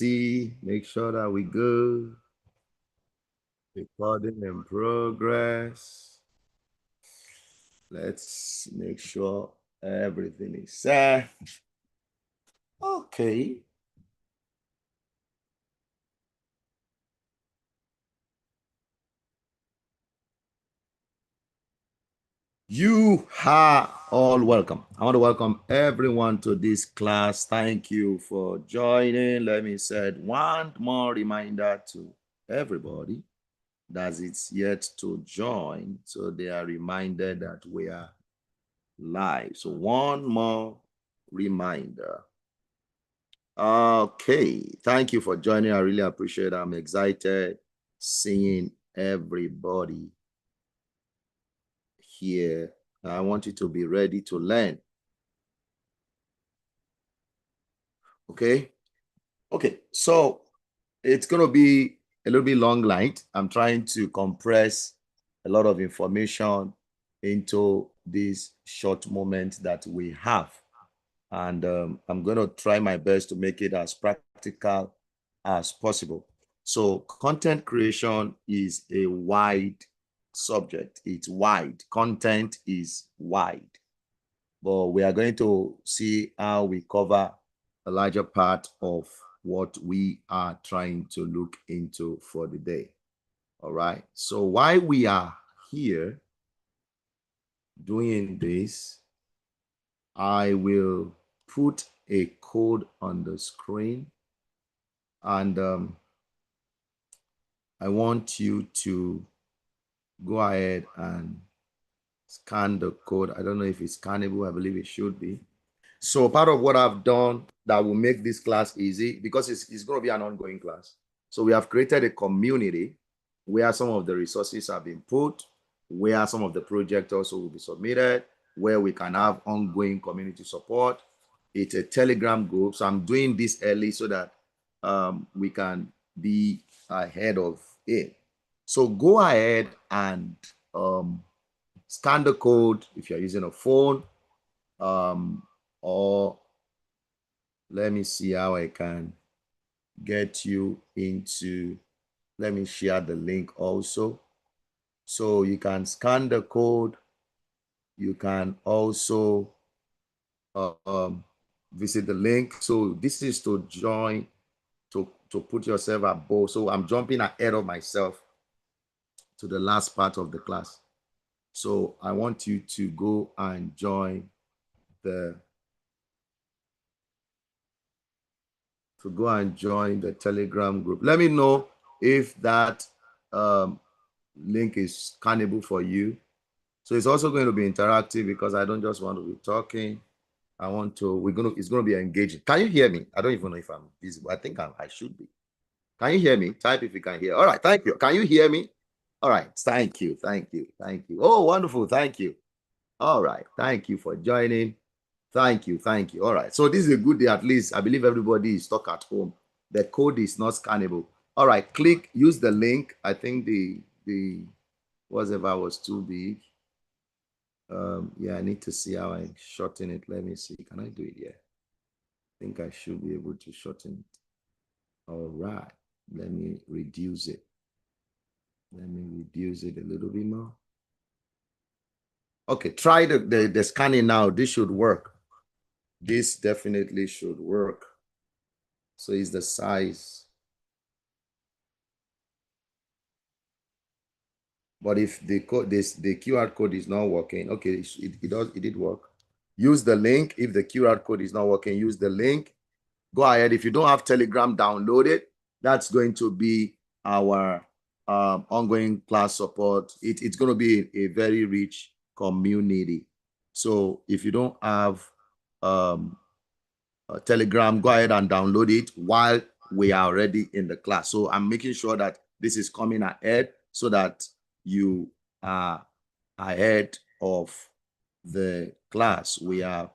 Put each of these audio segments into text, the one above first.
see. Make sure that we go. Recording in progress. Let's make sure everything is set. Okay. You are all welcome. I want to welcome everyone to this class. Thank you for joining. Let me say one more reminder to everybody that it's yet to join, so they are reminded that we are live. So one more reminder. Okay, thank you for joining. I really appreciate it. I'm excited seeing everybody here. I want you to be ready to learn. Okay. So it's going to be a little bit long line. I'm trying to compress a lot of information into this short moment that we have. And I'm going to try my best to make it as practical as possible. So content creation is a wide subject. It's wide. Content is wide. But we are going to see how we cover a larger part of what we are trying to look into for the day. All right. So while we are here doing this, I will put a code on the screen, and I want you to go ahead and scan the code. I don't know if it's scannable. I believe it should be. So part of what I've done that will make this class easy, because it's going to be an ongoing class. So we have created a community where some of the resources have been put, where some of the projects also will be submitted, where we can have ongoing community support. It's a Telegram group. So I'm doing this early so that we can be ahead of it. So go ahead and scan the code if you're using a phone, or let me see how I can get you into, let me share the link also. So you can scan the code. You can also visit the link. So this is to join, to put yourself above. So I'm jumping ahead of myself to the last part of the class. So I want you to go and join the Telegram group. Let me know if that link is scannable for you. So it's also going to be interactive, because I don't just want to be talking. I want to, it's going to be engaging. Can you hear me? I don't even know if I'm visible. I think I should be. Can you hear me? Type if you can hear. All right, thank you. Can you hear me? All right, thank you. Oh, wonderful, thank you. All right, thank you for joining. Thank you. All right, so this is a good day. At least I believe everybody is stuck at home. The code is not scannable. All right, use the link. I think the whatever was too big. Yeah, I need to see how I shorten it. Let me see. Can I do it here? I think I should be able to shorten it. All right, let me reduce it. Let me reduce it a little bit more. Okay, try the scanning now. This should work. This definitely should work. So it's the size. But if the code, the QR code is not working, okay, it did work. Use the link. If the QR code is not working, use the link. Go ahead. If you don't have Telegram, download it. That's going to be our ongoing class support. It's going to be a very rich community. So if you don't have Telegram, go ahead and download it while we are already in the class. So I'm making sure that this is coming ahead so that you are ahead of the class. We are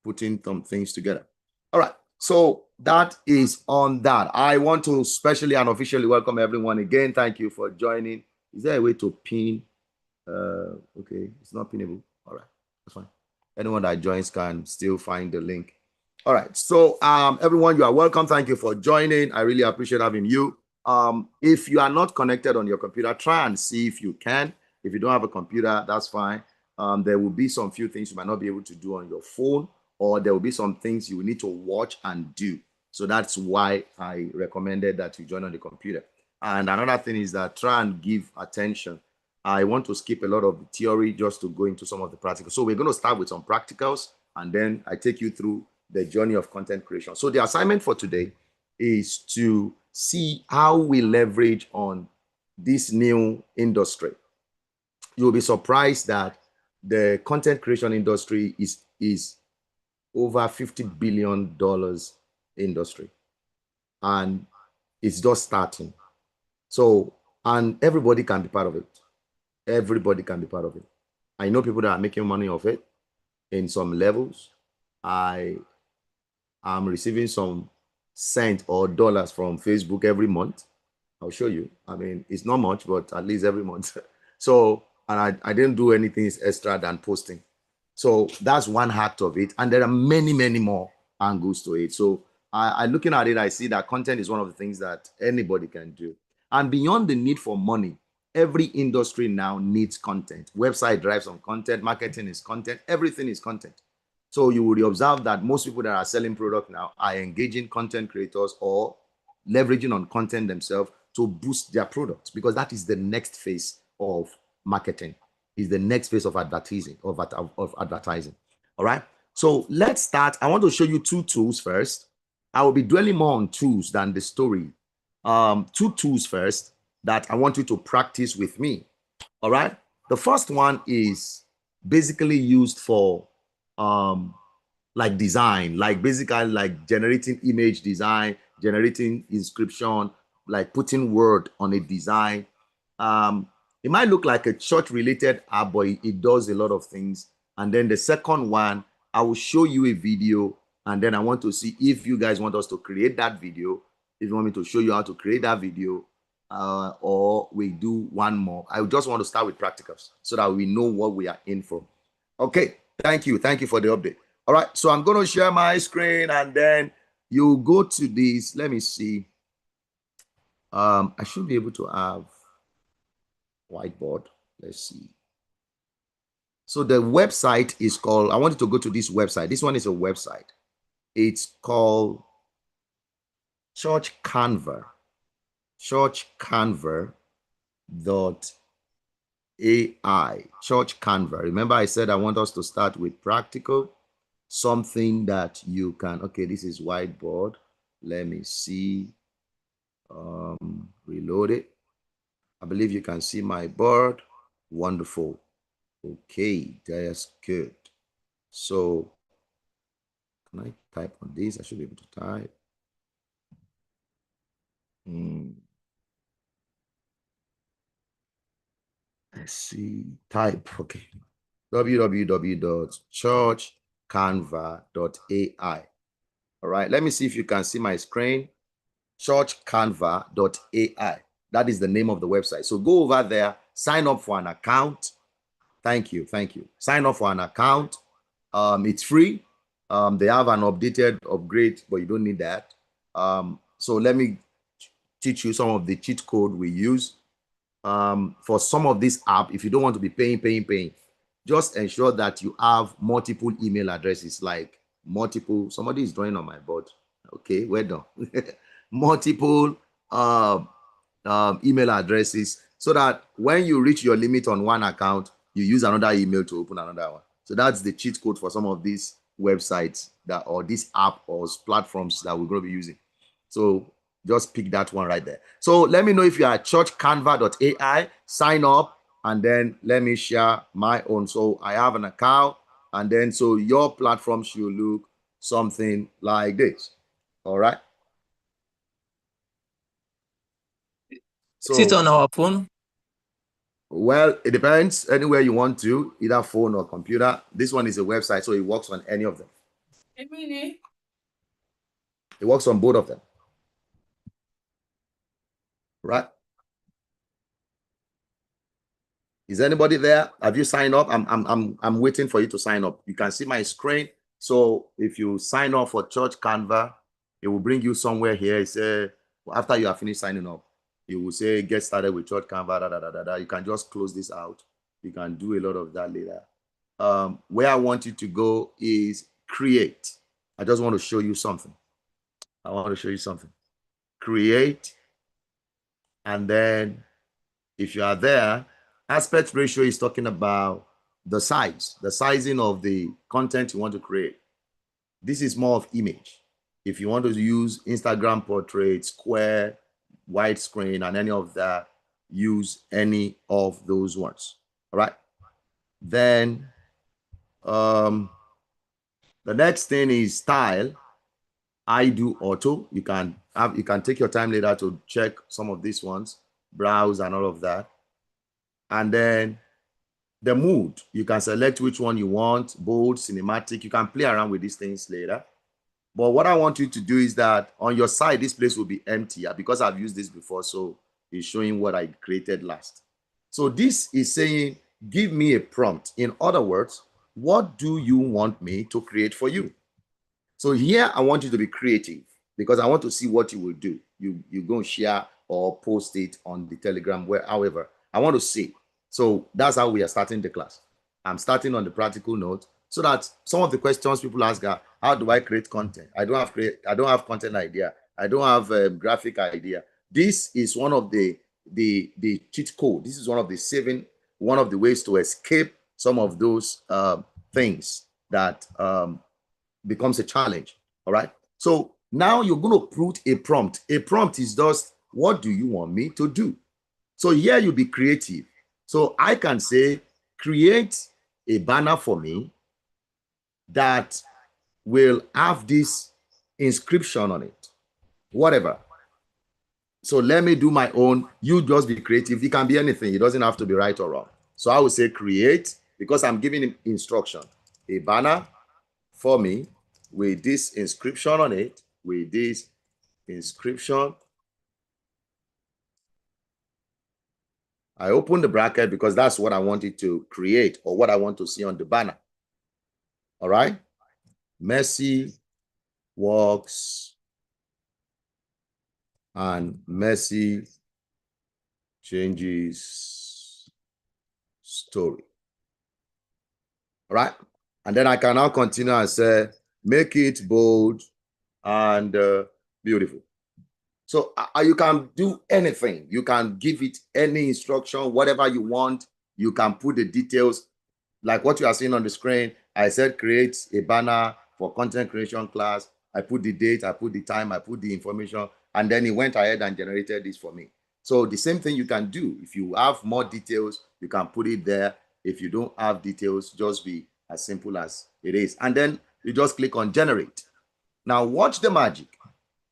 putting some things together. All right. So that is on that. I want to specially and officially welcome everyone again. Thank you for joining. Is there a way to pin? Okay, it's not pinnable. All right, that's fine. Anyone that joins can still find the link. All right. So, everyone, you are welcome. Thank you for joining. I really appreciate having you. If you are not connected on your computer, try and see if you can. If you don't have a computer, that's fine. There will be some few things you might not be able to do on your phone, or there will be some things you will need to watch and do. So that's why I recommended that you join on the computer. And another thing is that try and give attention. I want to skip a lot of the theory just to go into some of the practicals. So we're going to start with some practicals, and then I take you through the journey of content creation. So the assignment for today is to see how we leverage on this new industry. You'll be surprised that the content creation industry is over $50 billion industry, and it's just starting. So, and everybody can be part of it. Everybody can be part of it. I know people that are making money off it in some levels. I am receiving some cent or dollars from Facebook every month. I'll show you. I mean, it's not much, but at least every month. So, and I didn't do anything extra than posting. So that's one act of it. And there are many, many more angles to it. So I looking at it, I see that content is one of the things that anybody can do. And beyond the need for money, every industry now needs content. Website drives on content, marketing is content, everything is content. So you will observe that most people that are selling product now are engaging content creators or leveraging on content themselves to boost their products, because that is the next phase of marketing, is the next phase of advertising, of advertising. All right. So let's start. I want to show you two tools first. I will be dwelling more on tools than the story. Two tools first that I want you to practice with me. All right. The first one is basically used for like design, like basically like generating image design, generating inscription, like putting word on a design. It might look like a church related app, but it does a lot of things. And then the second one, I will show you a video, and then I want to see if you guys want us to create that video, if you want me to show you how to create that video, or we do one more. I just want to start with practicals so that we know what we are in for. Okay, thank you for the update. All right, so I'm going to share my screen, and then you go to this. Let me see. I should be able to have whiteboard. Let's see. So the website is called, I want you to go to this website. This one is a website. It's called Church Canva. churchcanva.ai. Church Canva. Remember I said I want us to start with practical, something that you can, okay, this is whiteboard. Let me see. Reload it. I believe you can see my board. Wonderful. Okay, that's good. So can I type on this? I should be able to type. Let's see. Type. Okay. www.churchcanva.ai. All right. Let me see if you can see my screen. Churchcanva.ai. That is the name of the website. So go over there, sign up for an account. Thank you. Sign up for an account. It's free. They have an updated upgrade, but you don't need that. So let me teach you some of the cheat code we use. For some of this app, if you don't want to be paying, just ensure that you have multiple email addresses, like multiple, somebody is drawing on my board. Okay, well done. Multiple email addresses, so that when you reach your limit on one account, you use another email to open another one. So that's the cheat code for some of these websites that, or this app or platforms that we're going to be using. So just pick that one right there. So let me know if you are at churchcanva.ai, sign up, and then let me share my own. So I have an account, and then so your platform should look something like this. All right. So sit on our phone. Well, it depends. Anywhere you want to, either phone or computer. This one is a website, so it works on any of them. It works on both of them. Right? Is anybody there? Have you signed up? I'm waiting for you to sign up. You can see my screen. So if you sign up for Church Canva, it will bring you somewhere here. It say, after you have finished signing up, it will say, get started with Church Canva. Da, da, da, da, da. You can just close this out. You can do a lot of that later. Where I want you to go is create. I just want to show you something. I want to show you something. Create. And then if you are there, aspect ratio is talking about the size, the sizing of the content you want to create. This is more of image. If you want to use Instagram portrait, square, widescreen, and any of that, use any of those ones. All right. Then the next thing is style. I do auto. You can take your time later to check some of these ones, browse and all of that. And then the mood, you can select which one you want, bold, cinematic. You can play around with these things later. But what I want you to do is that on your side, this place will be empty because I've used this before. So it's showing what I created last. So this is saying, give me a prompt. In other words, what do you want me to create for you? So here, I want you to be creative because I want to see what you will do. You go and share or post it on the Telegram, however, I want to see. So that's how we are starting the class. I'm starting on the practical note so that some of the questions people ask are, how do I create content? I don't have content idea. I don't have a graphic idea. This is one of the cheat code. This is one of the ways to escape some of those things that becomes a challenge. All right. So now you're going to put a prompt. A prompt is just, what do you want me to do? So here you'll be creative. So I can say, create a banner for me that will have this inscription on it, whatever. So let me do my own. You just be creative. It can be anything. It doesn't have to be right or wrong. So I would say create, because I'm giving him instruction. A banner for me with this inscription on it, with this inscription. I open the bracket because that's what I want it to create or what I want to see on the banner. All right. Mercy walks and mercy changes story. All right. And then I can now continue and say, make it bold and beautiful. So you can do anything. You can give it any instruction, whatever you want. You can put the details, like what you are seeing on the screen. I said, create a banner for content creation class. I put the date, I put the time, I put the information, and then it went ahead and generated this for me. So the same thing you can do. If you have more details, you can put it there. If you don't have details, just be as simple as it is. And then you just click on generate. Now watch the magic.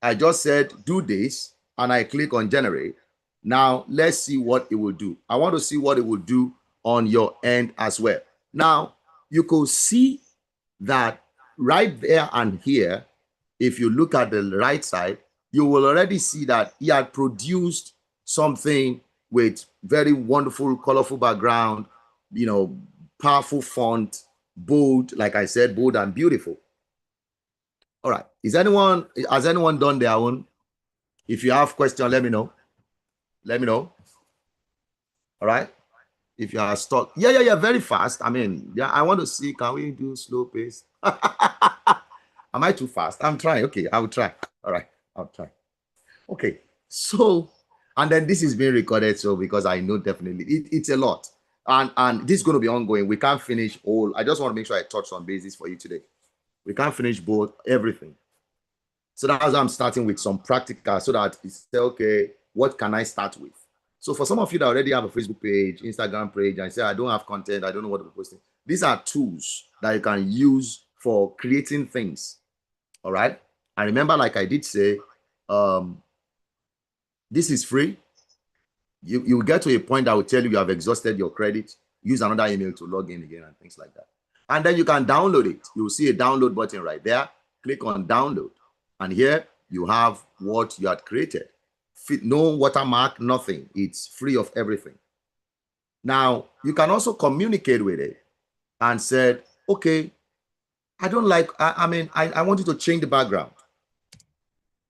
I just said, do this, and I click on generate. Now, let's see what it will do. I want to see what it will do on your end as well. Now, you could see that right there and here, if you look at the right side, you will already see that he had produced something with very wonderful, colorful background, powerful font, bold, like I said, bold and beautiful. All right. Has anyone done their own? If you have questions, let me know. Let me know. All right. If you are stuck. Yeah. Very fast. I mean, yeah, I want to see. Can we do slow pace? Am I too fast? I'm trying. Okay, I will try. All right. I'll try. Okay. So, and then this is being recorded. So, because I know definitely it's a lot. And this is going to be ongoing. We can't finish all. I just want to make sure I touch on basis for you today. We can't finish everything. So that's why I'm starting with some practical so that it's okay, what can I start with? So for some of you that already have a Facebook page, Instagram page, and say, I don't have content, I don't know what to be posting. These are tools that you can use for creating things. All right. And remember, like I did say, this is free. You will get to a point that will tell you have exhausted your credit. Use another email to log in again and things like that. And then you can download it. You'll see a download button right there. Click on download. And here you have what you had created. No watermark, nothing. It's free of everything. Now, you can also communicate with it and said, okay, I don't like, I want you to change the background.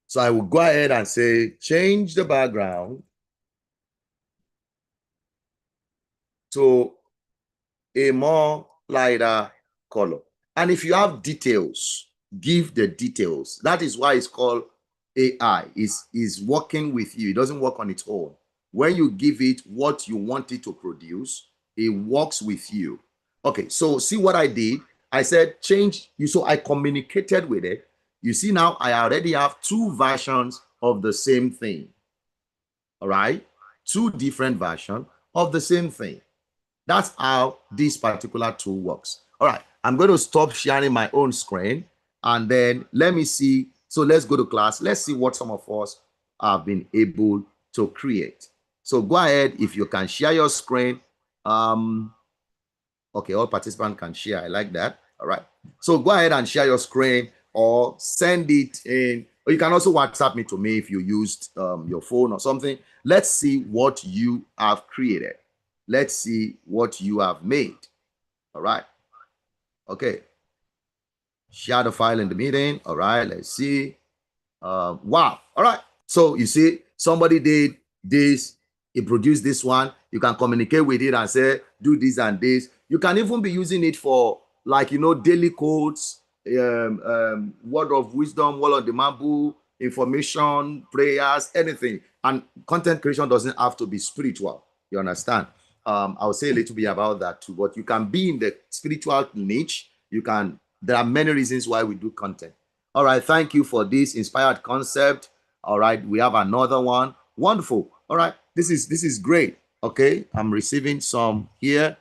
So I will go ahead and say, change the background to a more lighter color. And if you have details, give the details. That is why it's called AI. Is working with you. It doesn't work on its own. When you give it what you want it to produce, it works with you. Okay, so see what I did? I said change you, so I communicated with it. You see now I already have two versions of the same thing. All right, two different versions of the same thing. That's how this particular tool works. All right, I'm going to stop sharing my own screen and then let me see. So let's go to class. Let's see what some of us have been able to create. So go ahead if you can share your screen. Okay, all participants can share. I like that. All right. So go ahead and share your screen or send it in. Or you can also WhatsApp me to me if you used your phone or something. Let's see what you have created. Let's see what you have made. All right. Okay. Share the file in the meeting. All right. Let's see. Wow. All right. So you see, somebody did this. He produced this one. You can communicate with it and say, do this and this. You can even be using it for, like, daily codes, word of wisdom, word of the Mambu, information, prayers, anything. And content creation doesn't have to be spiritual. You understand? I'll say a little bit about that too. But you can be in the spiritual niche. There are many reasons why we do content. All right, thank you for this inspired concept. All right, we have another one. Wonderful. All right, this is great. Okay, I'm receiving some here.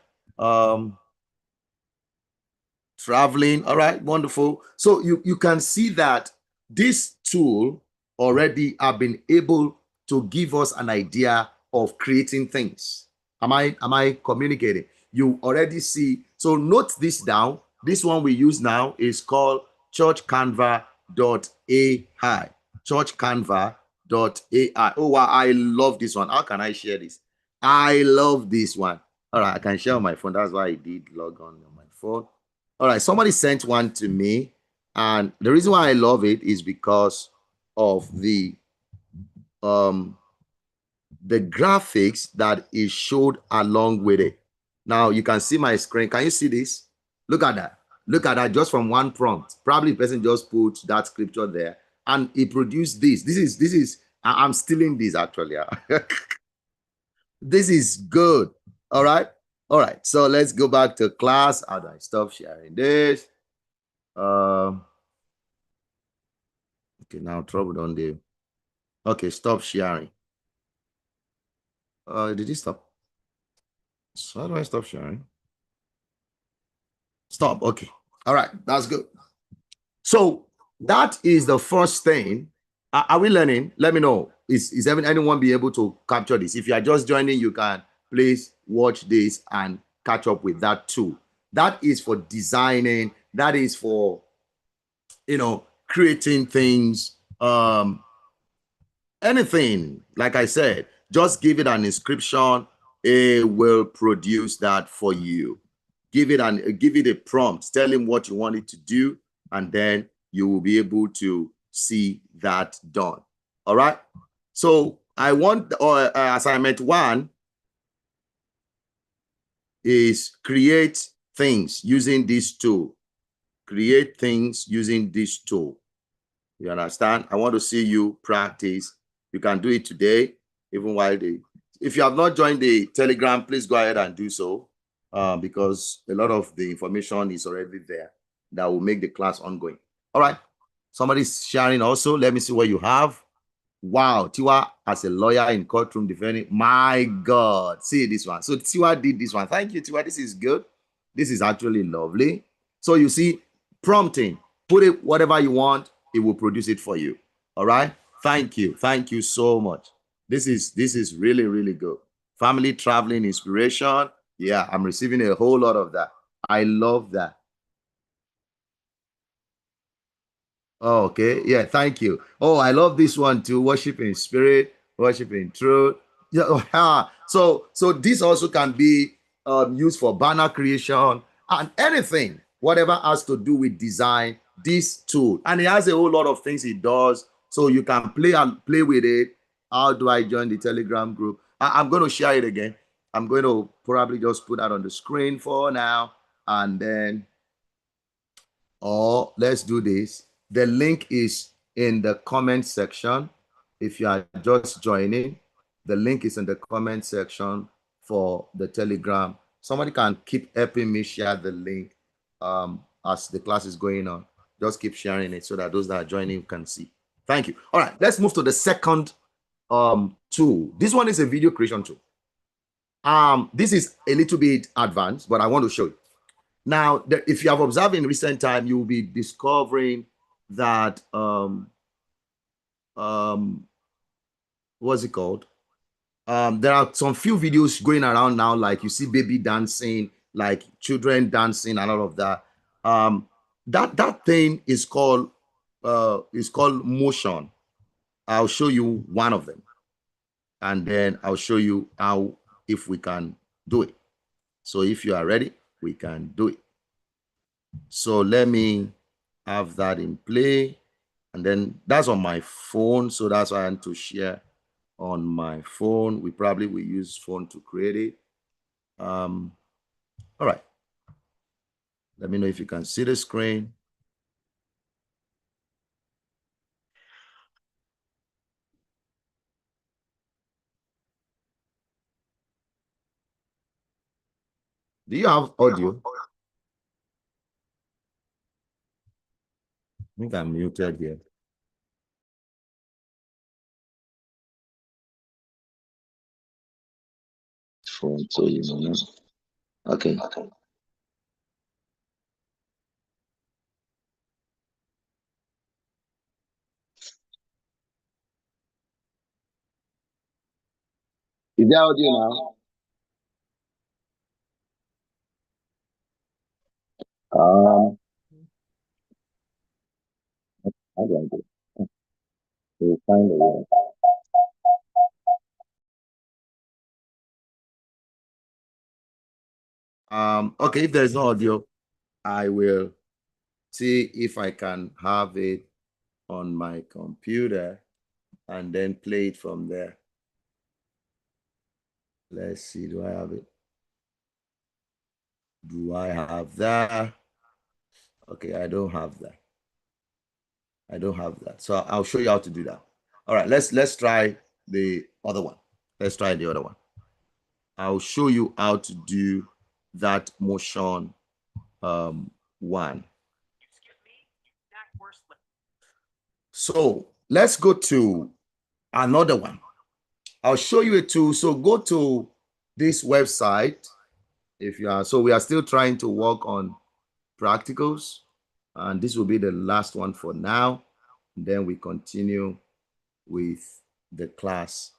Traveling. All right, wonderful. So you can see that this tool already have been able to give us an idea of creating things. Am I communicating? You already see. So note this down. This one we use now is called churchcanva.ai. Churchcanva.ai. Oh wow, I love this one. How can I share this? I love this one. All right, I can share on my phone. That's why I did log on my phone. All right, somebody sent one to me, and the reason why I love it is because of the graphics that is showed along with it. Now you can see my screen. Can you see this? Look at that. Look at that just from one prompt. Probably the person just put that scripture there and he produced this. This is I'm stealing this actually. This is good. All right. All right. So let's go back to class. How do I stop sharing this? Okay, now trouble on the. Okay, stop sharing. Did he stop? So how do I stop sharing? Stop. Okay. All right. That's good. So that is the first thing. Are we learning? Let me know. Is anyone be able to capture this? If you are just joining, you can please watch this and catch up with that too. That is for designing. That is for, creating things. Anything, like I said, just give it an inscription. It will produce that for you. Give it a prompt. Tell him what you want it to do, and then you will be able to see that done. All right. So I want assignment 1 is create things using this tool. Create things using this tool. You understand? I want to see you practice. You can do it today, even while if you have not joined the Telegram, please go ahead and do so, because a lot of the information is already there that will make the class ongoing. All right. Somebody's sharing also. Let me see what you have. Wow, Tiwa as a lawyer in courtroom defending. My God, see this one. So Tiwa did this one. Thank you, Tiwa. This is good. This is actually lovely. So you see, prompting. Put it whatever you want. It will produce it for you. All right. Thank you. Thank you so much. This is really, really good. Family traveling inspiration. Yeah, I'm receiving a whole lot of that. I love that. Oh, okay. Yeah, thank you. Oh, I love this one too. Worship in spirit, worship in truth. Yeah. So this also can be used for banner creation and anything. whatever has to do with design, this tool. And it has a whole lot of things it does. So you can play with it. How do I join the Telegram group? I'm going to share it again. I'm going to probably just put that on the screen for now. And then, or let's do this. The link is in the comment section. If you are just joining, the link is in the comment section for the Telegram. Somebody can keep helping me share the link as the class is going on. Just keep sharing it so that those that are joining can see. Thank you. All right, let's move to the second tool. This one is a video creation tool. This is a little bit advanced, but I want to show you. Now, if you have observed in recent time, you will be discovering that what's it called? There are some few videos going around now, like you see baby dancing, like children dancing, and all of that. That thing is called motion. I'll show you one of them, and then I'll show you how if we can do it. So if you are ready, we can do it. So let me have that in play. And then that's on my phone. So that's why I want to share on my phone. We probably will use phone to create it. All right. Let me know if you can see the screen. Do you have audio? I think I'm muted here. Phone, so you know. Okay. Is there audio now? How do I do it? We'll find a way. Okay, if there's no audio, I will see if I can have it on my computer and then play it from there. Let's see, do I have it? Do I have that? Okay, I don't have that. I don't have that. So I'll show you how to do that. All right, let's try the other one. Let's try the other one. I'll show you how to do that motion one. So let's go to another one. I'll show you a tool. So go to this website. If you are, so we are still trying to work on practicals, and this will be the last one for now. And then we continue with the class.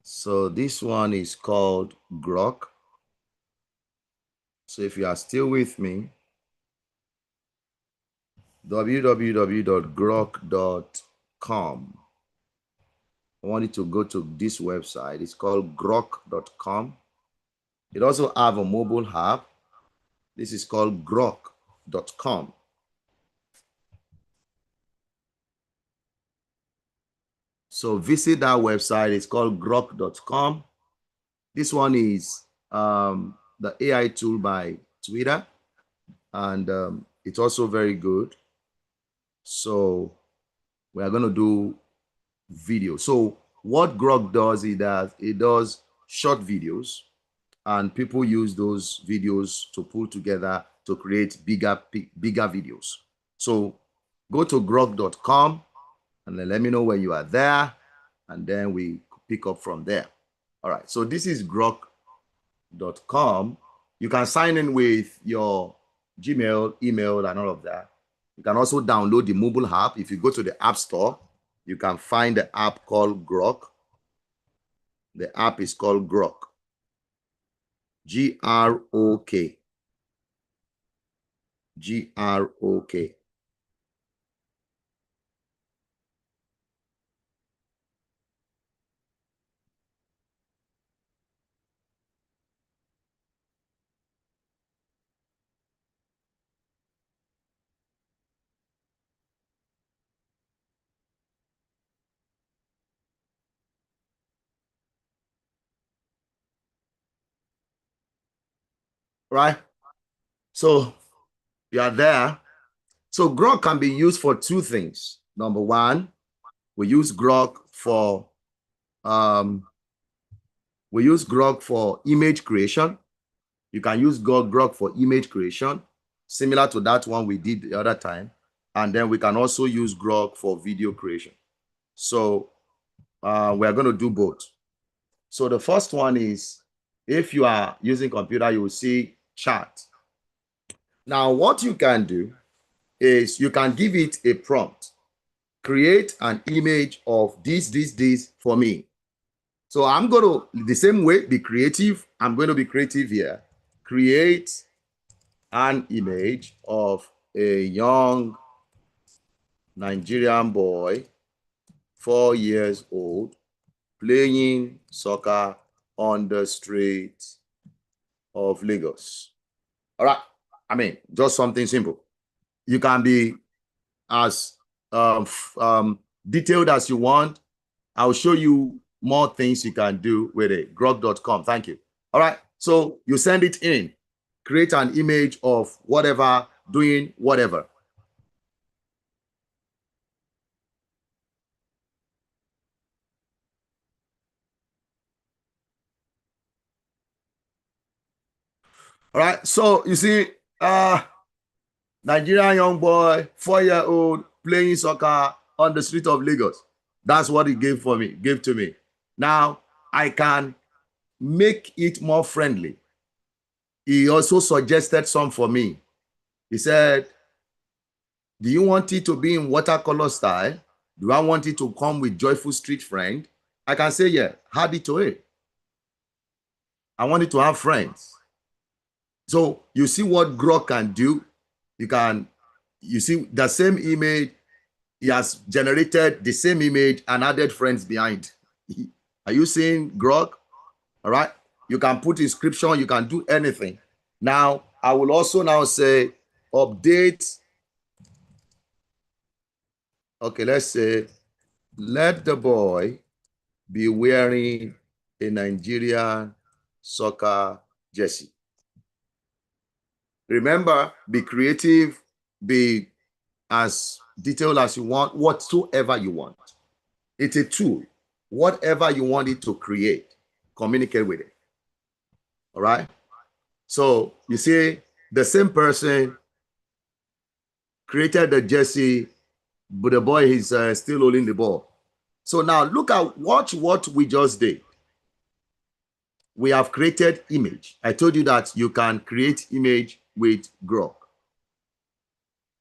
So this one is called Grok. So if you are still with me, www.grok.com. I want you to go to this website. It's called grok.com. It also have a mobile app. This is called grok.com. So visit that website. It's called grok.com. This one is the AI tool by Twitter, and it's also very good. So we are going to do video. So what Grok does, it does short videos, and people use those videos to pull together to create bigger videos. So go to grok.com and then let me know when you are there, and then we pick up from there. All right, so this is grok.com. You can sign in with your Gmail, email, and all of that. You can also download the mobile app. If you go to the App Store, you can find the app called Grok. The app is called Grok. Grok. Grok. right? So you are there. So Grok can be used for two things. Number one, we use Grok for image creation. You can use Grok for image creation, similar to that one we did the other time. And then we can also use Grok for video creation. So we're going to do both. So the first one is, if you are using computer, you will see chat. Now, what you can do is you can give it a prompt. Create an image of this for me. So I'm going to, the same way, be creative. I'm going to be creative here. Create an image of a young Nigerian boy, 4 years old, playing soccer on the streets of Lagos. All right. I mean, just something simple. You can be as detailed as you want. I'll show you more things you can do with it. Grok.com. Thank you. All right. So you send it in. Create an image of whatever, doing whatever. All right. So you see, Nigerian young boy, 4-year-old, playing soccer on the street of Lagos. That's what he gave to me. Now I can make it more friendly. He also suggested some for me. He said, do you want it to be in watercolor style? Do I want it to come with joyful street friend? I can say, yeah, add it to it. I want it to have friends. So you see what Grok can do. You see the same image, he has generated the same image and added friends behind. Are you seeing Grok? All right. You can put inscription, you can do anything. Now, I will also now say update. Okay, let's say, let the boy be wearing a Nigerian soccer jersey. Remember, be creative, be as detailed as you want, whatsoever you want. It's a tool. Whatever you want it to create, communicate with it. All right? So you see, the same person created the jersey, but the boy is still holding the ball. So now watch what we just did. We have created image. I told you that you can create image with Grok.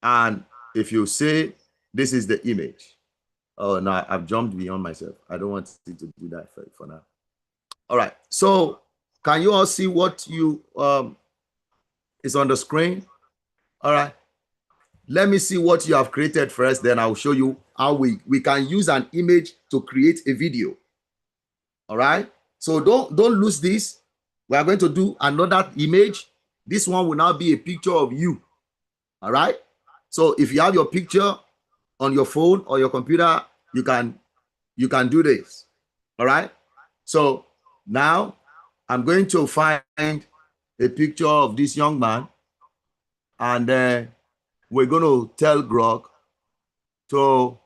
And if you say this is the image, oh no, I've jumped beyond myself. I don't want it to do that for now. All right. So can you all see what you is on the screen? All right. Let me see what you have created first. Then I'll show you how we can use an image to create a video. All right. So don't lose this. We are going to do another image. This one will now be a picture of you. All right. So if you have your picture on your phone or your computer, you can do this. All right. So now I'm going to find a picture of this young man, and we're going to tell Grok to.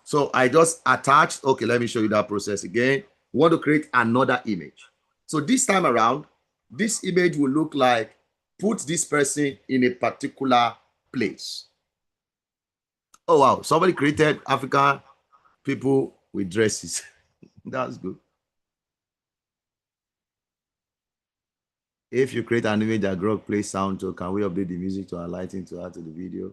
So I just attached. Okay, let me show you that process again. We want to create another image. So this time around, this image will look like, put this person in a particular place. Oh, wow. Somebody created African people with dresses. That's good. If you create an image that Grok plays sound to, can we update the music to align to add to the video?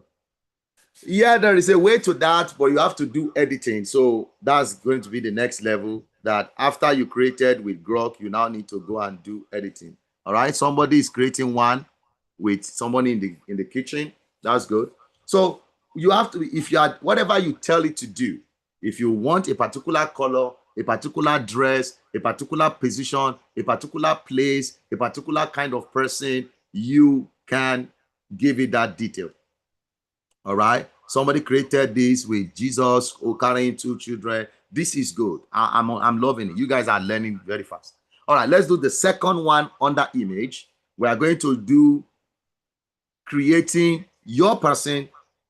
Yeah, there is a way to that, but you have to do editing. So that's going to be the next level, that after you created with Grok, you now need to go and do editing. All right. Somebody is creating one with somebody in the kitchen. That's good. So you have to, if you are, whatever you tell it to do, if you want a particular color, a particular dress, a particular position, a particular place, a particular kind of person, you can give it that detail. All right. Somebody created this with Jesus carrying 2 children. This is good. I'm loving it. You guys are learning very fast. All right. Let's do the second one under image. we are going to do creating your person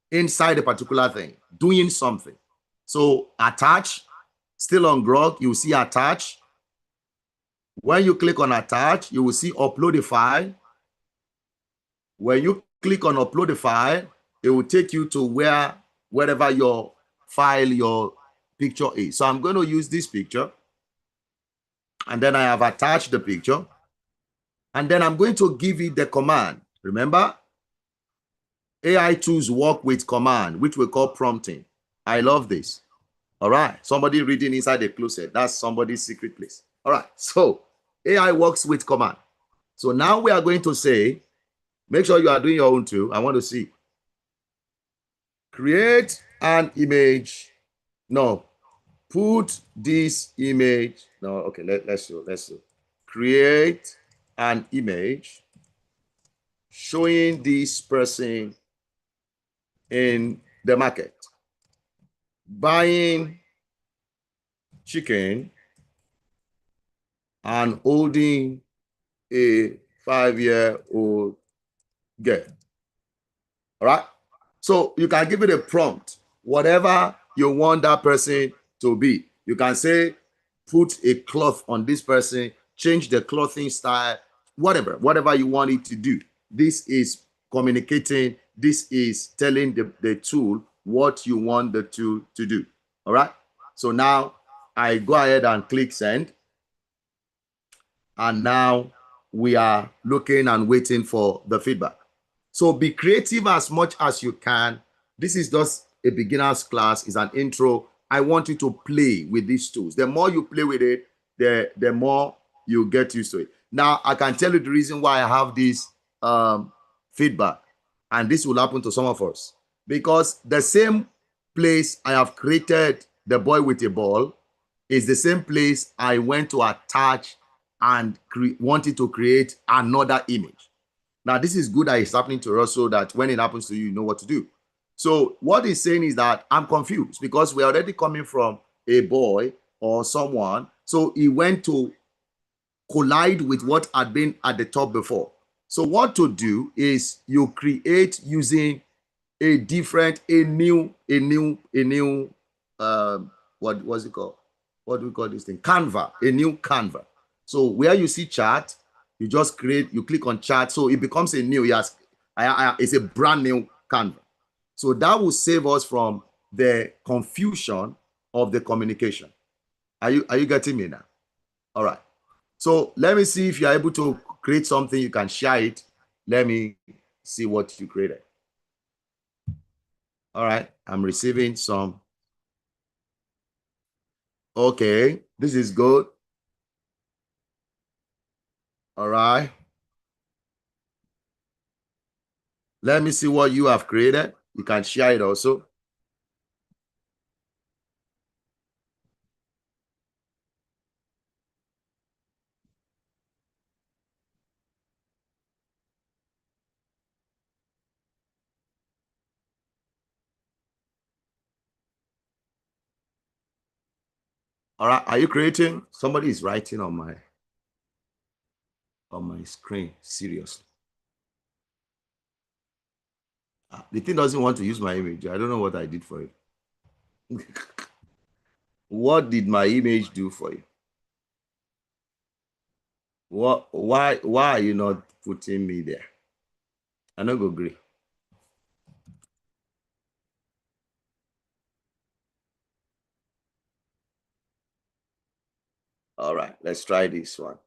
inside a particular thing, doing something. So attach, still on Grok, you will see attach. When you click on attach, you will see upload a file. When you click on upload a file, it will take you to wherever your file, your picture is. So I'm going to use this picture. And then I have attached the picture. And then I'm going to give it the command. Remember, AI tools work with command, which we call prompting. I love this. All right. Somebody reading inside the closet. That's somebody's secret place. All right. So AI works with command. So now we are going to say, make sure you are doing your own too. I want to see. Create an image. No. Put this image. No. Okay. Let's do. Create an image showing this person in the market buying chicken and holding a 5-year-old girl. All right. So you can give it a prompt, whatever you want that person to be. You can say, put a cloth on this person, change the clothing style, whatever you want it to do. This is communicating. This is telling the tool what you want the tool to do. All right. So now I go ahead and click send. And now we are looking and waiting for the feedback. So be creative as much as you can. This is just a beginner's class, it's an intro. I want you to play with these tools. The more you play with it, the more you get used to it. Now, I can tell you the reason why I have this feedback, and this will happen to some of us, because the same place I have created the boy with a ball is the same place I went to attach and wanted to create another image. Now, this is good that it's happening to us so that when it happens to you, you know what to do. So what he's saying is that I'm confused because we're already coming from a boy or someone. So he went to collide with what had been at the top before. So what to do is you create using a new, what was it called? What do we call this thing? Canva, a new Canva. So where you see chart, you just create, you click on chart. So it becomes a new, yes, it's a brand new Canva. So that will save us from the confusion of the communication. Are you getting me now? All right. So let me see if you're able to create something, you can share it. Let me see what you created. All right, I'm receiving some. Okay, this is good. All right. Let me see what you have created. You can share it also. All right, are you creating? Somebody is writing on my screen. Seriously. The thing doesn't want to use my image. I don't know what I did for it. What did my image do for you? Why are you not putting me there? I don't go agree. All right, let's try this one.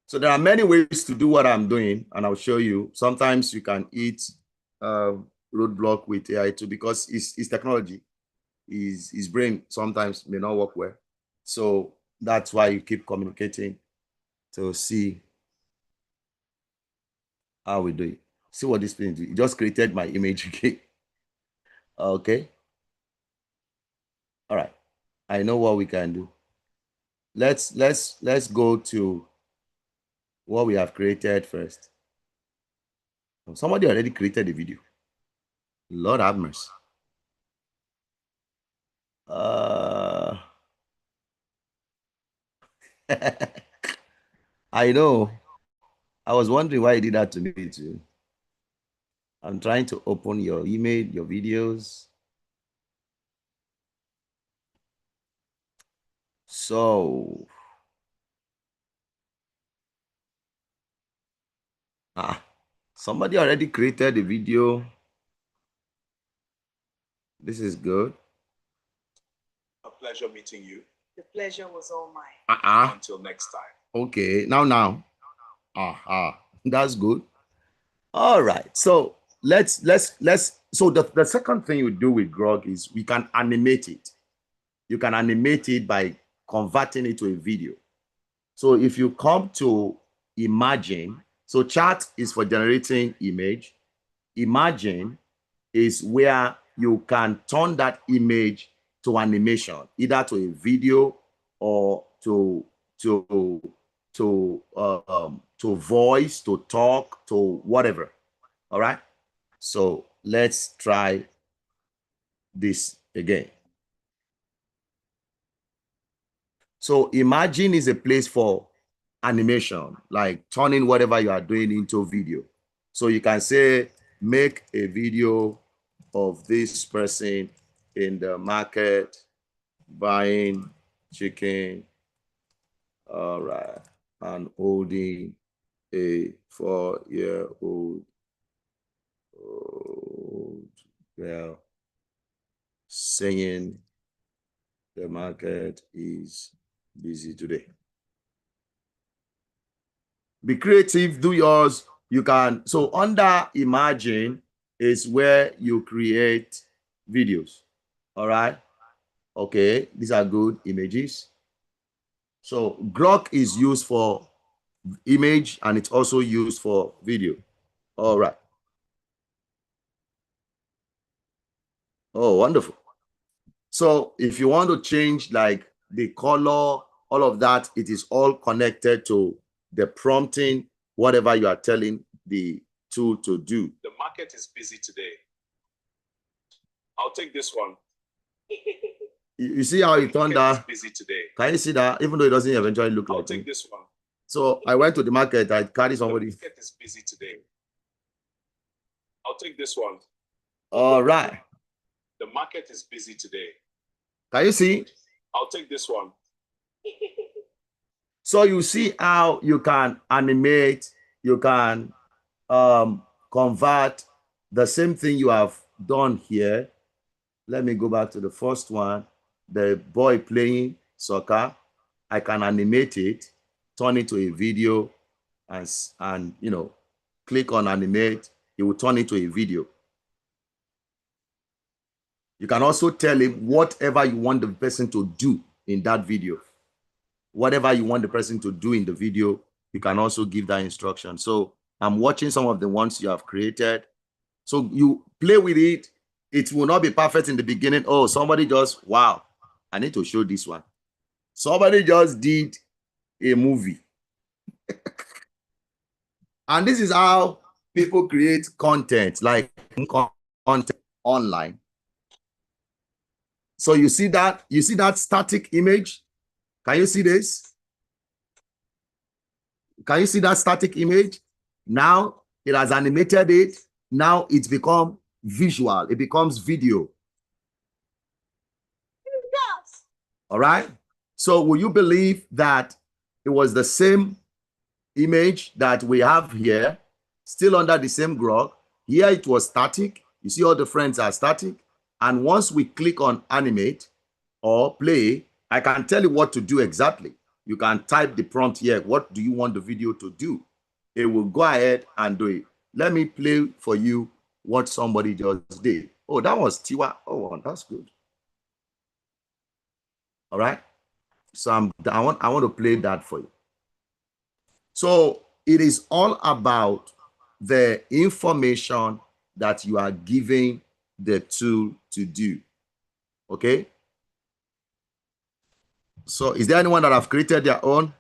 So there are many ways to do what I'm doing, and I'll show you. Sometimes you can hit roadblock with AI too because it's technology. His brain sometimes may not work well. So that's why you keep communicating to see how we do it. See what this thing do. It just created my image again. Okay. All right. I know what we can do. Let's go to what we have created first. Somebody already created a video. Lord have mercy. I know. I was wondering why you did that to me too. I'm trying to open your email, your videos. So, somebody already created a video. This is good. A pleasure meeting you. The pleasure was all mine. Until next time. Okay, now. That's good. All right. So let's so the second thing you do with Grok is we can animate it. You can animate it by converting it to a video. So if you come to Imagine, so chat is for generating image. Imagine is where you can turn that image to animation, either to a video or to voice, to talk, to whatever. All right. So let's try this again. So Imagine is a place for animation, like turning whatever you are doing into video. So you can say, make a video of this person in the market buying chicken, all right, and holding a 4-year-old girl saying the market is busy today. Be creative, do yours. You can, so under Imagine is where you create videos. All right. Okay, these are good images. So Grok is used for image and it's also used for video. All right. Oh, wonderful. So if you want to change like the color, all of that, it is all connected to the prompting, whatever you are telling the tool to do. The market is busy today. I'll take this one. You see how it turned out? Busy today. Can you see that? Even though it doesn't eventually look like I'll take me. this one. So I went to the market, I carried somebody. The market is busy today. I'll take this one. All right. The market is busy today. Can you see? I'll take this one. So you see how you can animate, you can convert the same thing you have done here. Let me go back to the first one. The boy playing soccer. I can animate it, turn it to a video, and you know, click on animate. It will turn it to a video. You can also tell him whatever you want the person to do in that video. Whatever you want the person to do in the video, you can also give that instruction. So I'm watching some of the ones you have created. So you play with it. It will not be perfect in the beginning. Oh, somebody just, wow, I need to show this one. Somebody just did a movie. And this is how people create content, like content online. So you see that static image? Can you see this? Can you see that static image? Now it has animated it. Now it's become visual. It becomes video. Yes. All right. So will you believe that it was the same image that we have here, still under the same Grok? Here it was static. You see all the friends are static. And once we click on animate or play, I can tell you what to do exactly. You can type the prompt here. What do you want the video to do? It will go ahead and do it. Let me play for you what somebody just did. Oh, that was Tiwa. Oh, that's good. All right. So I want to play that for you. So it is all about the information that you are giving the tool to do. Okay. So is there anyone that have created their own?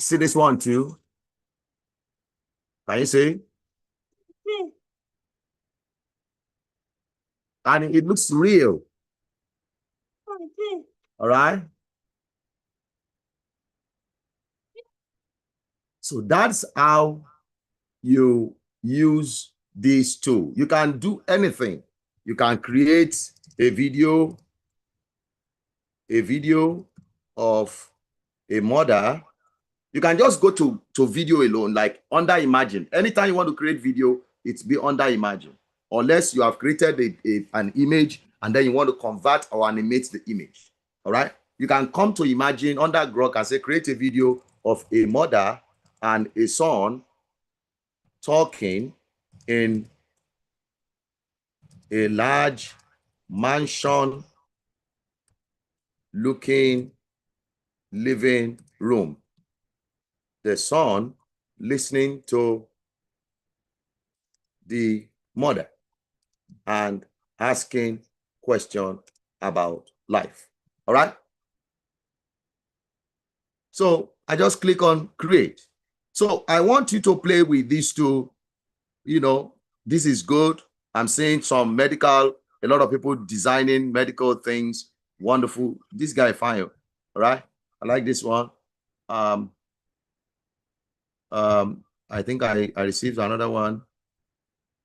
See this one too? Can you see? And it looks real. All right. So that's how you use this tool. You can do anything. You can create a video of a mother. You can just go to video alone, like under Imagine. Anytime you want to create video, it's be under Imagine. Unless you have created an image and then you want to convert or animate the image. All right. You can come to Imagine under Grok and say, create a video of a mother and a son talking in a large mansion looking living room. The son listening to the mother and asking questions about life. All right. So I just click on create. So I want you to play with these two. You know, this is good. I'm seeing some medical, a lot of people designing medical things. Wonderful. This guy fine. All right. I like this one. I think I received another one.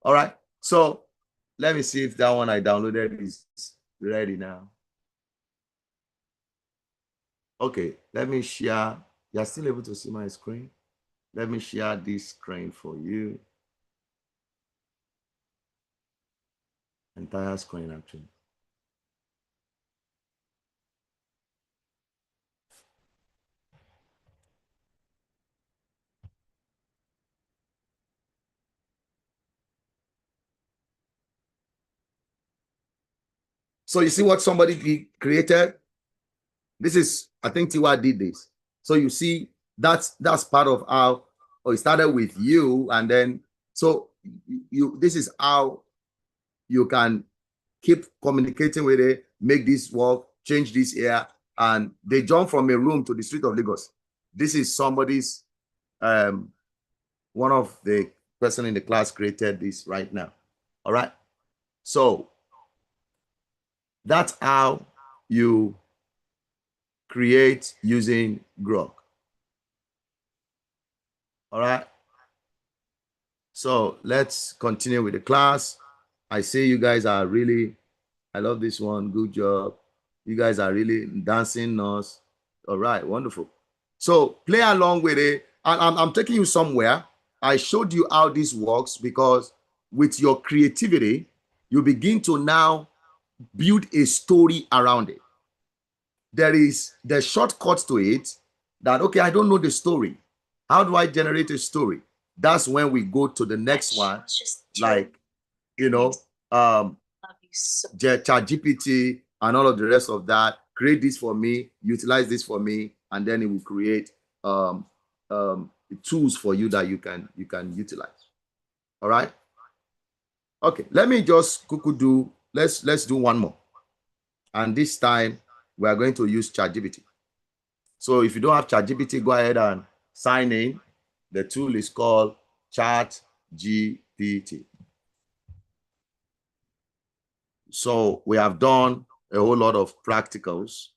All right. So let me see if that one I downloaded is ready now. Okay, let me share. You're still able to see my screen? Let me share this screen for you. Entire screen, actually. So you see what somebody created? This is, I think Tiwa did this. So you see, that's part of how, it started with you, and then, so this is how you can keep communicating with it, make this work, change this here, and they jump from a room to the street of Lagos. This is somebody's, one of the person in the class created this right now. All right. So that's how you create using Grok. All right. So let's continue with the class. I see you guys are really, I love this one. Good job. You guys are really dancing us. All right, wonderful. So play along with it. And I'm taking you somewhere. I showed you how this works because with your creativity, you begin to now build a story around it. There is the shortcut to it that, okay, I don't know the story. How do I generate a story? That's when we go to the next one, like, you know, ChatGPT and all of the rest of that. Create this for me, utilize this for me, and then it will create tools for you that you can utilize. All right. Okay, let me just do, let's do one more. And this time we are going to use ChatGPT. So if you don't have ChatGPT, go ahead and sign in. The tool is called ChatGPT. So we have done a whole lot of practicals.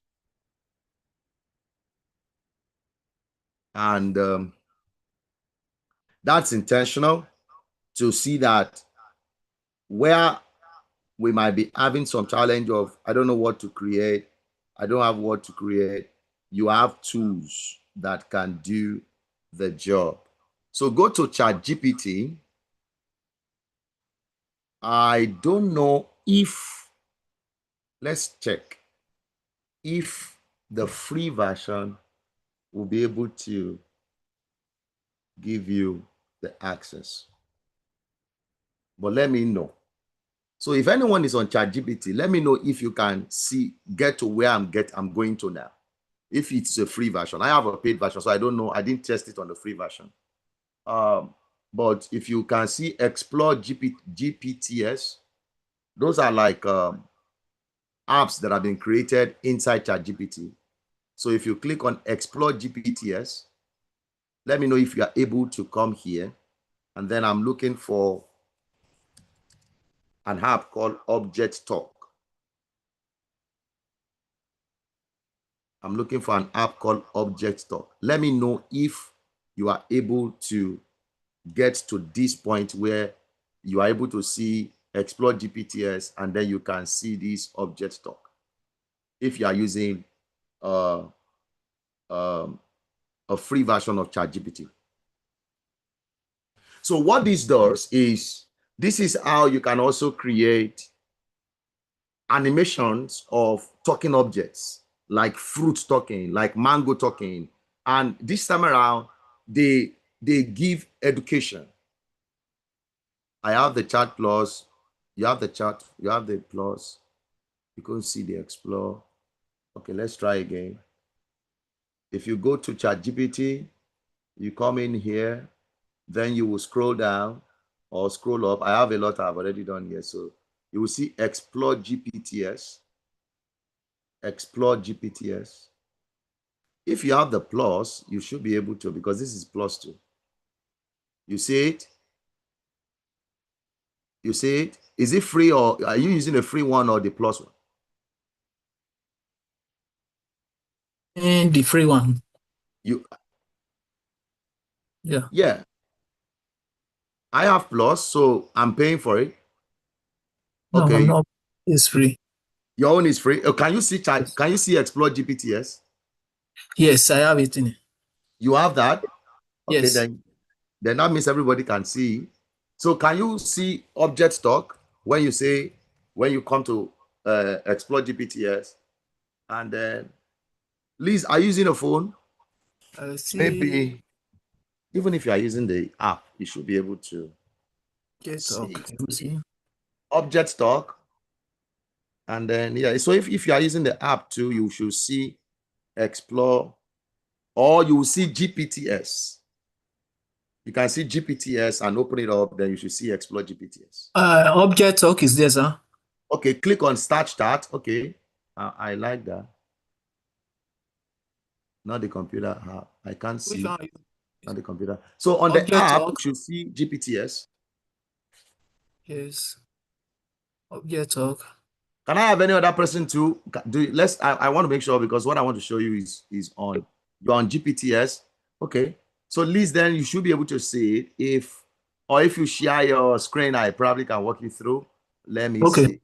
And that's intentional to see that where we might be having some challenge of, I don't know what to create, I don't have what to create, you have tools that can do the job. So go to ChatGPT. I don't know if, let's check if the free version will be able to give you the access. But let me know. So if anyone is on ChatGPT, let me know if you can get to where I'm going to now. If it's a free version. I have a paid version, so I don't know. I didn't test it on the free version. But if you can see Explore GPTs, those are like apps that have been created inside ChatGPT. So if you click on Explore GPTs, let me know if you are able to come here. And then I'm looking for an app called Object Talk. I'm looking for an app called Object Talk. Let me know if you are able to get to this point where you are able to see explore GPTs, and then you can see this object stock if you are using a free version of ChatGPT. So what this does is, this is how you can also create animations of talking objects, like fruit talking, like mango talking. And this time around, they give education. I have the chat plus, you have the chat, you have the plus, you can see the explore. Okay, let's try again. If you go to ChatGPT, you come in here, then you will scroll down or scroll up. I have a lot I've already done here. So you will see explore GPTs, explore GPTs. If you have the plus, you should be able to, because this is plus 2. You see it? You see it? Is it free, or are you using a free one or the plus one? And the free one. You Yeah. Yeah. I have plus, so I'm paying for it. No, Okay. I'm not. It's free. Your own is free. Can you see chat? Can you see explore GPTs? Yes, I have it in it. You have that? Okay, Yes. then that means everybody can see. So can you see object stock when you come to explore GPTs? And then, Liz, are you using a phone? I see. Maybe even if you are using the app, you should be able to see object stock. And then, yeah, so if you are using the app too, you should see explore, or you will see GPTs. You can see GPTs and open it up, then you should see explore GPTs. Object talk is there, sir. Okay, click on start start. Okay, I like that. Not the computer app. I can't see. Not the computer. So on object the app, talk, you should see GPTs. Yes. Object talk. Can I have any other person to do? I want to make sure, because what I want to show you is on, you're on GPTs. Okay. So Liz, then you should be able to see it. If you share your screen, I probably can walk you through. Let me see.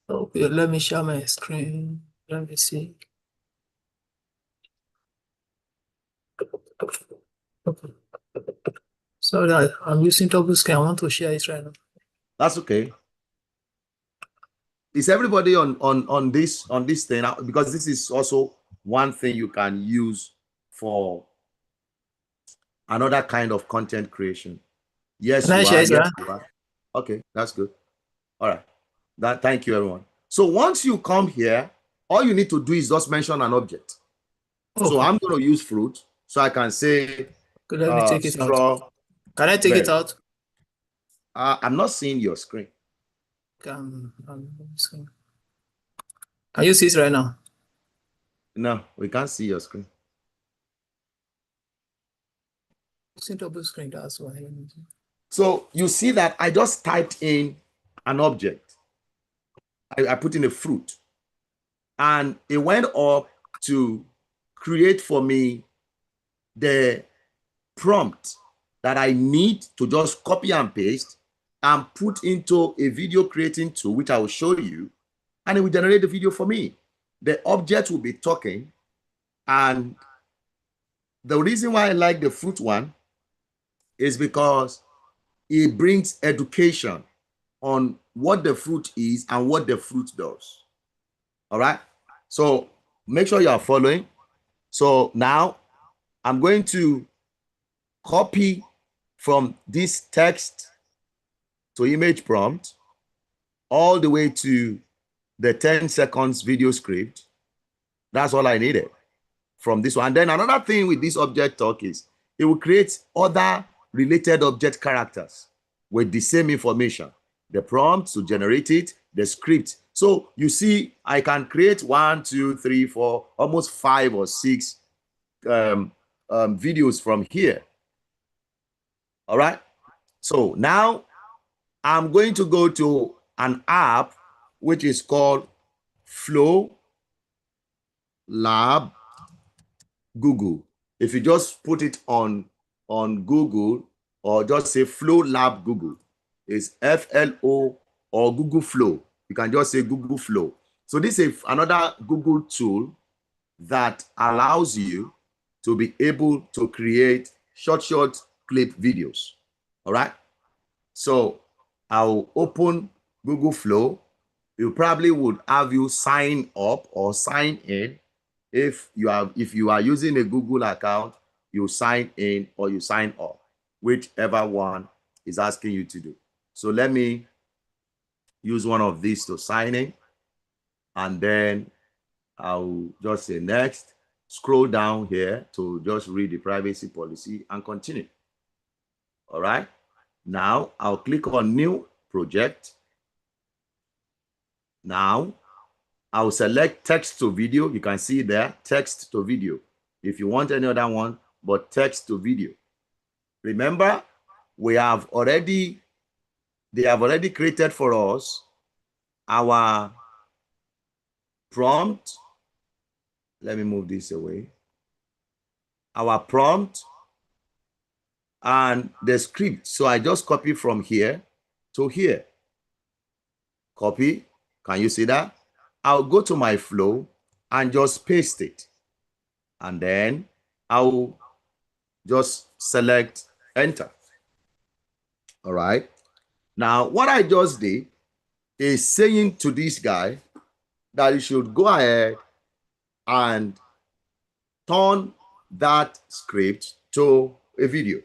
Okay, let me share my screen. Let me see. Okay. Sorry, I'm using double screen. I want to share it right now. That's okay. Is everybody on this thing? Because this is also one thing you can use for another kind of content creation. Yes, you are. Yes, you are. Okay, that's good. All right. Thank you, everyone. So once you come here, all you need to do is just mention an object. So I'm going to use fruit. So I can say, let me take it out. Can I take it out? I'm not seeing your screen. Can you see it right now? No, we can't see your screen. It's double screen, that's why. So you see that I just typed in an object. I put in a fruit, and it went up to create for me the prompt that I need to just copy and paste and put into a video creating tool, which I will show you, and it will generate the video for me. The object will be talking, and the reason why I like the fruit one is because it brings education on what the fruit is and what the fruit does. All right. So make sure you are following. So now I'm going to copy from this text to image prompt all the way to the 10 seconds video script. That's all I needed from this one. And then another thing with this object talk is it will create other related object characters with the same information. The prompt to generate it, the script. So you see, I can create 1, 2, 3, 4, almost 5 or 6 videos from here. All right. So now I'm going to go to an app which is called Flow Lab Google. If you just put it on Google, or just say Flow Lab Google, it's FLO, or Google Flow. You can just say Google Flow. So this is another Google tool that allows you to be able to create short clip videos. All right. So I'll open Google Flow. You probably would have you sign up or sign in. If you are using a Google account, you sign in or you sign up, whichever one is asking you to do. So let me use one of these to sign in, and then I'll just say next. Scroll down here to just read the privacy policy and continue. All right. Now I'll click on new project. Now I'll select text to video. You can see there, text to video. If you want any other one, but text to video. Remember, they have already created for us our prompt. Let me move this away. Our prompt and the script. So I just copy from here to here. Copy. Can you see that? I'll go to my flow and just paste it. And then I'll just select enter. All right. Now, what I just did is saying to this guy that he should go ahead and turn that script to a video.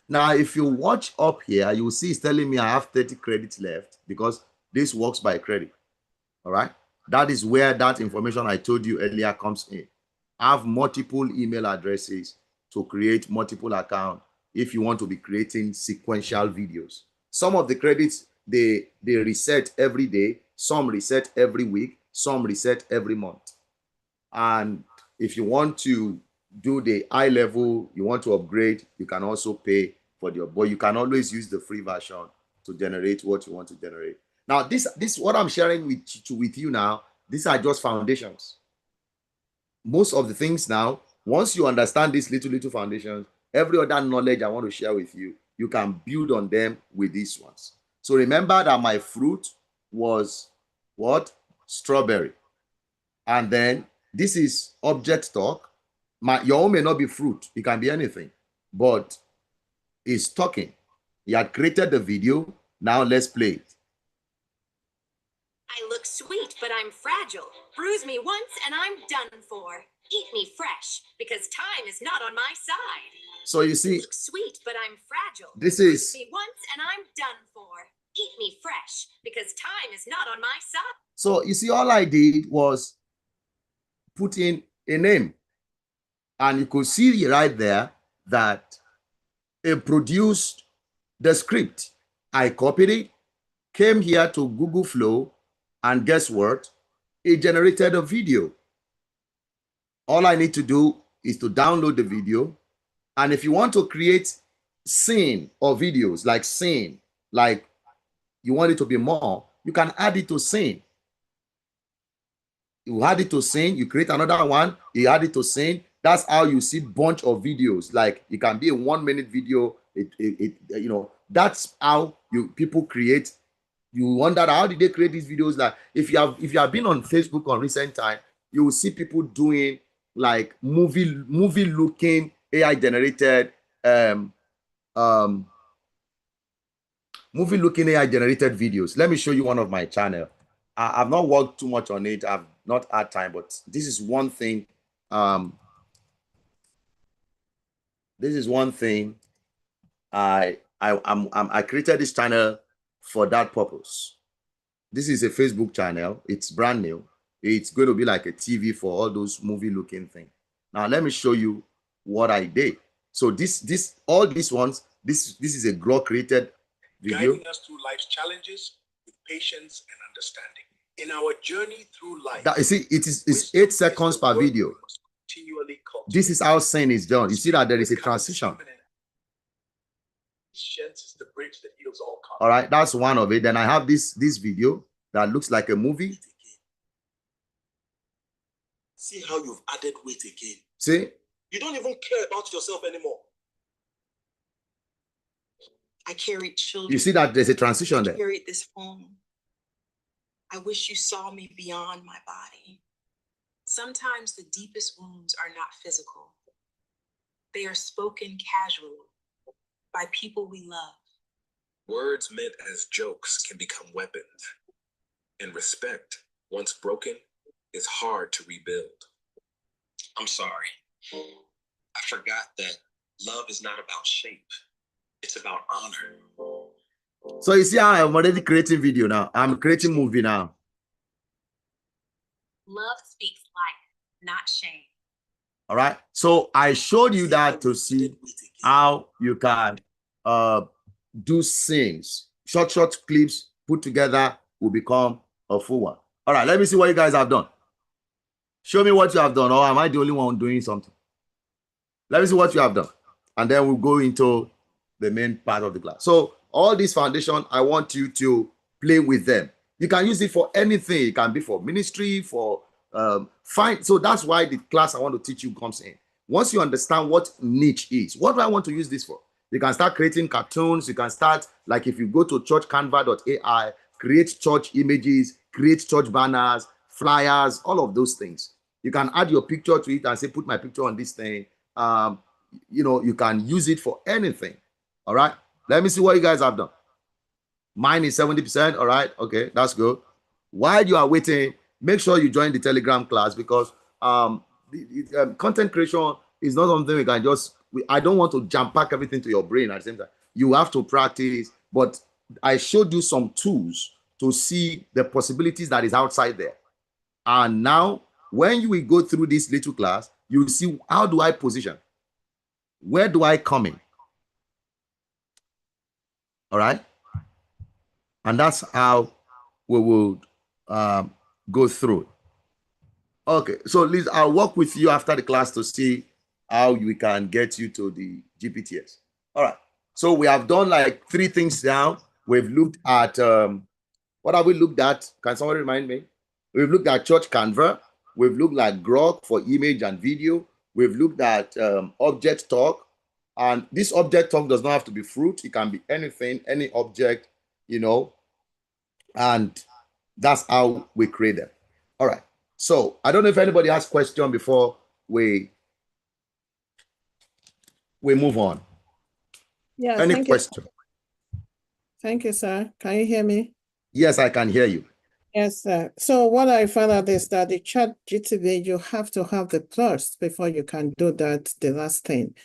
Now, if you watch up here, you will see it's telling me I have 30 credits left because this works by credit. All right. That is where that information I told you earlier comes in. I have multiple email addresses to create multiple accounts if you want to be creating sequential videos. Some of the credits, they reset every day. Some reset every week. Some reset every month. And if you want to do the high level, you want to upgrade, you can also pay for the, but you can always use the free version to generate what you want to generate. Now, this what I'm sharing with you now, these are just foundations. Most of the things now, once you understand these little foundations, every other knowledge I want to share with you, you can build on them with these ones. So remember that my fruit was what? Strawberry. And then this is object talk. Your own may not be fruit. It can be anything. But it's talking. He had created the video. Now let's play it. I look sweet, but I'm fragile. Bruise me once and I'm done for. Eat me fresh, because time is not on my side. So you see, look sweet, but I'm fragile. This is... Bruise me once and I'm done for. Eat me fresh, because time is not on my side. So you see, all I did was put in a name. And you could see right there that it produced the script. I copied it, came here to Google Flow, and guess what? It generated a video. All I need to do is to download the video. And if you want to create scene or videos, like scene, like you want it to be more, you can add it to scene. You add it to scene, you create another one, you add it to scene. That's how you see bunch of videos. Like it can be a 1 minute video. You know, that's how people create. You wonder how did they create these videos? Like if you have been on Facebook on recent time, you will see people doing like movie looking AI generated movie looking AI generated videos. Let me show you one of my channel. I've not worked too much on it. I've not had time, but this is one thing. This is one thing I created this channel for that purpose. This is a Facebook channel. It's brand new. It's going to be like a TV for all those movie looking things. Now let me show you what I did. So all these ones, this is a Grow created video. Guiding us through life's challenges with patience and understanding. In our journey through life, you see, it's 8 seconds per video. This is how scene is done. You see that there is a transition. Is the bridge that heals all conflict. All right, that's one of it. Then I have this video that looks like a movie. See how you've added weight again. See, You don't even care about yourself anymore. I carried children. You see that there's a transition there. I carried this phone. I wish you saw me beyond my body. Sometimes the deepest wounds are not physical. They are spoken casually by people we love. Words meant as jokes can become weapons. And respect, once broken, is hard to rebuild. I'm sorry. I forgot that love is not about shape. It's about honor. So you see how I'm already creating video now. I'm creating movie now. Love speaks life, not shame. All right. So I showed you that to see how you can do scenes. Short clips put together will become a full one. All right. Let me see what you guys have done. Show me what you have done. Or am I the only one doing something? Let me see what you have done. And then we'll go into the main part of the class. So all this foundation, I want you to play with them. You can use it for anything. It can be for ministry, for fine. So that's why the class I want to teach you comes in. Once you understand what niche is, what do I want to use this for? You can start creating cartoons. You can start, like if you go to churchcanva.ai, create church images, create church banners, flyers, all of those things. You can add your picture to it and say, put my picture on this thing. You know, you can use it for anything. All right. Let me see what you guys have done. Mine is 70%. All right. Okay, that's good. While you are waiting, make sure you join the Telegram class because content creation is not something we can just. I don't want to jam pack everything to your brain at the same time. You have to practice. But I showed you some tools to see the possibilities that is outside there. And now, when you will go through this little class, you will see how do I position? Where do I come in? All right. And that's how we will go through. Okay. So Liz, I'll work with you after the class to see how we can get you to the GPTS. All right. So we have done like 3 things now. We've looked at, what have we looked at? Can someone remind me? We've looked at Church Canva. We've looked at Grok for image and video. We've looked at object talk. And this object talk does not have to be fruit. It can be anything, any object, you know. And that's how we create them. All right. So I don't know if anybody has question before we move on. Yeah. Any question? Thank you, sir. Can you hear me? Yes, I can hear you. Yes, sir. So what I found out is that the chat GTV, you have to have the plus before you can do that, the last thing.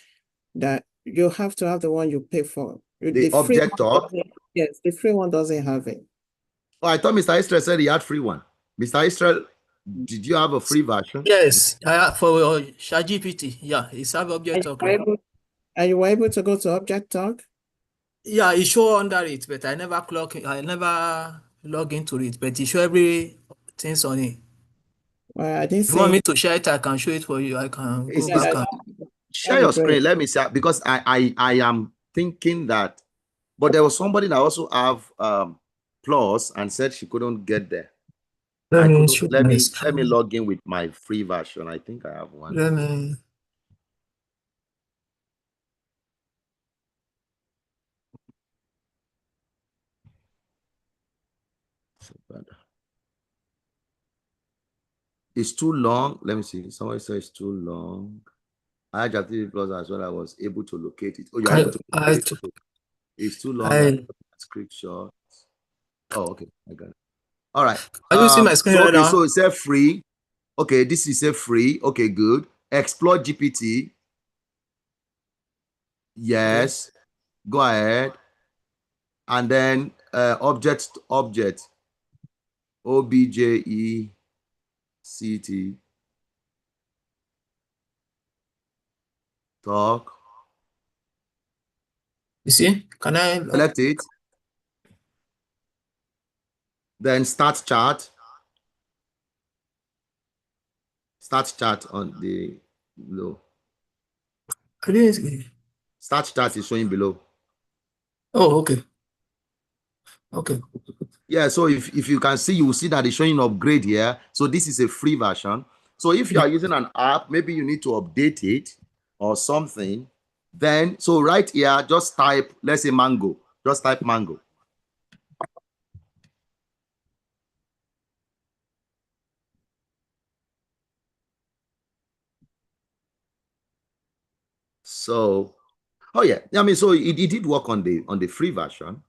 That you have to have the one you pay for. The object talk? Yes, the free one doesn't have it. Oh, I thought Mr. Israel said he had free one. Mr. Israel, did you have a free version? Yes, for ChatGPT. Yeah, it's have object talk. Are you able to go to object talk? Yeah, it show under it, but I never log into it, but it show everything's on it. Well, I didn't If see you want it. me to share it, I can show it for you. I can go It's- back and Share your screen. Let me see, because I am thinking that, but there was somebody that also have plus and said she couldn't get there. let me Let me log in with my free version. I think I have one. Let me. It's too long. Let me see. Somebody said it's too long. I had TV Plus as well. I was able to locate it. Oh, you're able to locate it. It's too long. Screenshot. Oh, okay. I got it. All right. Can you see my screen right now? So it said free. Okay, this is a free. Okay, good. Explore GPT. Yes. Go ahead. And then object. OBJECT. Talk. You see? Can I Select it? Then start chart. Start chart on the below. I didn't see. Start chart is showing below. Oh, okay. Okay. Yeah, so if you can see, you will see that it's showing upgrade here. So this is a free version. So if you are using an app, maybe you need to update it. or something, then, so right here, just type, let's say mango. Just type mango. So, oh yeah, I mean, so it did work on the free version.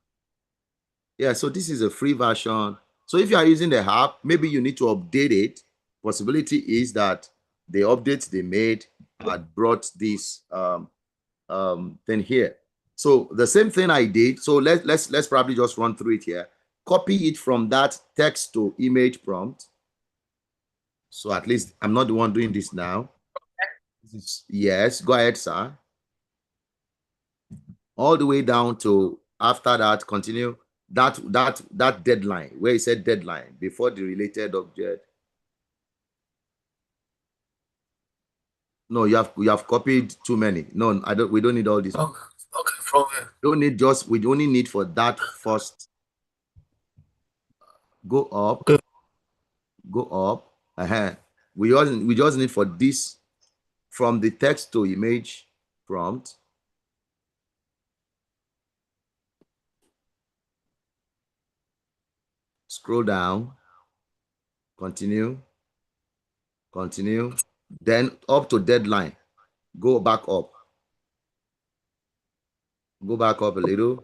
Yeah, so this is a free version. So if you are using the app, maybe you need to update it. Possibility is that the updates they made had brought this thing here. So the same thing I did. So let's probably just run through it here. Copy it from that text to image prompt. So at least I'm not the one doing this now. Yes, go ahead, sir. All the way down to after that, continue that deadline where it said deadline before the related object. No, you have copied too many. No, I don't. We don't need all this. Okay, okay, from here. Don't need just. We only need for that first. Go up. Okay. Go up. We just need for this from the text to image prompt. Scroll down. Continue. Continue. Then up to deadline. Go back up. Go back up a little.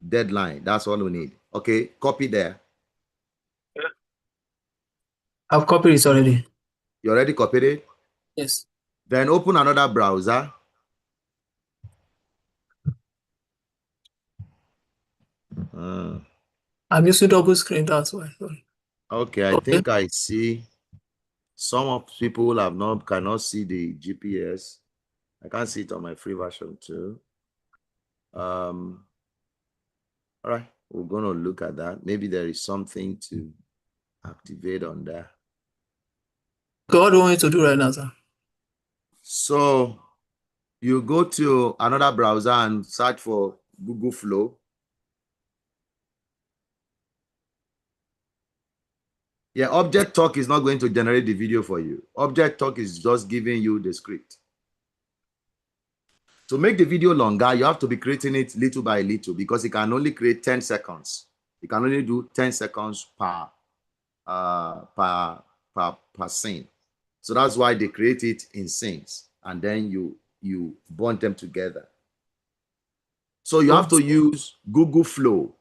Deadline. That's all we need. Okay. Copy there. I've copied it already. You already copied it? Yes. Then open another browser. I'm using double screen, that's why. Okay, I think I see some of people cannot see the GPS. I can't see it on my free version too. All right, we're gonna look at that. Maybe there is something to activate on there. Okay, what do you want me to do right now, sir? So you go to another browser and search for Google Flow. Yeah, Object Talk is not going to generate the video for you. Object Talk is just giving you the script. To make the video longer, you have to be creating it little by little because it can only create 10 seconds. You can only do 10 seconds per scene. So that's why they create it in scenes and then you bond them together. So you have to use Google Flow.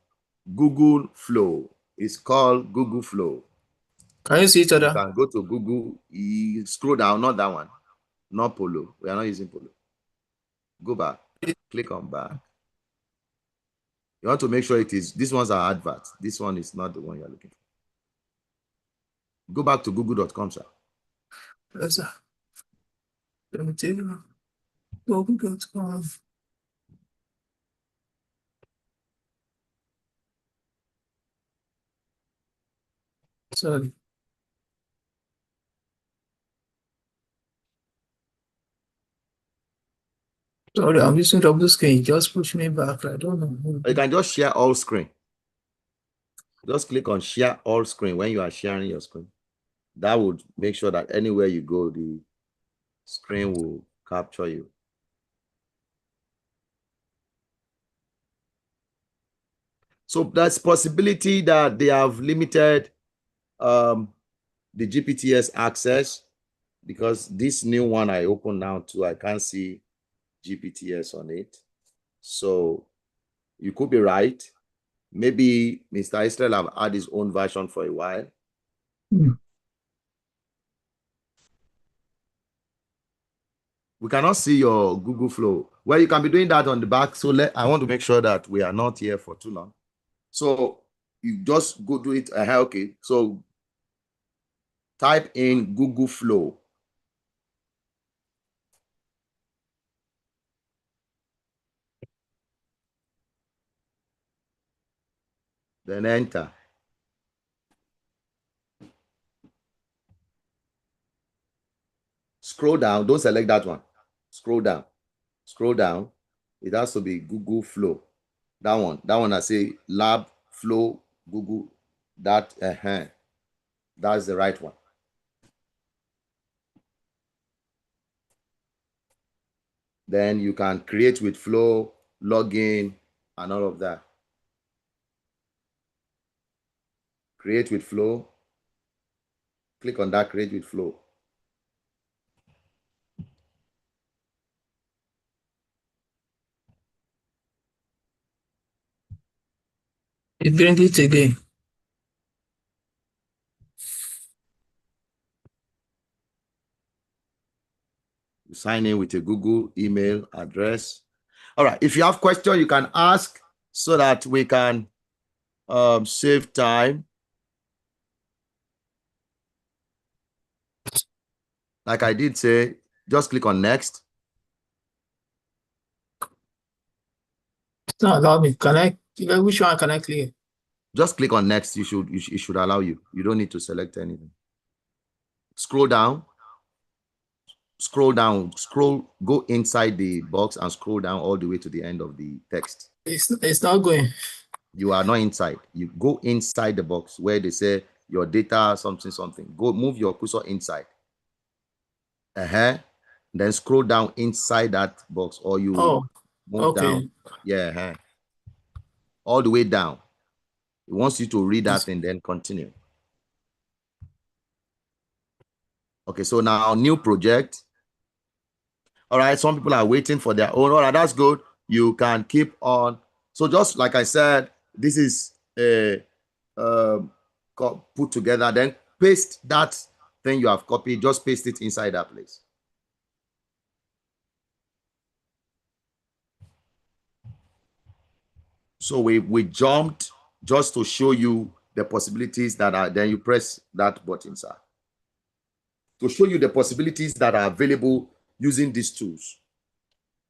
Google Flow. It's called Google Flow. Can you see each other? You can go to Google, you scroll down, not that one, not Polo. We are not using Polo. Go back, click on back. You want to make sure it is, these ones are adverts. This one is not the one you're looking for. Go back to google.com, sir. Yes, sir. Let me take it. Google.com. Sorry. Sorry, I'm using double screen. Just push me back. I don't know. You can just share all screen. Just click on share all screen when you are sharing your screen. That would make sure that anywhere you go, the screen will capture you. So that's possibility that they have limited the GPTS access because this new one I open now too, I can't see GPTS on it. So you could be right. Maybe Mr. Israel have had his own version for a while. We cannot see your Google Flow. Well, you can be doing that on the back. So I want to make sure that we are not here for too long. So you just go do it. Okay. So type in Google Flow. Then enter. Scroll down. Don't select that one. Scroll down. Scroll down. It has to be Google Flow. That one I say Lab Flow Google. That's the right one. Then you can create with flow, login, and all of that. Create with flow. Click on that, create with flow. It brings it again. You sign in with a Google email address. All right. If you have questions, you can ask so that we can save time. Like I did say, just click on next. It's not allow me. Connect. Which one can I click? Just click on next. It should allow you. You don't need to select anything. Scroll down. Scroll down. Go inside the box and scroll down all the way to the end of the text. It's not going. You are not inside. You go inside the box where they say your data, something. Go move your cursor inside. Then scroll down inside that box, or you move down. Yeah. All the way down. It wants you to read that and then continue. Okay, so now new project. All right, some people are waiting for their own. All right, that's good. You can keep on. So just like I said, this is a put together. Then paste that thing you have copied. Just paste it inside that place. So we jumped just to show you the possibilities that are. Then you press that button, sir, to show you the possibilities that are available using these tools.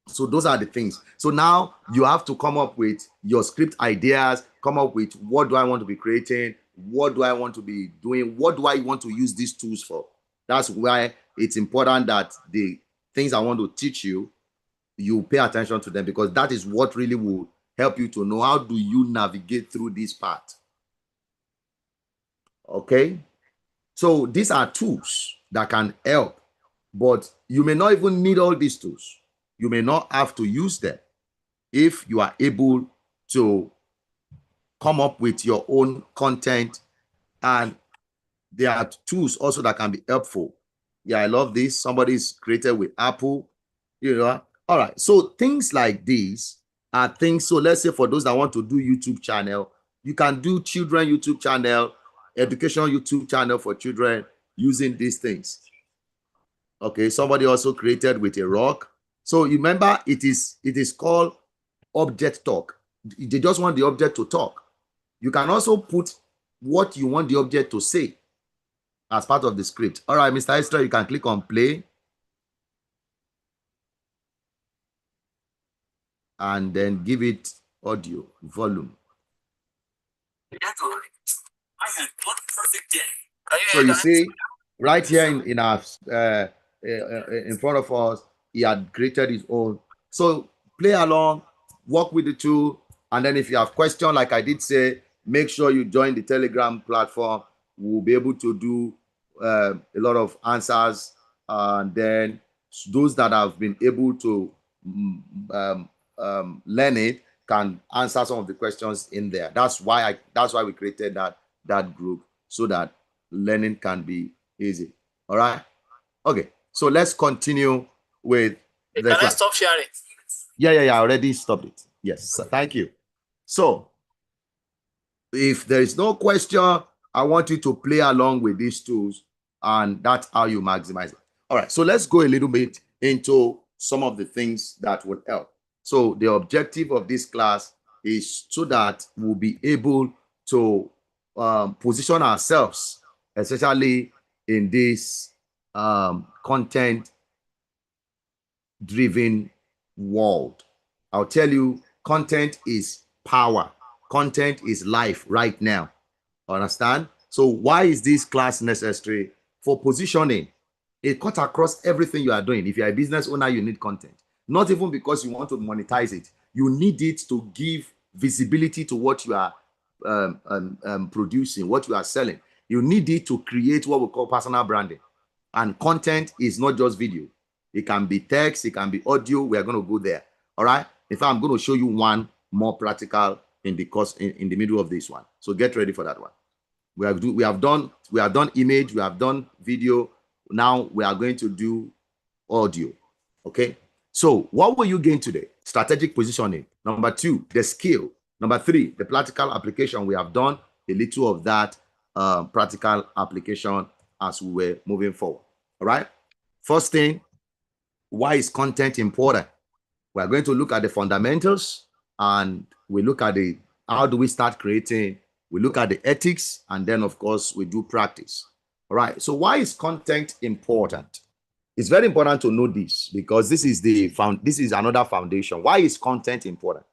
So those are the things. So now you have to come up with your script ideas, come up with what do I want to be creating? What do I want to be doing? What do I want to use these tools for? That's why it's important that the things I want to teach you, you pay attention to them, because that is what really will help you to know how do you navigate through this part. Okay? So these are tools that can help, but you may not even need all these tools. You may not have to use them if you are able to come up with your own content. And there are tools also that can be helpful. Yeah, I love this. Somebody's created with Apple, you know. All right. So things like these are things. So let's say for those that want to do YouTube channel, you can do children YouTube channel, education YouTube channel for children using these things. Okay. Somebody also created with a rock. So you remember it is called object talk. They just want the object to talk. You can also put what you want the object to say as part of the script. All right, Mr. Esther, you can click on play. And then give it audio volume. I had one perfect day. So you see, right here in our in front of us, he had created his own. So play along, work with the tool, and then if you have questions, like I did say, make sure you join the Telegram platform. We'll be able to do a lot of answers, and then those that have been able to learn it can answer some of the questions in there. That's why we created that group, so that learning can be easy. All right. Okay. So let's continue with the class. Can I stop sharing? Yeah. I already stopped it. Yes. So thank you. So if there is no question, I want you to play along with these tools, and that's how you maximize it. All right. So let's go a little bit into some of the things that would help. So the objective of this class is so that we'll be able to position ourselves, especially in this content-driven world. I'll tell you, content is power. Content is life right now. Understand? So why is this class necessary? For positioning. It cuts across everything you are doing. If you're a business owner, you need content. Not even because you want to monetize it. You need it to give visibility to what you are producing, what you are selling. You need it to create what we call personal branding. And content is not just video. It can be text, it can be audio. We are going to go there. All right. In fact, I'm going to show you one more practical in the course in the middle of this one. So get ready for that one. We have done image, we have done video. Now we are going to do audio. Okay. So what will you gain today? Strategic positioning. Number 2, the skill. Number 3, the practical application. We have done a little of that practical application as we were moving forward. All right. First thing, why is content important? We are going to look at the fundamentals, and we look at the how do we start creating. We look at the ethics, and then of course we do practice. All right. So why is content important? It's very important to know this, because this is another foundation. Why is content important?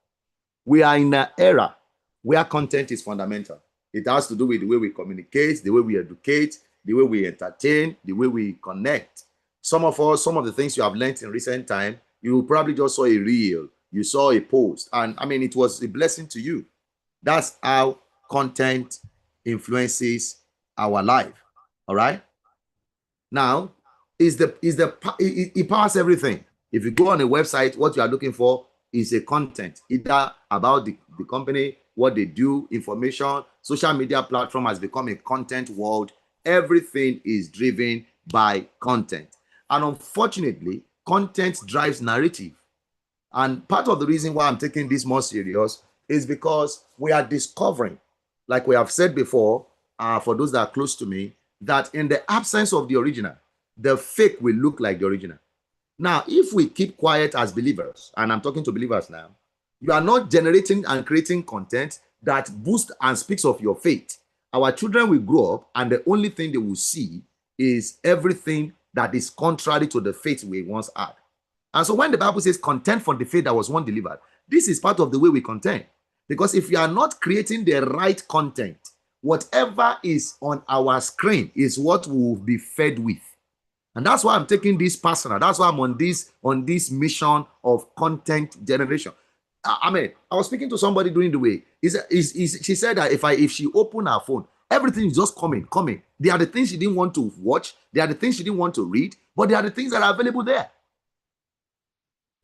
We are in an era where content is fundamental. It has to do with the way we communicate, the way we educate, the way we entertain, the way we connect. Some of the things you have learned in recent time, you probably just saw a reel, you saw a post, and I mean, it was a blessing to you. That's how content influences our life. All right. Now, it powers everything. If you go on a website, what you are looking for is a content, either about the company, what they do, information. Social media platform has become a content world. Everything is driven by content. And unfortunately, content drives narrative. And part of the reason why I'm taking this more serious is because we are discovering, like we have said before, for those that are close to me, that in the absence of the original, the fake will look like the original. Now, if we keep quiet as believers, and I'm talking to believers now, you are not generating and creating content that boosts and speaks of your faith. Our children will grow up, and the only thing they will see is everything that is contrary to the faith we once had. And so when the Bible says contend for the faith that was once delivered, this is part of the way we contend. Because if you are not creating the right content, whatever is on our screen is what we will be fed with. And that's why I'm taking this personal. That's why I'm on this mission of content generation. I mean, I was speaking to somebody during the way. She said that if she opened her phone, everything is just coming. There are the things she didn't want to watch. There are the things she didn't want to read, but there are the things that are available there.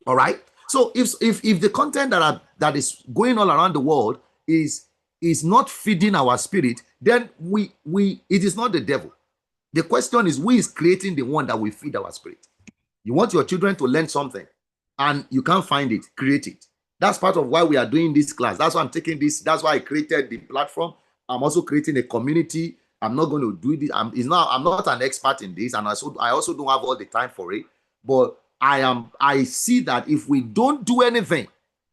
All right. So if the content that is going all around the world is not feeding our spirit, then it is not the devil. The question is, who is creating the one that will feed our spirit? You want your children to learn something and you can't find it, create it. That's part of why we are doing this class. That's why I'm taking this. That's why I created the platform. I'm also creating a community. I'm not going to do this. I'm not an expert in this, and I also don't have all the time for it. But I see that if we don't do anything,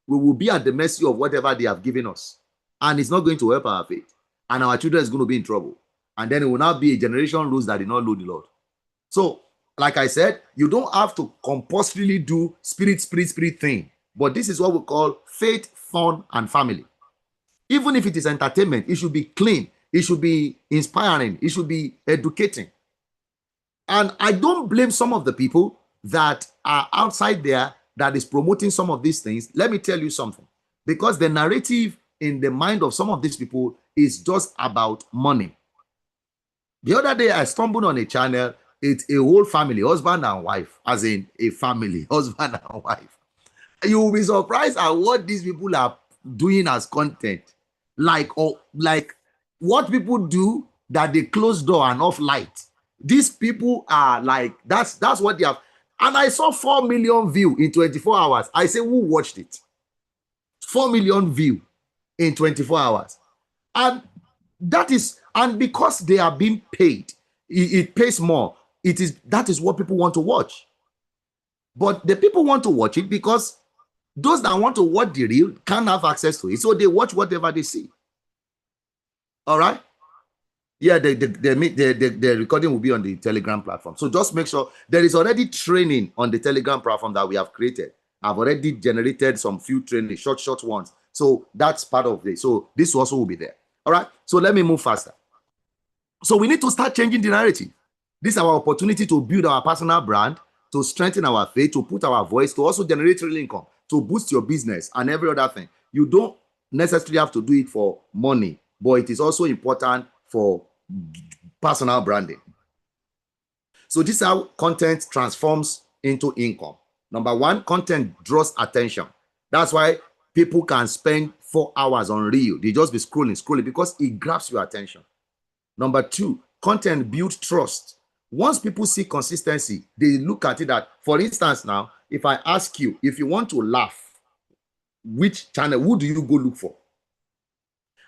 we will be at the mercy of whatever they have given us. And it's not going to help our faith. And our children is going to be in trouble. And then it will not be a generation lose that did not know the Lord. So, like I said, you don't have to compulsorily do spirit thing. But this is what we call faith, fun, and family. Even if it is entertainment, it should be clean. It should be inspiring. It should be educating. And I don't blame some of the people that are outside there that is promoting some of these things. Let me tell you something. Because the narrative in the mind of some of these people is just about money. The other day, I stumbled on a channel. It's a whole family, husband and wife, as in a family, husband and wife. You will be surprised at what these people are doing as content. Like what people do that they close door and off light. These people are like, that's what they have. And I saw 4 million view in 24 hours. I say, who watched it? 4 million view in 24 hours. And because they are being paid, it pays more. That is what people want to watch. But the people want to watch it because those that want to watch the real can't have access to it. So they watch whatever they see. All right? Yeah, the recording will be on the Telegram platform. So just make sure there is already training on the Telegram platform that we have created. I've already generated some few training, short ones. So that's part of it. So this also will be there. All right. So let me move faster. So we need to start changing the narrative. This is our opportunity to build our personal brand, to strengthen our faith, to put our voice, to also generate real income, to boost your business and every other thing. You don't necessarily have to do it for money, but it is also important for personal branding. So this is how content transforms into income. Number one, content draws attention. That's why people can spend 4 hours on Reel. They just be scrolling because it grabs your attention. Number two, content builds trust. Once people see consistency, they look at it that, for instance, now, if I ask you, if you want to laugh, which channel, who do you go look for?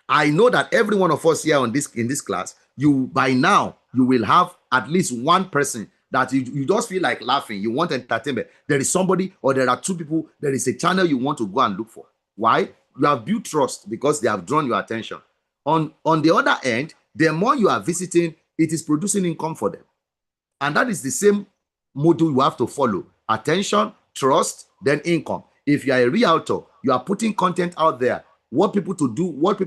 I know that every one of us here in this class, by now, you will have at least one person that you just feel like laughing. You want entertainment. There is somebody, or there are two people, there is a channel you want to go and look for. Why? You have built trust because they have drawn your attention. On the other end, the more you are visiting, it is producing income for them. And that is the same model you have to follow. Attention, trust, then income. If you are a realtor, you are putting content out there. What people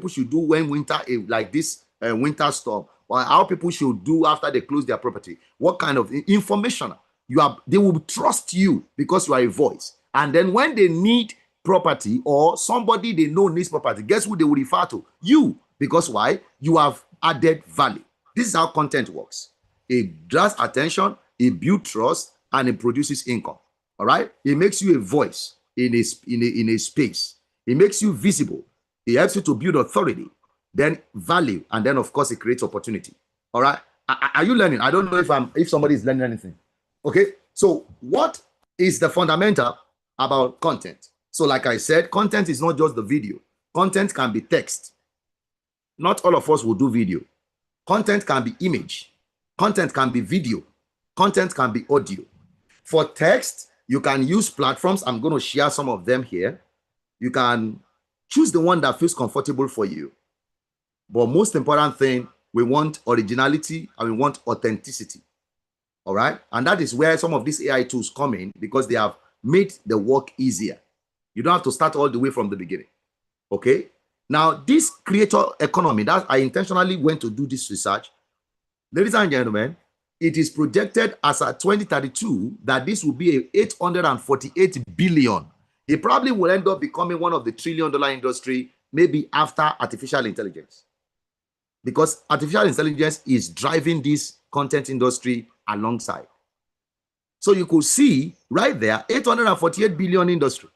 should do when winter, like this winter storm, or how people should do after they close their property. What kind of information they will trust you because you are a voice. And then when they need property or somebody they know needs property, guess who they will refer to? You. Because why? You have added value. This is how content works. It draws attention, it builds trust, and it produces income. All right? It makes you a voice in a space. It makes you visible. It helps you to build authority, then value, and then, of course, it creates opportunity. All right? Are you learning? I don't know if somebody is learning anything. Okay? So what is the fundamental about content? So like I said, content is not just the video. Content can be text. Not all of us will do video. Content can be image. Content can be video. Content can be audio. For text, you can use platforms. I'm going to share some of them here. You can choose the one that feels comfortable for you. But most important thing, we want originality and we want authenticity. All right? And that is where some of these AI tools come in because they have made the work easier. You don't have to start all the way from the beginning. Okay? Now, this creator economy, that I intentionally went to do this research. Ladies and gentlemen, it is projected as at 2032 that this will be a 848 billion. It probably will end up becoming one of the $1 trillion industry, maybe after artificial intelligence. Because artificial intelligence is driving this content industry alongside. So you could see right there, 848 billion industry.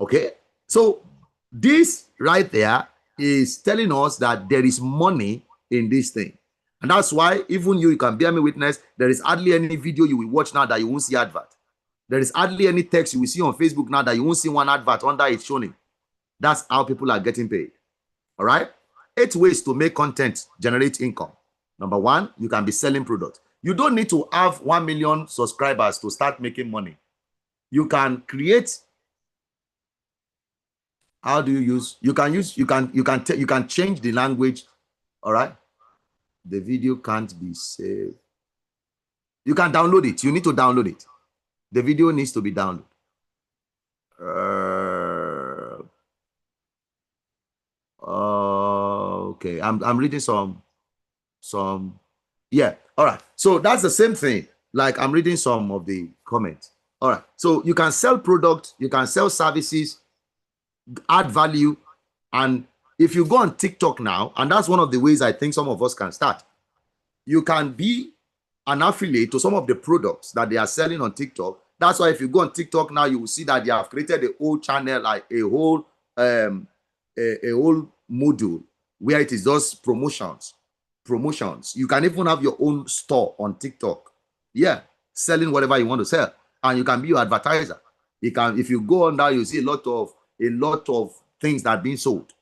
Okay? So this right there is telling us that there is money in this thing. And that's why even you can bear me witness, there is hardly any video you will watch now that you won't see advert. There is hardly any text you will see on Facebook now that you won't see one advert under it showing. That's how people are getting paid. All right? 8 ways to make content generate income. Number one, you can be selling products. You don't need to have 1 million subscribers to start making money. You can create. How do you use? You can change the language. All right? The video can't be saved. You can download it. You need to download it. The video needs to be downloaded. Okay, I'm reading some. Yeah, all right. So that's the same thing. Like I'm reading some of the comments. All right. So you can sell products, you can sell services, add value, and if you go on TikTok now, and that's one of the ways I think some of us can start, you can be an affiliate to some of the products that they are selling on TikTok. That's why if you go on TikTok now, you will see that they have created a whole channel, like a whole module where it is just promotions. You can even have your own store on TikTok. Yeah, selling whatever you want to sell, and you can be your advertiser. You can, if you go on now, you see a lot of things that are being sold.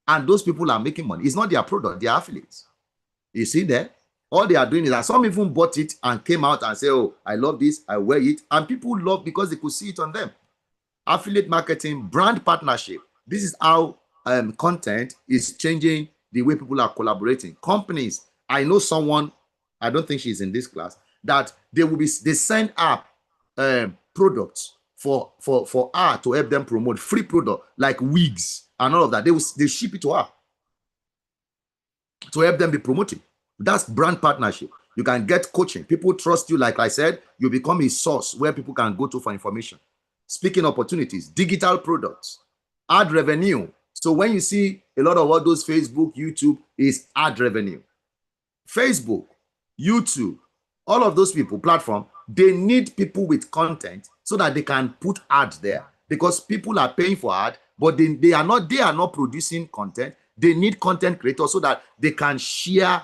And those people are making money. It's not their product, they are affiliates. You see there? All they are doing is that some even bought it and came out and say, oh, I love this, I wear it. And people love because they could see it on them. Affiliate marketing, brand partnership. This is how content is changing the way people are collaborating. Companies, I know someone, I don't think she's in this class, that they send up products for her to help them promote free product like wigs and all of that. They ship it to her to help them be promoted. That's brand partnership. You can get coaching. People trust you. Like I said, you become a source where people can go to for information. Speaking opportunities, digital products, ad revenue. So when you see a lot of all those Facebook, YouTube is ad revenue. Facebook, YouTube, all of those people, platform, they need people with content so that they can put ads there, because people are paying for ad, but they are not producing content. They need content creators so that they can share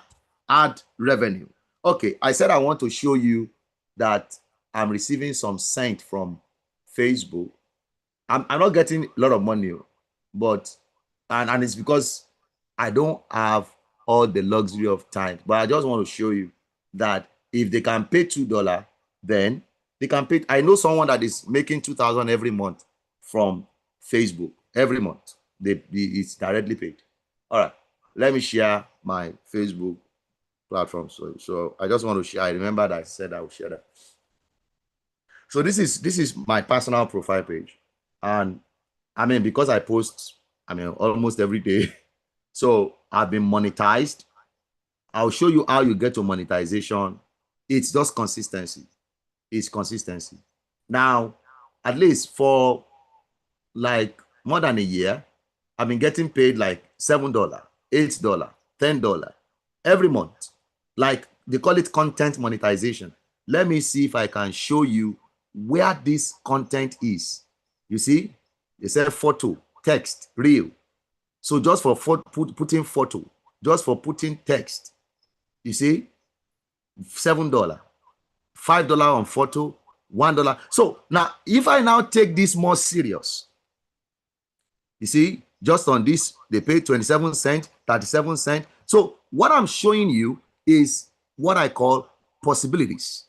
ad revenue. Okay, I said I want to show you that I'm receiving some cent from Facebook. I'm not getting a lot of money, but and it's because I don't have all the luxury of time. But I just want to show you that if they can pay $2, then they can pay. I know someone that is making 2,000 every month from Facebook every month. It's directly paid. All right, let me share my Facebook platform. So I just want to share. I remember that I said I would share that. So this is my personal profile page, and I mean, because I post, I mean, almost every day, so I've been monetized. I'll show you how you get to monetization. It's just consistency. It's consistency. Now, at least for like more than a year, I've been getting paid like $7, $8, $10 every month. Like they call it content monetization. Let me see if I can show you where this content is. You see, they said photo, text, reel. So just for putting photo, just for putting text, you see, $7, $5 on photo, $1. So now, if I now take this more serious, you see, just on this, they pay 27 cents, 37 cents. So what I'm showing you is what I call possibilities.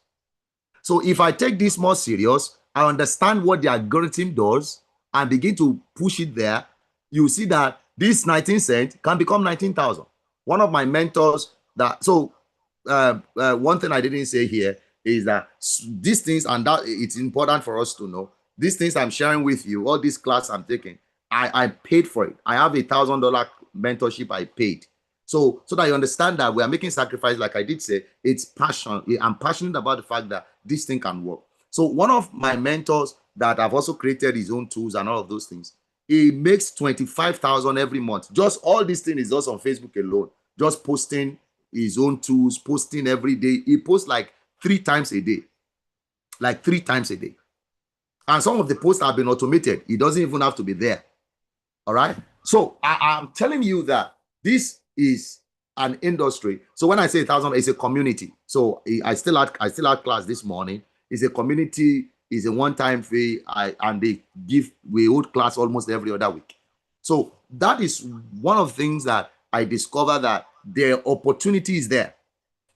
So if I take this more serious, I understand what the algorithm does and begin to push it there, you see that this 19 cents can become 19,000. One of my mentors one thing I didn't say here is that these things, and that it's important for us to know, these things I'm sharing with you, all this class I'm taking, I paid for it. I have $1,000 mentorship I paid. So that you understand that we are making sacrifice, like I did say, it's passion. I'm passionate about the fact that this thing can work. So one of my mentors that I've also created his own tools and all of those things, he makes 25,000 every month. Just all this thing is just on Facebook alone, just posting his own tools, posting every day. He posts like 3 times a day, like 3 times a day. And some of the posts have been automated. It doesn't even have to be there. All right. So I'm telling you that this is an industry. So when I say 1,000, it's a community. So I still had class this morning. It's a community. It's a one-time fee. And we hold class almost every other week. So that is one of the things that I discovered, that the opportunity is there.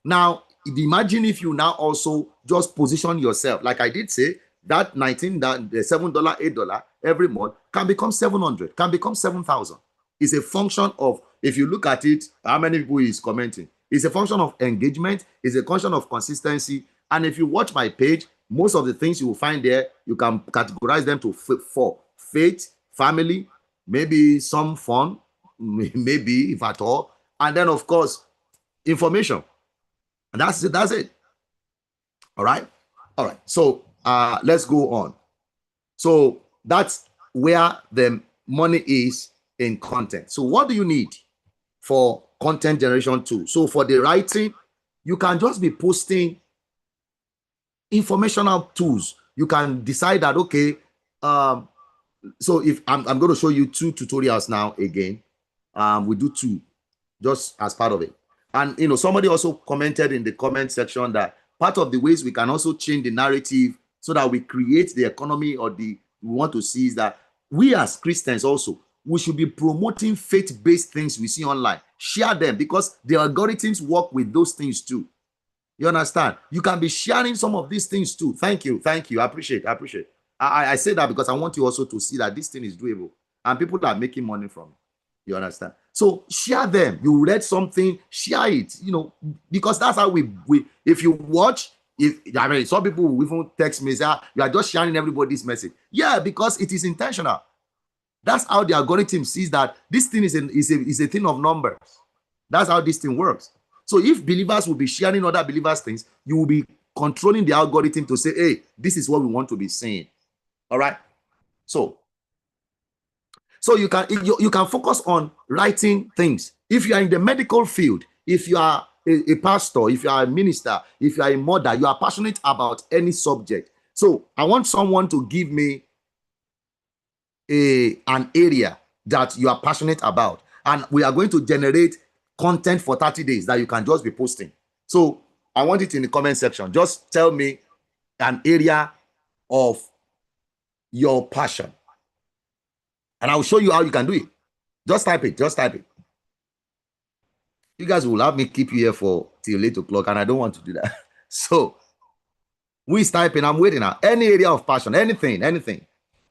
Now, imagine if you now also just position yourself, like I did say, that $7, $8 every month can become 700, can become 7,000. It's a function of, if you look at it, how many people is commenting. It's a function of engagement. It's a function of consistency. And if you watch my page, most of the things you will find there, you can categorize them to 4: faith, family, maybe some fun, maybe if at all, and then of course information. And that's it. All right. So let's go on. So that's where the money is in content. So what do you need for content generation tool? So for the writing, you can just be posting informational tools. You can decide that, okay, so if I'm going to show you 2 tutorials now again. We do 2 just as part of it. And somebody also commented in the comment section that part of the ways we can also change the narrative so that we create the economy we want to see is that we as Christians also, we should be promoting faith-based things we see online. Share them, because the algorithms work with those things too. You understand? You can be sharing some of these things too. Thank you. I appreciate. I say that because I want you also to see that this thing is doable and people are making money from it. You understand? So share them. You read something, share it, because that's how we if you watch, some people will even text me, say, you are just sharing everybody's message. Yeah, because it is intentional. That's how the algorithm sees that this thing is a thing of numbers. That's how this thing works. So if believers will be sharing other believers' things, you will be controlling the algorithm to say, hey, this is what we want to be saying. All right. So you can focus on writing things. If you are in the medical field, if you are a pastor, if you are a minister, if you are a mother, you are passionate about any subject. So I want someone to give me an area that you are passionate about, and we are going to generate content for 30 days that you can just be posting. So I want it in the comment section. Just tell me an area of your passion, and I'll show you how you can do it. Just type it. Just type it. You guys will have me keep you here for till 8 o'clock, and I don't want to do that. So who is typing? I'm waiting now. Any area of passion, anything.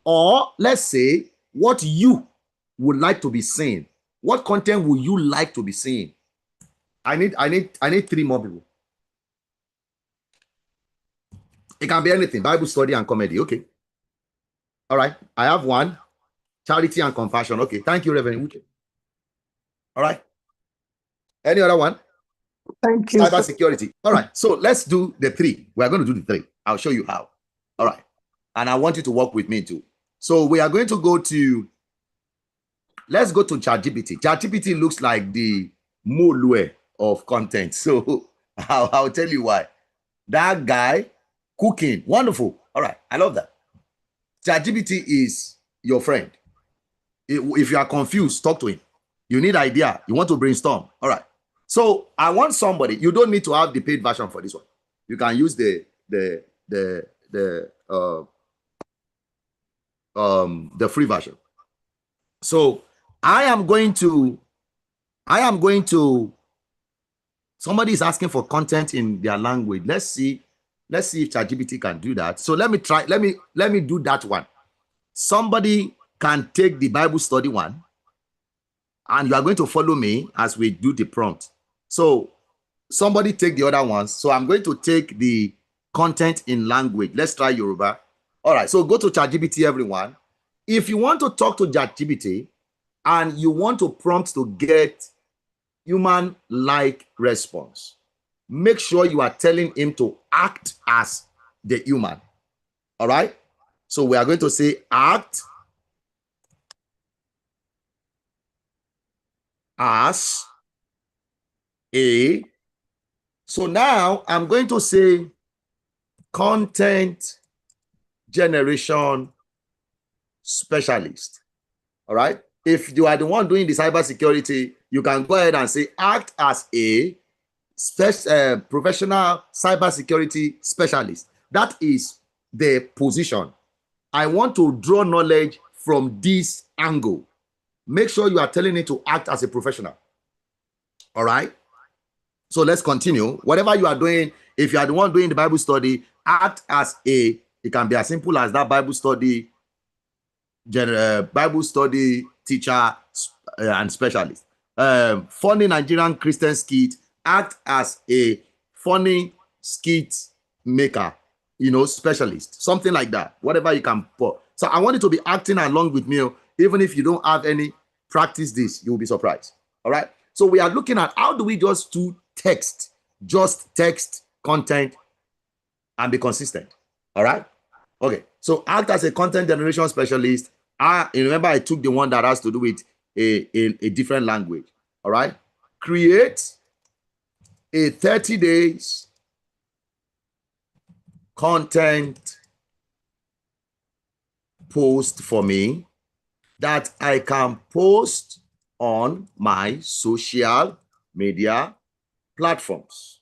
Or let's say what you would like to be seeing. What content would you like to be seeing? I need 3 more people. It can be anything. Bible study and comedy. Okay. All right. I have one. Charity and compassion. Okay. Thank you, Reverend Uche. All right. Any other one? Thank you. Cyber security. All right. So let's do the 3. We are going to do the 3. I'll show you how. All right. And I want you to work with me too. So we are going to go to, let's go to ChatGPT. ChatGPT looks like the Molue of content. So I'll tell you why. That guy cooking, wonderful. All right. I love that. ChatGPT is your friend. If you are confused, talk to him. You need idea. You want to brainstorm. All right. So I want somebody. You don't need to have the paid version for this one. You can use the free version. So I am going to. Somebody is asking for content in their language. Let's see if ChatGPT can do that. So let me try. Let me do that one. Somebody can take the Bible study one, and you are going to follow me as we do the prompt. So somebody take the other ones. So I'm going to take the content in language. Let's try Yoruba. All right. So go to ChatGPT, everyone. If you want to talk to ChatGPT and you want to prompt to get human-like response, make sure you are telling him to act as the human. All right. So we are going to say act as a. So now I'm going to say content generation specialist. All right. If you are the one doing the cybersecurity, you can go ahead and say act as a professional cybersecurity specialist. That is the position. I want to draw knowledge from this angle. Make sure you are telling it to act as a professional. All right. So let's continue. Whatever you are doing, if you are the one doing the Bible study, act as a. It can be as simple as that Bible study teacher and specialist. Funny Nigerian Christian skit, act as a funny skit maker, specialist, something like that. Whatever you can put. So I want you to be acting along with me. Even if you don't have any, practice this, you'll be surprised. All right. So we are looking at how do we just do text content and be consistent. All right. Okay. So act as a content generation specialist. Remember, I took the one that has to do with a different language. All right. Create a 30 days content post for me that I can post on my social media platforms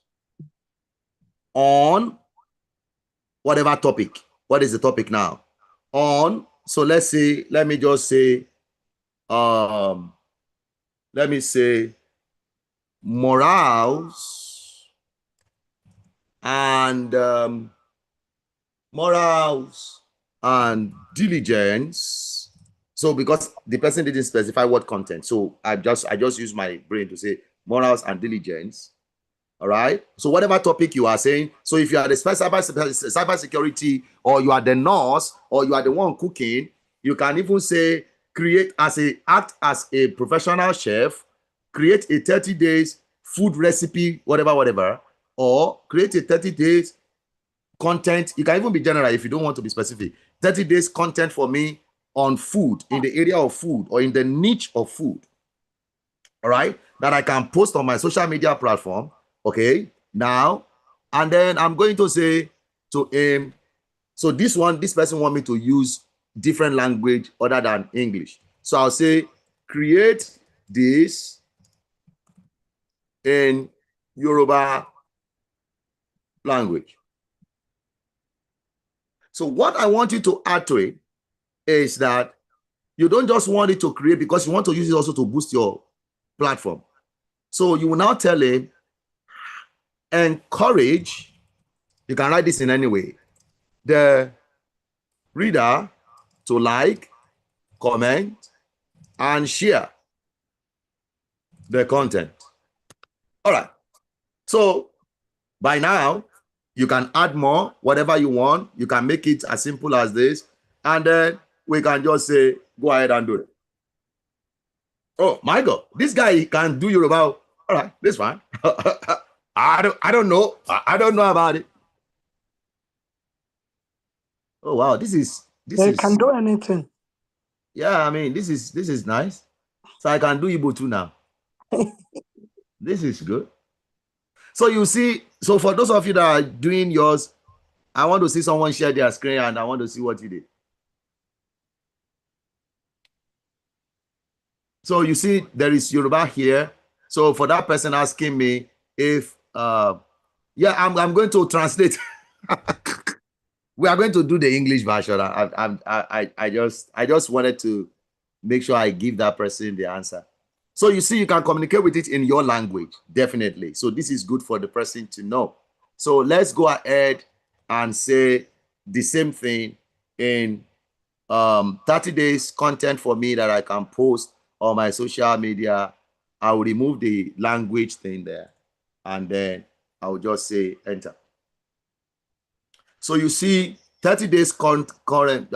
on whatever topic. What is the topic now? So let me say morals and diligence. So because the person didn't specify what content, so I just use my brain to say morals and diligence. All right. So whatever topic you are saying. So if you are the cybersecurity, or you are the nurse, or you are the one cooking, you can even say act as a professional chef, create a 30 days food recipe, whatever, or create a 30 days content. You can even be general if you don't want to be specific. 30 days content for me on food, in the area of food, or in the niche of food. All right. That I can post on my social media platform. Okay, now, and then I'm going to say to him, so this person want me to use different language other than English. So I'll say, create this in Yoruba language. So what I want you to add to it is that you don't just want it to create because you want to use it also to boost your platform. So you will now tell him, encourage, you can write this in any way, the reader to like, comment, and share the content. All right. So by now, you can add more, whatever you want. You can make it as simple as this. And then we can just say, go ahead and do it. Oh my God, this guy can do Yoruba. All right, this fine. I don't know. I don't know about it. Oh wow, this is can do anything. Yeah, I mean, this is nice. So I can do Igbo too now. This is good. So you see, so for those of you that are doing yours, I want to see someone share their screen and I want to see what you did. So you see, there is Yoruba here. So for that person asking me if, yeah, I'm going to translate. We are going to do the English version. I just wanted to make sure I give that person the answer. So you see, you can communicate with it in your language, definitely. So this is good for the person to know. So let's go ahead and say the same thing in 30 days content for me that I can post on my social media. I will remove the language thing there and then I will just say enter. So you see 30 days current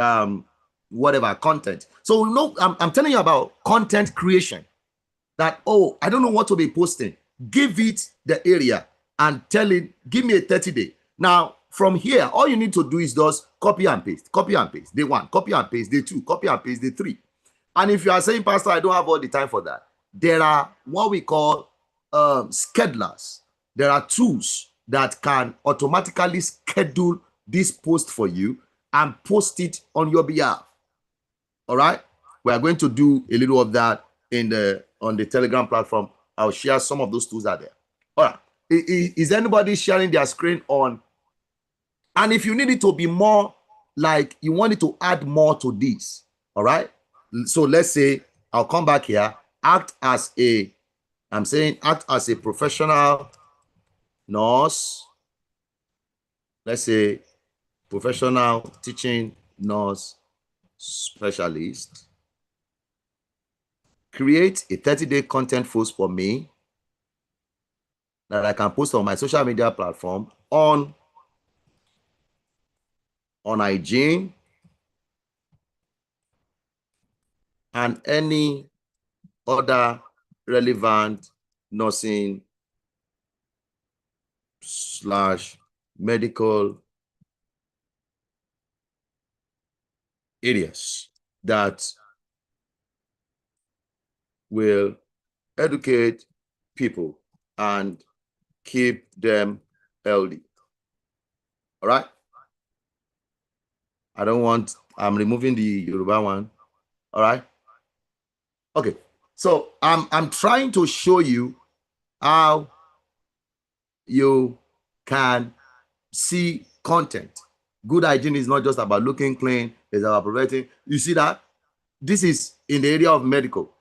whatever content. So you know, I'm telling you about content creation. That, oh, I don't know what to be posting. Give it the area and tell it, give me a 30-day. Now, from here, all you need to do is just copy and paste, day one, copy and paste, day two, copy and paste, day three. And if you are saying, Pastor, I don't have all the time for that, there are what we call schedulers. There are tools that can automatically schedule this post for you and post it on your behalf. All right? We are going to do a little of that on the Telegram platform. I'll share some of those tools out there. All right. Is anybody sharing their screen on? And if you need it to be more like you want it to add more to this, all right? So let's say I'll come back here, act as a professional nurse. Let's say professional teaching nurse specialist. Create a 30-day content post for me that I can post on my social media platform on hygiene and any other relevant nursing / medical areas that will educate people and keep them healthy. All right. I'm removing the Yoruba one. All right. Okay. So I'm trying to show you how you can see content. Good hygiene is not just about looking clean, it's about preventing. You see that? This is in the area of medical,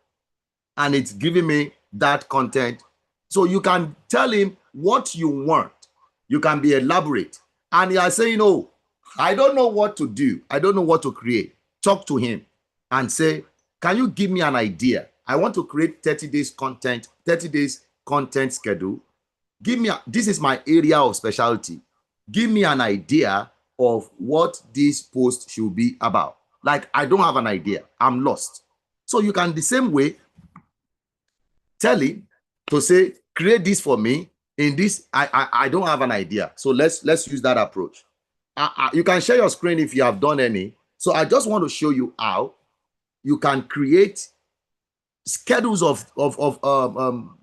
and it's giving me that content. So you can tell him what you want. You can be elaborate. And you are saying, oh, I don't know what to do. I don't know what to create. Talk to him and say, can you give me an idea? I want to create 30 days content schedule. This is my area of specialty. Give me an idea of what this post should be about. Like, I don't have an idea. I'm lost. So you can the same way tell him to say, create this for me in this. I don't have an idea. So let's use that approach. You can share your screen if you have done any. So I just want to show you how you can create schedules of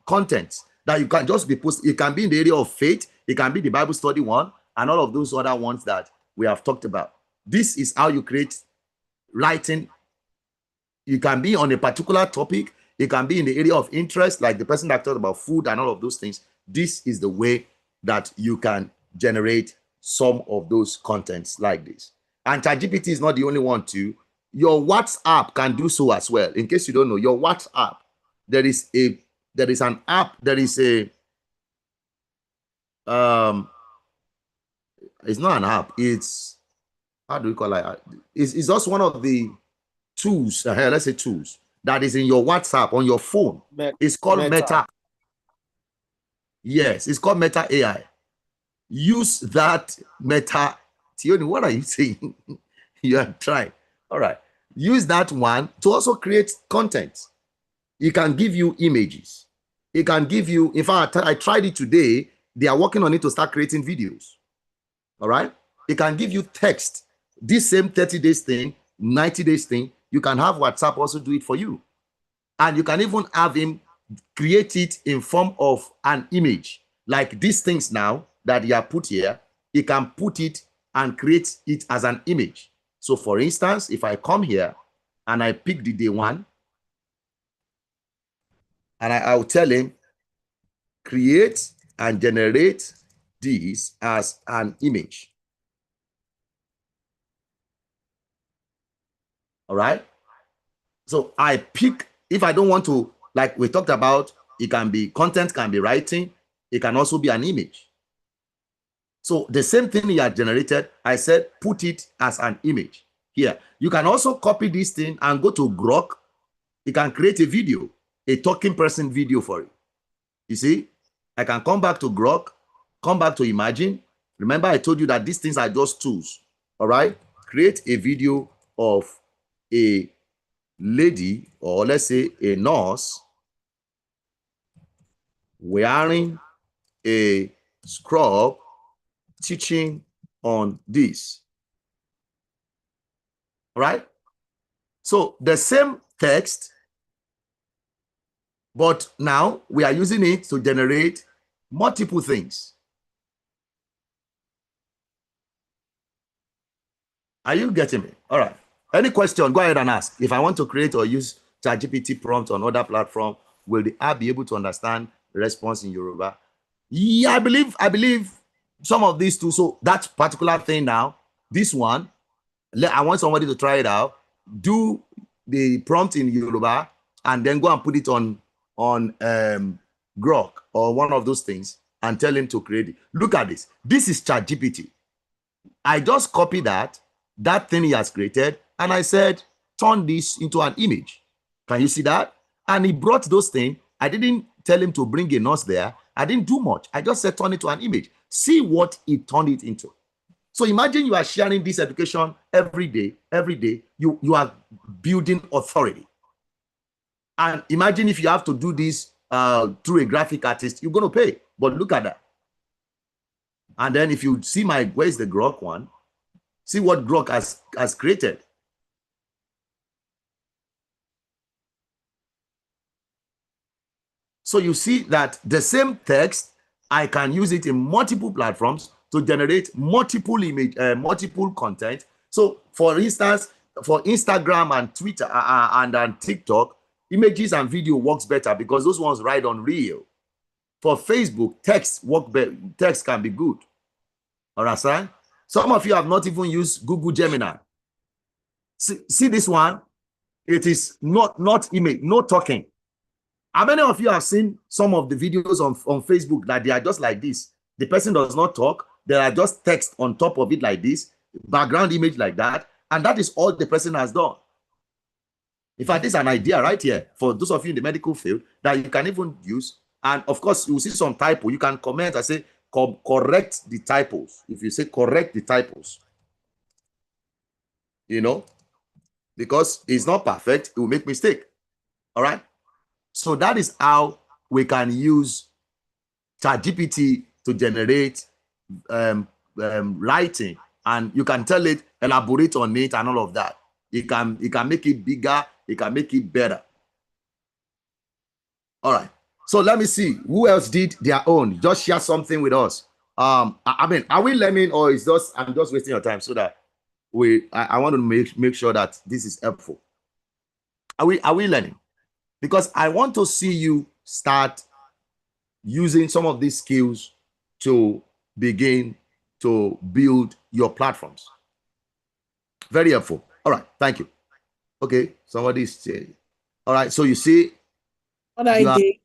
content that you can just be posted. It can be in the area of faith. It can be the Bible study one and all of those other ones that we have talked about. This is how you create writing. You can be on a particular topic. It can be in the area of interest, like the person that talked about food and all of those things. This is the way that you can generate some of those contents like this. And ChatGPT is not the only one too. Your WhatsApp can do so as well. In case you don't know, your WhatsApp, there is an app, there is a it's not an app, it's, how do we call it? It's just one of the tools, let's say tools, that is in your WhatsApp on your phone. It's called Meta. Yes, it's called Meta AI. Use that Meta. Tioni, what are you saying? You are trying. All right. Use that one to also create content. It can give you images. It can give you, in fact, I tried it today. They are working on it to start creating videos. All right. It can give you text. This same 30 days thing, 90 days thing, you can have WhatsApp also do it for you. And you can even have him create it in form of an image. Like these things now that you have put here, he can put it and create it as an image. So for instance, if I come here and I pick the day one, and I'll tell him, create and generate this as an image. All right. So I pick, if I don't want to, like we talked about, it can be content, can be writing, it can also be an image. So the same thing you had generated, I said, put it as an image here. You can also copy this thing and go to Grok. You can create a video, a talking person video for it. You see, I can come back to Grok, come back to Imagine. Remember, I told you that these things are just tools. All right. Create a video of a lady, or let's say a nurse, wearing a scrub, teaching on this. All right. So the same text, but now we are using it to generate multiple things. Are you getting me? All right. Any question, go ahead and ask. If I want to create or use ChatGPT prompt on other platform, will the app be able to understand the response in Yoruba? Yeah, I believe some of these two. So that particular thing now, this one, I want somebody to try it out, do the prompt in Yoruba, and then go and put it on Grok or one of those things and tell him to create it. Look at this. This is ChatGPT. I just copy that thing he has created, and I said, turn this into an image. Can you see that? And he brought those things. I didn't tell him to bring a nurse there. I didn't do much. I just said, turn it to an image. See what he turned it into. So imagine you are sharing this education every day. You are building authority. And imagine if you have to do this through a graphic artist, you're going to pay. But look at that. And then if you see where's the Grok one? See what Grok has created. So you see that the same text, I can use it in multiple platforms to generate multiple multiple content. So for instance, for Instagram and Twitter and TikTok, images and video works better because those ones ride on reel. For Facebook, text can be good. All right, sir? Some of you have not even used Google Gemini. See this one? It is not image, no talking. How many of you have seen some of the videos on Facebook that they are just like this? The person does not talk. There are just text on top of it like this, background image like that, and that is all the person has done. In fact, this is an idea right here for those of you in the medical field that you can even use. And of course, you will see some typo. You can comment and say, correct the typos. If you say correct the typos, you know, because it's not perfect, it will make mistake. All right. So that is how we can use ChatGPT to generate writing, and you can tell it, elaborate on it and all of that. It can make it bigger, it can make it better. All right. So let me see who else did their own. Just share something with us. I mean, are we learning, or is just I'm just wasting your time so that I want to make sure that this is helpful. Are we learning? Because I want to see you start using some of these skills to begin to build your platforms. Very helpful. All right, thank you. Okay, somebody's saying. All right, so you see, What I did,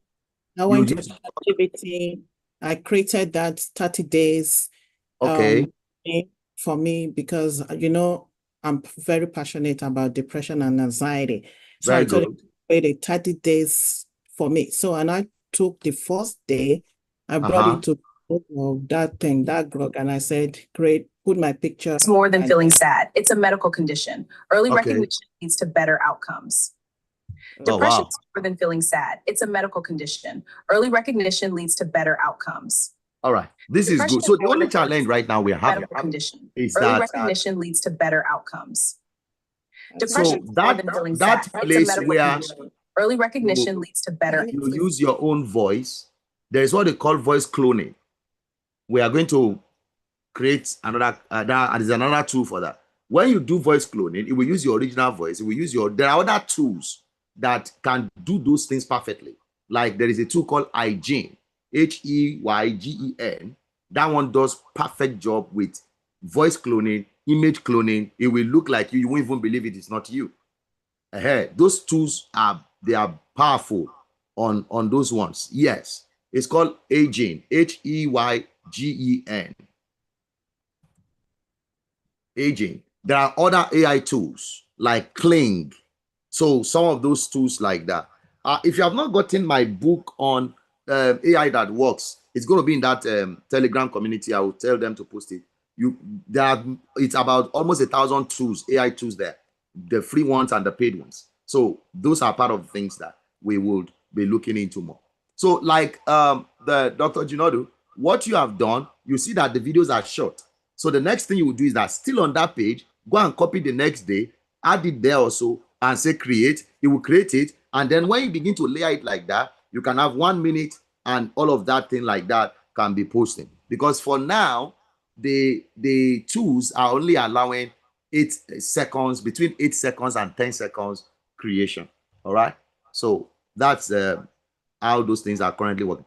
I went to use ChatGPT. I created that 30 days okay, for me because, I'm very passionate about depression and anxiety. So I very told him good. to create a 30 days for me. So, and I took the first day, I brought it to that grok, and I said, great, put my picture. It's more than and feeling sad. It's a medical condition. Early Okay. recognition leads to better outcomes. Oh, Depression wow. is more than feeling sad. It's a medical condition. Early recognition leads to better outcomes. All right, this is Depression good. So the more only than feeling challenge right now we're sad. having Medical condition. is Early that recognition leads to better outcomes. so Depression is more than feeling sad. that It's a place medical where condition. Early recognition leads to better. you use your own voice. There is what they call voice cloning. We are going to create another. There's another tool for that. When you do voice cloning, it will use your original voice. It will use your. There are other tools that can do those things perfectly. Like there is a tool called Hygiene, HEYGEN. That one does perfect job with voice cloning, image cloning. It will look like you. You won't even believe it is not you. Those tools are powerful on those ones. Yes, it's called Hygiene, HEYGEN. Aging. There are other AI tools like Kling. So some of those tools like that. If you have not gotten my book on AI that works, it's going to be in that Telegram community. I will tell them to post it. It's about almost 1,000 tools, AI tools there, the free ones and the paid ones. So those are part of the things that we would be looking into more. So like the Dr. Jinodu, what you have done, you see that the videos are short. So the next thing you will do is that still on that page, go and copy the next day, add it there also, and say create. It will create it. And then when you begin to layer it like that, you can have 1 minute and all of that thing like that can be posted. Because for now, the tools are only allowing 8 seconds, between 8 seconds and 10 seconds creation. All right. So that's how those things are currently working.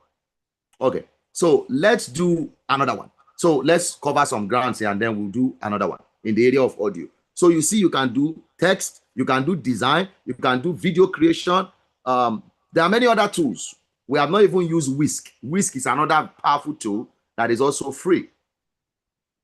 Okay. So let's do another one. So let's cover some grounds here and then we'll do another one in the area of audio. So you see, you can do text, you can do design, you can do video creation. There are many other tools. We have not even used Whisk. Whisk is another powerful tool that is also free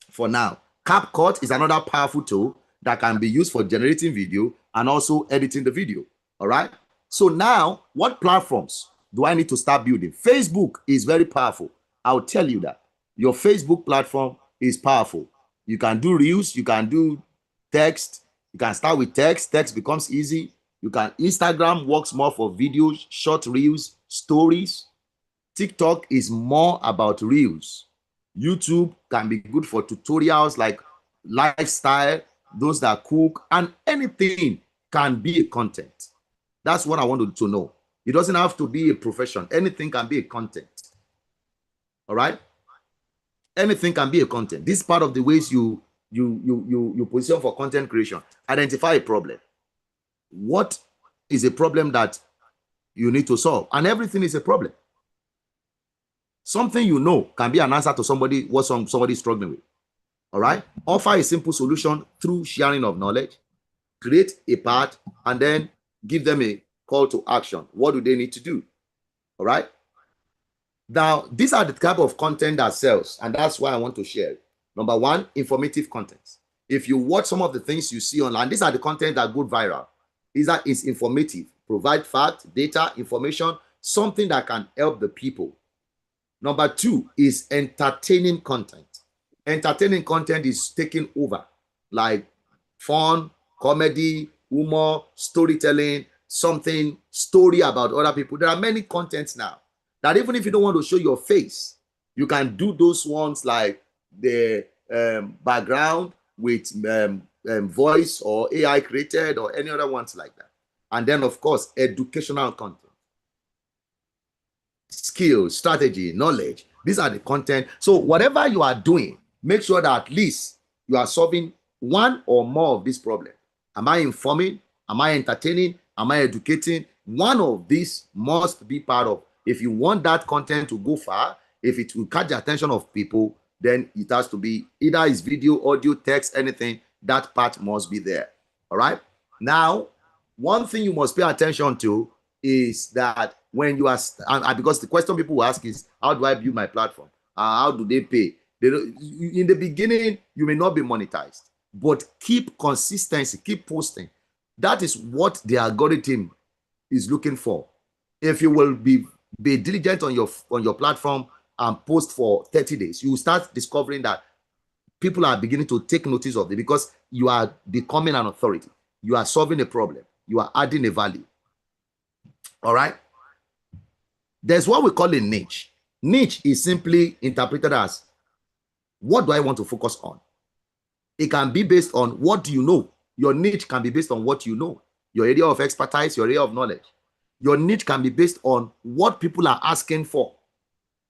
for now. CapCut is another powerful tool that can be used for generating video and also editing the video. All right. So now, what platforms do I need to start building? Facebook is very powerful. I'll tell you that. Your Facebook platform is powerful. You can do reels, you can do text. You can start with text. Text becomes easy. You can Instagram works more for videos, short reels, stories. TikTok is more about reels. YouTube can be good for tutorials like lifestyle, those that cook, and anything can be a content. That's what I wanted to know. It doesn't have to be a profession. Anything can be a content. All right? Anything can be a content. This is part of the ways you position for content creation. Identify a problem. What is a problem that you need to solve? And everything is a problem. Something you know can be an answer to somebody what somebody is struggling with. All right? Offer a simple solution through sharing of knowledge. Create a part and then give them a call to action. What do they need to do? All right? Now, these are the type of content that sells, and that's why I want to share. Number one, informative content. If you watch some of the things you see online, these are the content that go viral. It's informative, provide fact, data, information, something that can help the people. Number two is entertaining content. Entertaining content is taking over, like fun, comedy, humor, storytelling, something, story about other people. There are many contents now that even if you don't want to show your face, you can do those ones like the background with voice or AI created or any other ones like that. And then, of course, educational content. skills, strategy, knowledge. These are the content. So whatever you are doing, make sure that at least you are solving one or more of these problems. Am I informing? Am I entertaining? Am I educating? One of these must be part of. If you want that content to go far, if it will catch the attention of people, then it has to be either is video, audio, text, anything. That part must be there. All right. Now, one thing you must pay attention to is that when you are, because the question people will ask is, how do I build my platform? How do they pay? In the beginning, you may not be monetized, but keep consistency, keep posting. That is what the algorithm is looking for. If you will be diligent on your platform and post for 30 days, you will start discovering that people are beginning to take notice of it because you are becoming an authority. You are solving a problem. You are adding a value. All right. There's what we call a niche. Niche is simply interpreted as, what do I want to focus on? It can be based on what do you know. Your niche can be based on what you know, your area of expertise, your area of knowledge. Your niche can be based on what people are asking for.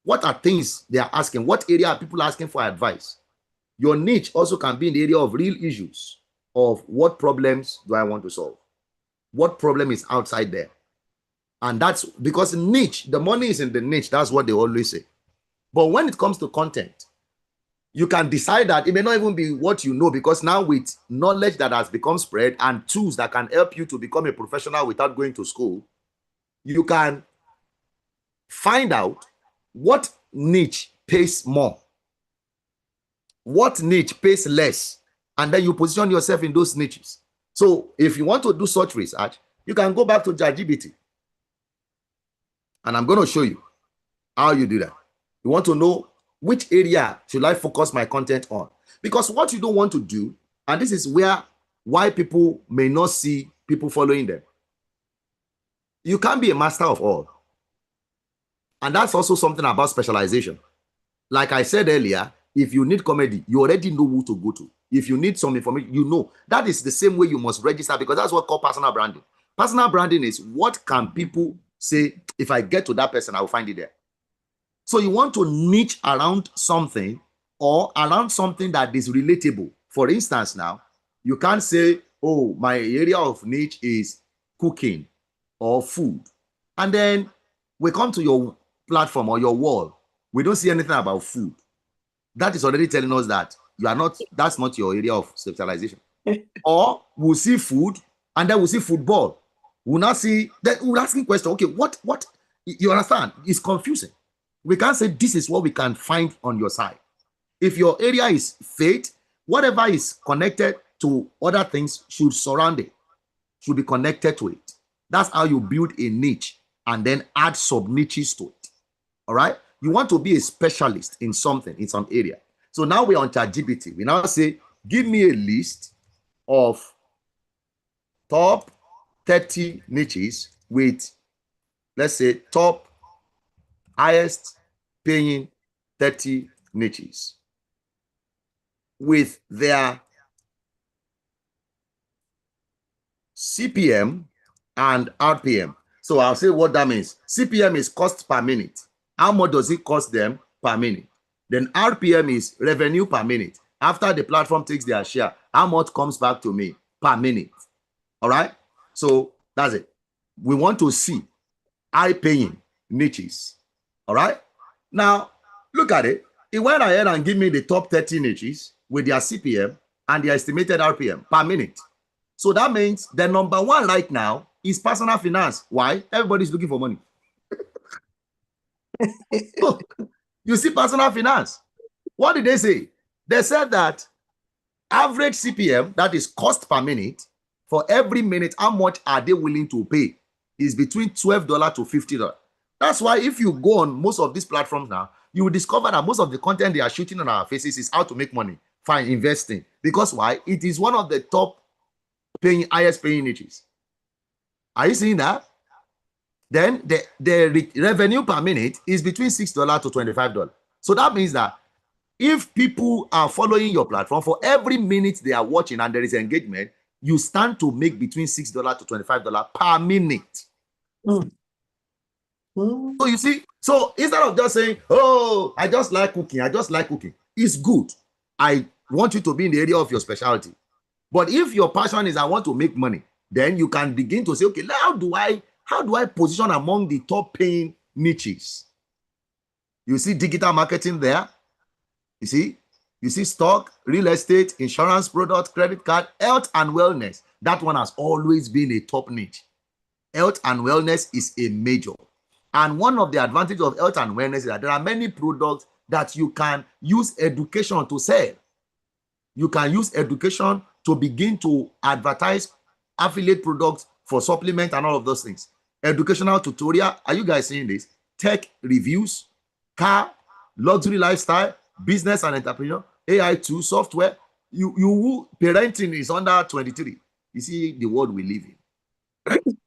What are things they are asking? What area are people asking for advice? Your niche also can be in the area of real issues of what problems do I want to solve? What problem is outside there? And that's because niche, the money is in the niche. That's what they always say. But when it comes to content, you can decide that it may not even be what you know, because now with knowledge that has become spread and tools that can help you to become a professional without going to school, you can find out what niche pays more, what niche pays less, and then you position yourself in those niches. So if you want to do such research, you can go back to ChatGPT. And I'm going to show you how you do that. You want to know which area should I focus my content on? Because what you don't want to do, and this is why people may not see people following them. You can't be a master of all. And that's also something about specialization. Like I said earlier, if you need comedy, you already know who to go to. If you need some information, you know. That is the same way you must register, because that's what called personal branding. Personal branding is what can people say, if I get to that person, I will find it there. So you want to niche around something, or around something that is relatable. For instance, now, you can't say, oh, my area of niche is cooking or food. And then we come to your platform or your wall. We don't see anything about food. That is already telling us that you are not, that's not your area of specialization. Or we'll see food, and then we'll see football. We'll not see, then we'll asking question, okay, what, you understand? It's confusing. We can't say this is what we can find on your side. If your area is faith, whatever is connected to other things should surround it, should be connected to it. That's how you build a niche and then add sub-niches to it. All right? You want to be a specialist in something, in some area. So now we're on ChatGPT. We now say, give me a list of top 30 niches with, let's say, top highest paying 30 niches with their CPM and RPM. So I'll say what that means. CPM is cost per minute. How much does it cost them per minute? Then RPM is revenue per minute. After the platform takes their share, how much comes back to me per minute? All right? So that's it. We want to see high paying niches. All right? Now, look at it. It went ahead and give me the top 30 niches with their CPM and their estimated RPM per minute. So that means the number one right now is personal finance. Why? Everybody's looking for money. So, you see personal finance. What did they say? They said that average CPM, that is cost per minute, for every minute, how much are they willing to pay, is between $12 to $50. That's why if you go on most of these platforms now, you will discover that most of the content they are shooting on our faces is how to make money. Fine, investing. Because why? It is one of the top paying, highest paying niches. Are you seeing that? Then the revenue per minute is between $6 to $25. So that means that if people are following your platform, for every minute they are watching and there is engagement, you stand to make between $6 to $25 per minute. So you see, So instead of just saying, oh, I just like cooking, it's good. I want you to be in the area of your specialty. But if your passion is I want to make money, then you can begin to say, okay, how do I position among the top paying niches? You see digital marketing there. You see stock, real estate, insurance product, credit card, health and wellness. That one has always been a top niche. Health and wellness is a major. And one of the advantages of health and wellness is that there are many products that you can use education to sell. You can use education to begin to advertise affiliate products for supplement and all of those things. Educational tutorial. Are you guys seeing this? Tech reviews, car, luxury lifestyle, business and entrepreneur, AI tool, software. Parenting is under 23. You see the world we live in.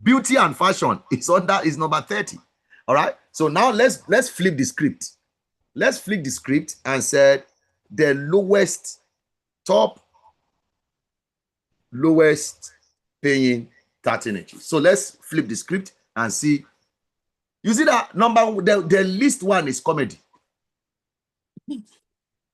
Beauty and fashion is number 30. All right. So now let's flip the script. Let's flip the script and say the lowest paying 30 niches. So let's flip the script and see. You see that number, the least one is comedy.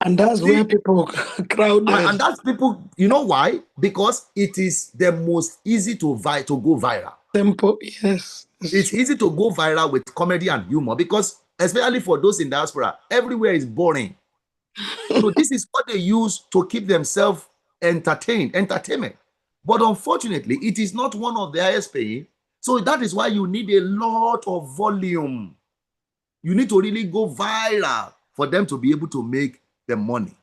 And that's where people crowd. And that's people, you know why? Because it is the most easy to go viral. Simple, yes. It's easy to go viral with comedy and humor because, especially for those in diaspora, everywhere is boring. So this is what they use to keep themselves entertainment. But unfortunately, it is not one of the highest paying. So that is why you need a lot of volume. You need to really go viral for them to be able to make the money.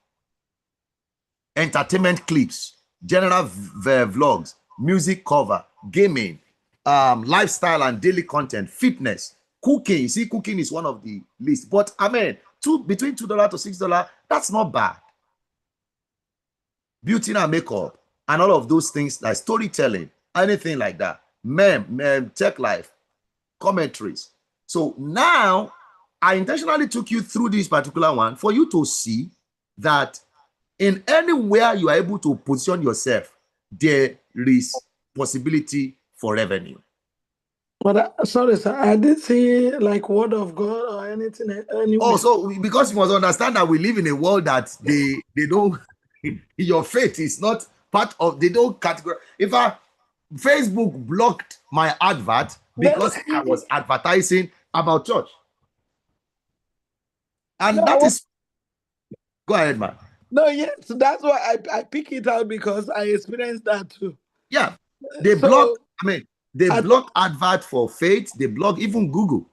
Entertainment clips, general vlogs, music cover, gaming, lifestyle and daily content, fitness, cooking. You see, cooking is one of the least. But I mean, between $2 to $6, that's not bad. Beauty and makeup and all of those things like storytelling, anything like that. Tech life, commentaries. So now I intentionally took you through this particular one for you to see that in anywhere you are able to position yourself, there is possibility for revenue. But sorry, sir, I didn't see like word of God or anything. Oh, so because you must understand that we live in a world that they don't, your faith is not part of, they don't categorize. If Facebook blocked my advert because I was advertising about church. And that is, go ahead, man. No, yes, that's why I pick it out because I experienced that too. Yeah, they block. They block advert for faith. They block even Google.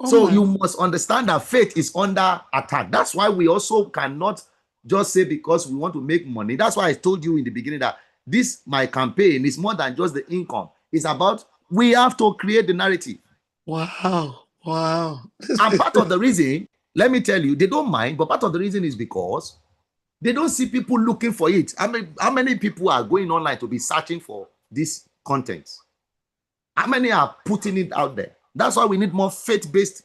So you must understand that faith is under attack. That's why we also cannot just say because we want to make money. That's why I told you in the beginning that my campaign is more than just the income. It's about we have to create the narrative. Wow. And part of the reason, let me tell you, they don't mind, but part of the reason is because they don't see people looking for it. I mean, how many people are going online to be searching for this content? How many are putting it out there? That's why we need more faith-based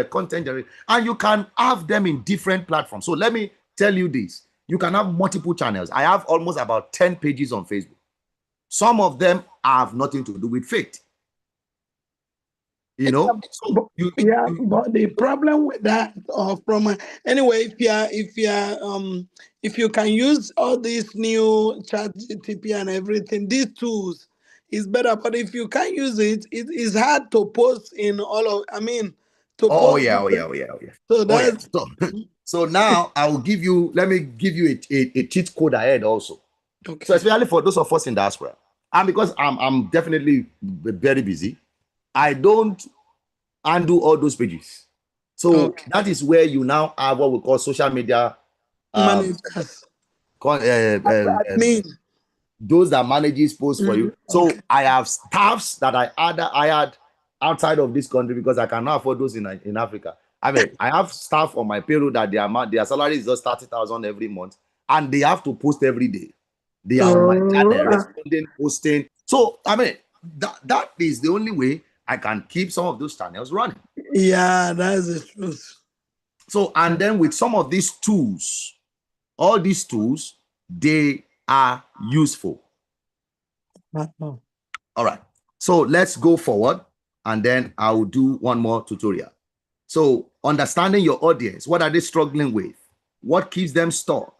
content generation. And you can have them in different platforms. So let me tell you this. You can have multiple channels. I have almost about 10 pages on Facebook. Some of them have nothing to do with faith. You know, but the problem with that, anyway, if you can use all these new chat GTP and everything, these tools is better. But if you can't use it, it is hard to post in all of. So that's so now I will give you. Let me give you a cheat code ahead also. Okay. So especially for those of us in diaspora, and because I'm definitely very busy, I don't undo all those pages. So that is where you now have what we call social media managers. Those that manages posts for you. So I have staffs that I had outside of this country because I cannot afford those in Africa. I mean, I have staff on my payroll that their salary is just 30,000 every month, and they have to post every day. They are on my channel responding, posting. So I mean, that is the only way I can keep some of those channels running. Yeah, that's the truth. So, and then with some of these tools, all these tools, they are useful. All right. So let's go forward. and then I'll do one more tutorial. So understanding your audience, what are they struggling with? What keeps them stuck?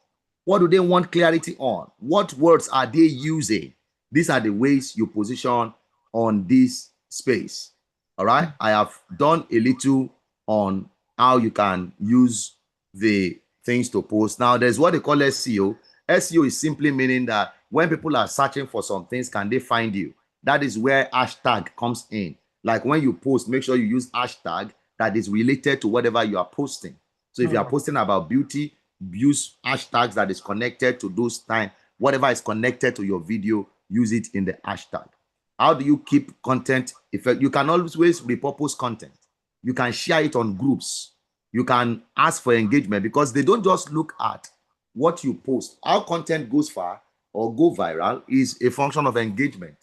What do they want clarity on? What words are they using? These are the ways you position on this space. All right. I have done a little on how you can use the things to post. Now, there's what they call SEO. SEO is simply meaning that when people are searching for some things, can they find you? That is where hashtag comes in. Like when you post, make sure you use hashtag that is related to whatever you are posting. So if you are posting about beauty, use hashtags that is connected to those time. Whatever is connected to your video, use it in the hashtag. How do you keep content effect? You can always repurpose content. You can share it on groups. You can ask for engagement, because they don't just look at what you post. How content goes far or go viral is a function of engagement.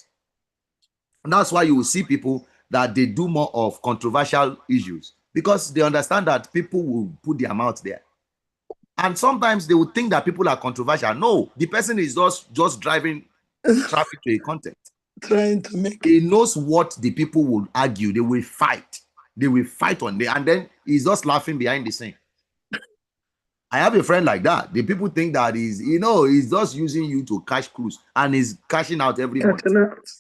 And that's why you will see people that they do more of controversial issues, because they understand that people will put their mouth there. And sometimes they would think that people are controversial. No, the person is just driving traffic to a content. Trying to make He knows what the people will argue. They will fight. They will fight on there, and then he's just laughing behind the scene. I have a friend like that. The people think that he's just using you to cash cruise, and he's cashing out every month.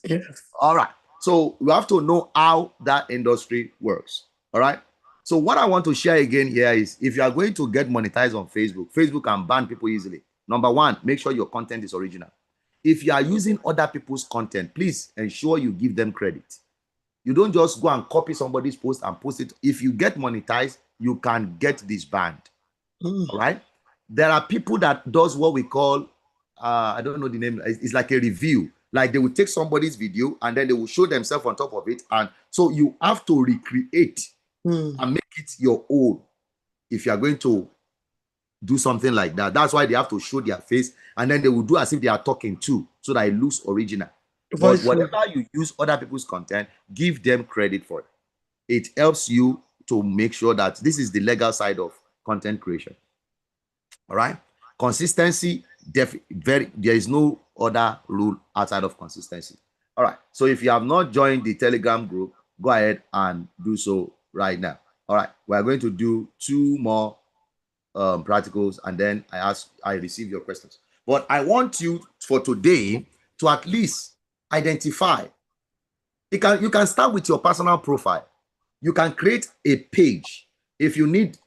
Yes. All right. So you have to know how that industry works. All right. So what I want to share again here is, if you are going to get monetized on Facebook, Facebook can ban people easily. Number one, make sure your content is original. If you are using other people's content, please ensure you give them credit. You don't just go and copy somebody's post and post it. If you get monetized, you can get disbanded. All right. There are people that does what we call, I don't know the name. It's like a review. Like they will take somebody's video and then they will show themselves on top of it. And so you have to recreate and make it your own if you are going to do something like that. That's why they have to show their face, and then they will do as if they are talking too, so that it looks original. But whatever you use other people's content, give them credit for it. It helps you to make sure that this is the legal side of content creation. All right. Consistency, there is no other rule outside of consistency. All right. So if you have not joined the Telegram group, go ahead and do so right now. All right. We're going to do 2 more practicals, and then I receive your questions. But I want you for today to at least identify. You can start with your personal profile. You can create a page. If you need,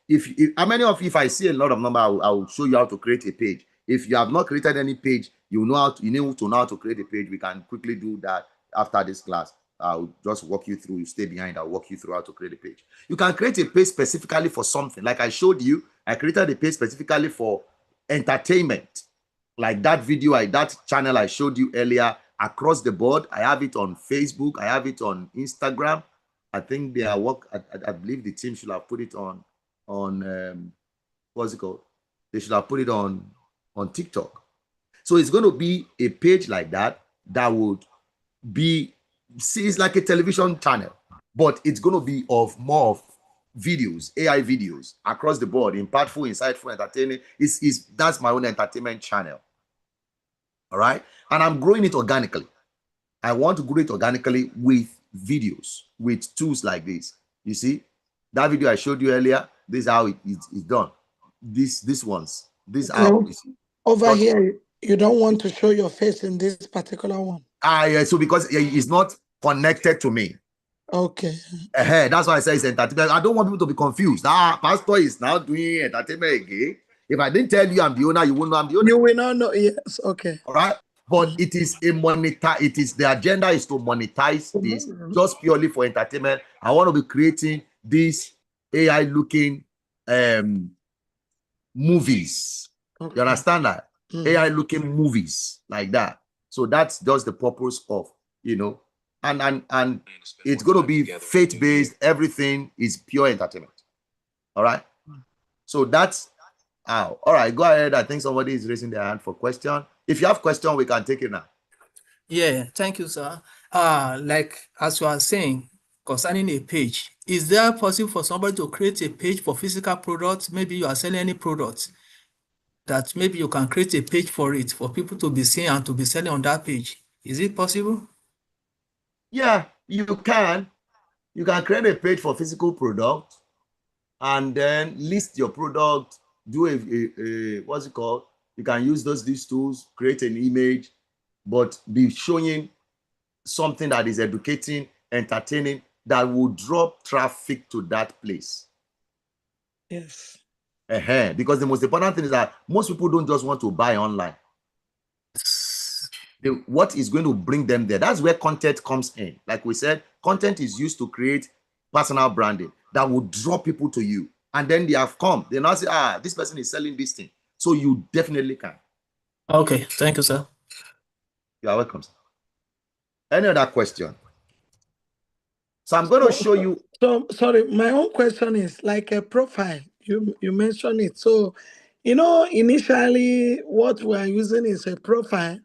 how many of you, if I see a lot of number, I will show you how to create a page. If you have not created any page, you need to know how to create a page. We can quickly do that after this class. I'll just walk you through. You stay behind. I'll walk you through how to create a page. You can create a page specifically for something. Like I showed you, I created a page specifically for entertainment. Like that video, that channel I showed you earlier, across the board. I have it on Facebook. I have it on Instagram. I think they are I believe the team should have put it on what's it called? They should have put it on TikTok. So it's going to be a page like that would be, it's like a television channel, but it's going to be more of videos, AI videos across the board, impactful, insightful, entertaining. That's my own entertainment channel. All right. And I'm growing it organically. I want to grow it organically with videos, with tools like this. You see, that video I showed you earlier, this is how it's done. This ones, this how over here, you don't want to show your face in this particular one. Yeah, so because it's not connected to me. Okay. That's why I say it's entertainment. I don't want people to be confused. Pastor is now doing entertainment again. If I didn't tell you I'm the owner, you won't know I'm the owner. You will not know. Yes. Okay. All right. But it is the agenda is to monetize this just purely for entertainment. I want to be creating these AI looking movies. Okay. You understand that? AI looking movies like that. So that's just the purpose of, and it's going to be faith-based. Everything is pure entertainment. All right. So that's how. All right, go ahead. I think somebody is raising their hand for question. If you have question, we can take it now. Yeah, thank you, sir. Like as you are saying concerning a page, is there possible for somebody to create a page for physical products? Maybe you are selling any products that maybe you can create a page for it, for people to be seeing and to be selling on that page. Is it possible? Yeah, you can. You can create a page for physical product and then list your product, do a what's it called? You can use these tools, create an image, but be showing something that is educating, entertaining, that will draw traffic to that place. Yes. Because the most important thing is that most people don't just want to buy online. What is going to bring them there? That's where content comes in. Like we said, content is used to create personal branding that will draw people to you. And then they have come. They now say, this person is selling this thing. So you definitely can. Okay, thank you, sir. You are welcome, sir. Any other question? So I'm going to show you. So sorry, my own question is like a profile. You mentioned it. So, initially what we're using is a profile,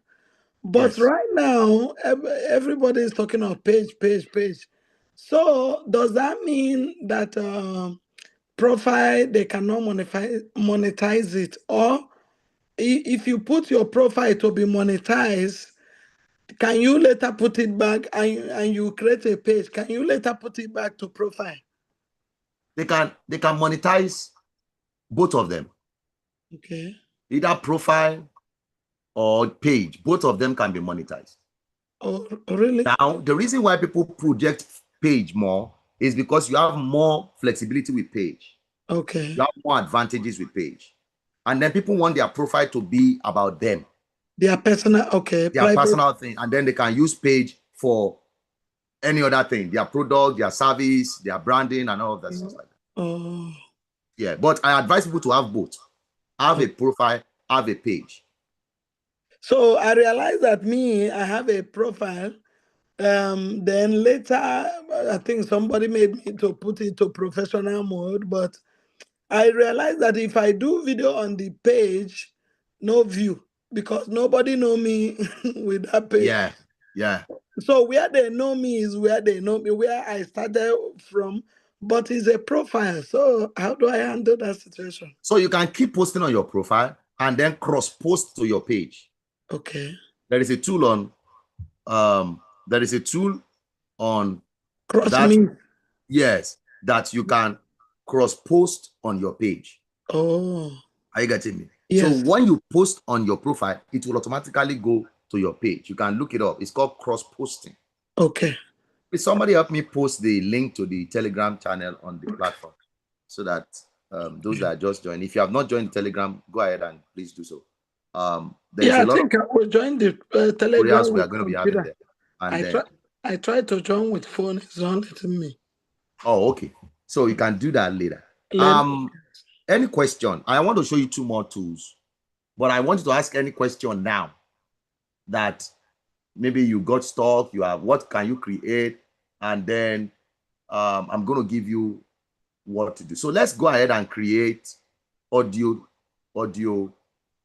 but Yes. right now everybody is talking of page. So does that mean that profile they cannot monetize it, or if you put your profile to be monetized, can you later put it back and you create a page? Can you later put it back to profile? They can monetize both of them. Okay. Either profile or page. Both of them can be monetized. Oh, really? Now, the reason why people project page more is because you have more flexibility with page. Okay. You have more advantages with page. And then people want their profile to be about them. Their personal, okay. Their private. personal thing. And then they can use page for any other thing. Their product, their service, their branding, and all of that stuff like that. Oh. Yeah, but I advise people to have both. Have a profile, have a page. So I realized that I have a profile. Then later, I think somebody made me to put it to professional mode, but I realized that if I do video on the page, no view, because nobody know me with that page. Yeah. So where they know me is where they know me, where I started from, but it's a profile. So how do I handle that situation? So you can keep posting on your profile and then cross post to your page. Okay. There is a tool on Cross that. me. Yes, that you can cross post on your page. Oh. Are you getting me? Yes. So when you post on your profile, it will automatically go to your page. You can look it up. It's called cross posting. Okay. Will somebody help me post the link to the Telegram channel on the platform so that those that are just joined, if you have not joined the Telegram, go ahead and please do so. There is a lot of I will join the Telegram tutorials we with are going to be having computer. there. And I tried to join with phone. It's not letting me. oh, okay. So you can do that later. Any question? I want to show you two more tools, but I want you to ask any question now that maybe you got stuck, you have, what can you create? And then I'm going to give you what to do. So let's go ahead and create audio. We're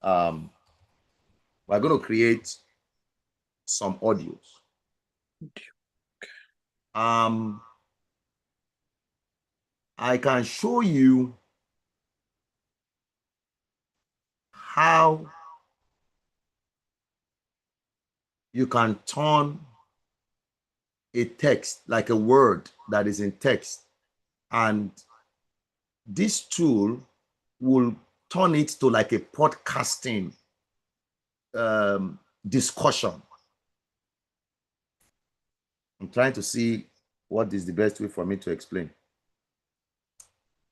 going to create some audios. I can show you how you can turn a text, like a word that is in text, and this tool will turn it to like a podcasting discussion. I'm trying to see what is the best way for me to explain.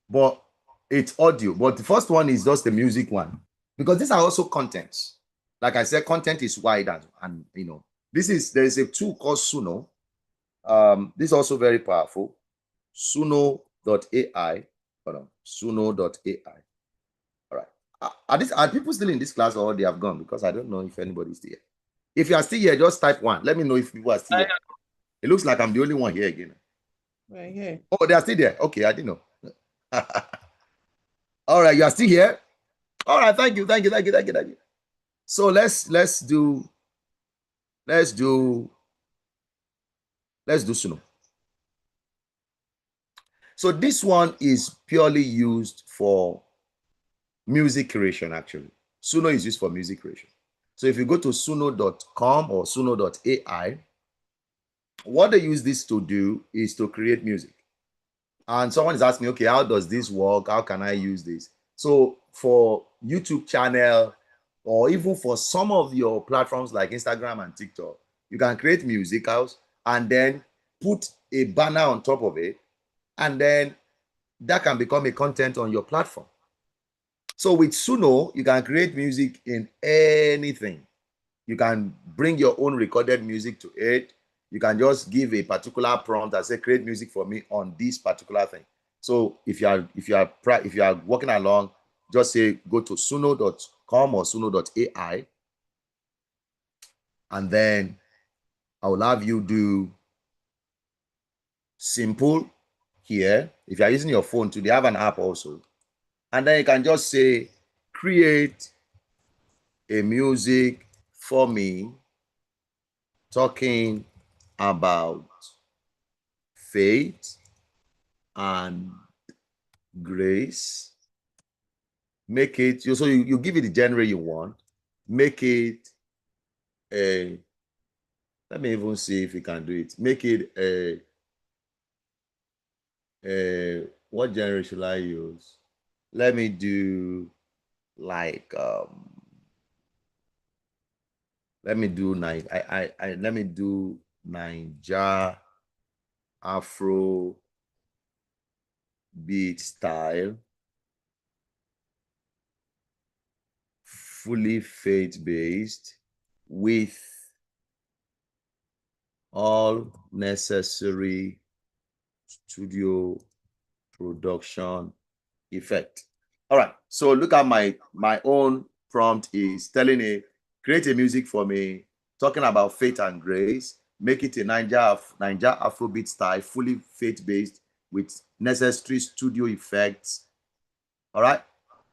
But it's audio. But the first one is just the music one, because these are also contents. Like I said, content is wide, and there is a tool called Suno. This is also very powerful. Suno.ai. Hold on. Suno.ai. All right. Are people still in this class, or they have gone? Because I don't know if anybody's still here. If you are still here, just type 1. Let me know if people are still here. It looks like I'm the only one here again. Right here. Oh, they are still there. Okay, I didn't know. All right, you are still here. All right, thank you. So let's do Suno. So this one is purely used for music creation, actually. Suno is used for music creation. So if you go to suno.com or suno.ai, what they use this to do is to create music. And someone is asking, okay, how does this work? How can I use this? So for YouTube channel, or even for some of your platforms like Instagram and TikTok, you can create musicals and then put a banner on top of it, and then that can become a content on your platform. So with Suno, you can create music in anything. You can bring your own recorded music to it. You can just give a particular prompt and say, create music for me on this particular thing. So if you are working along, just say go to suno.com or suno.ai, and then I will have you do simple here. If you are using your phone too, they have an app also. And then you can just say, create a music for me talking about faith and grace. Make it, so you give it the genre you want. Make it a, let me even see if we can do it. Make it what genre should I use? Let me do like let me do let me do Niger Afro beat style, fully faith-based, with all necessary studio production effect. All right, so look at my own prompt is telling it, create a music for me talking about faith and grace, make it a Niger Afrobeat style, fully faith-based with necessary studio effects. All right,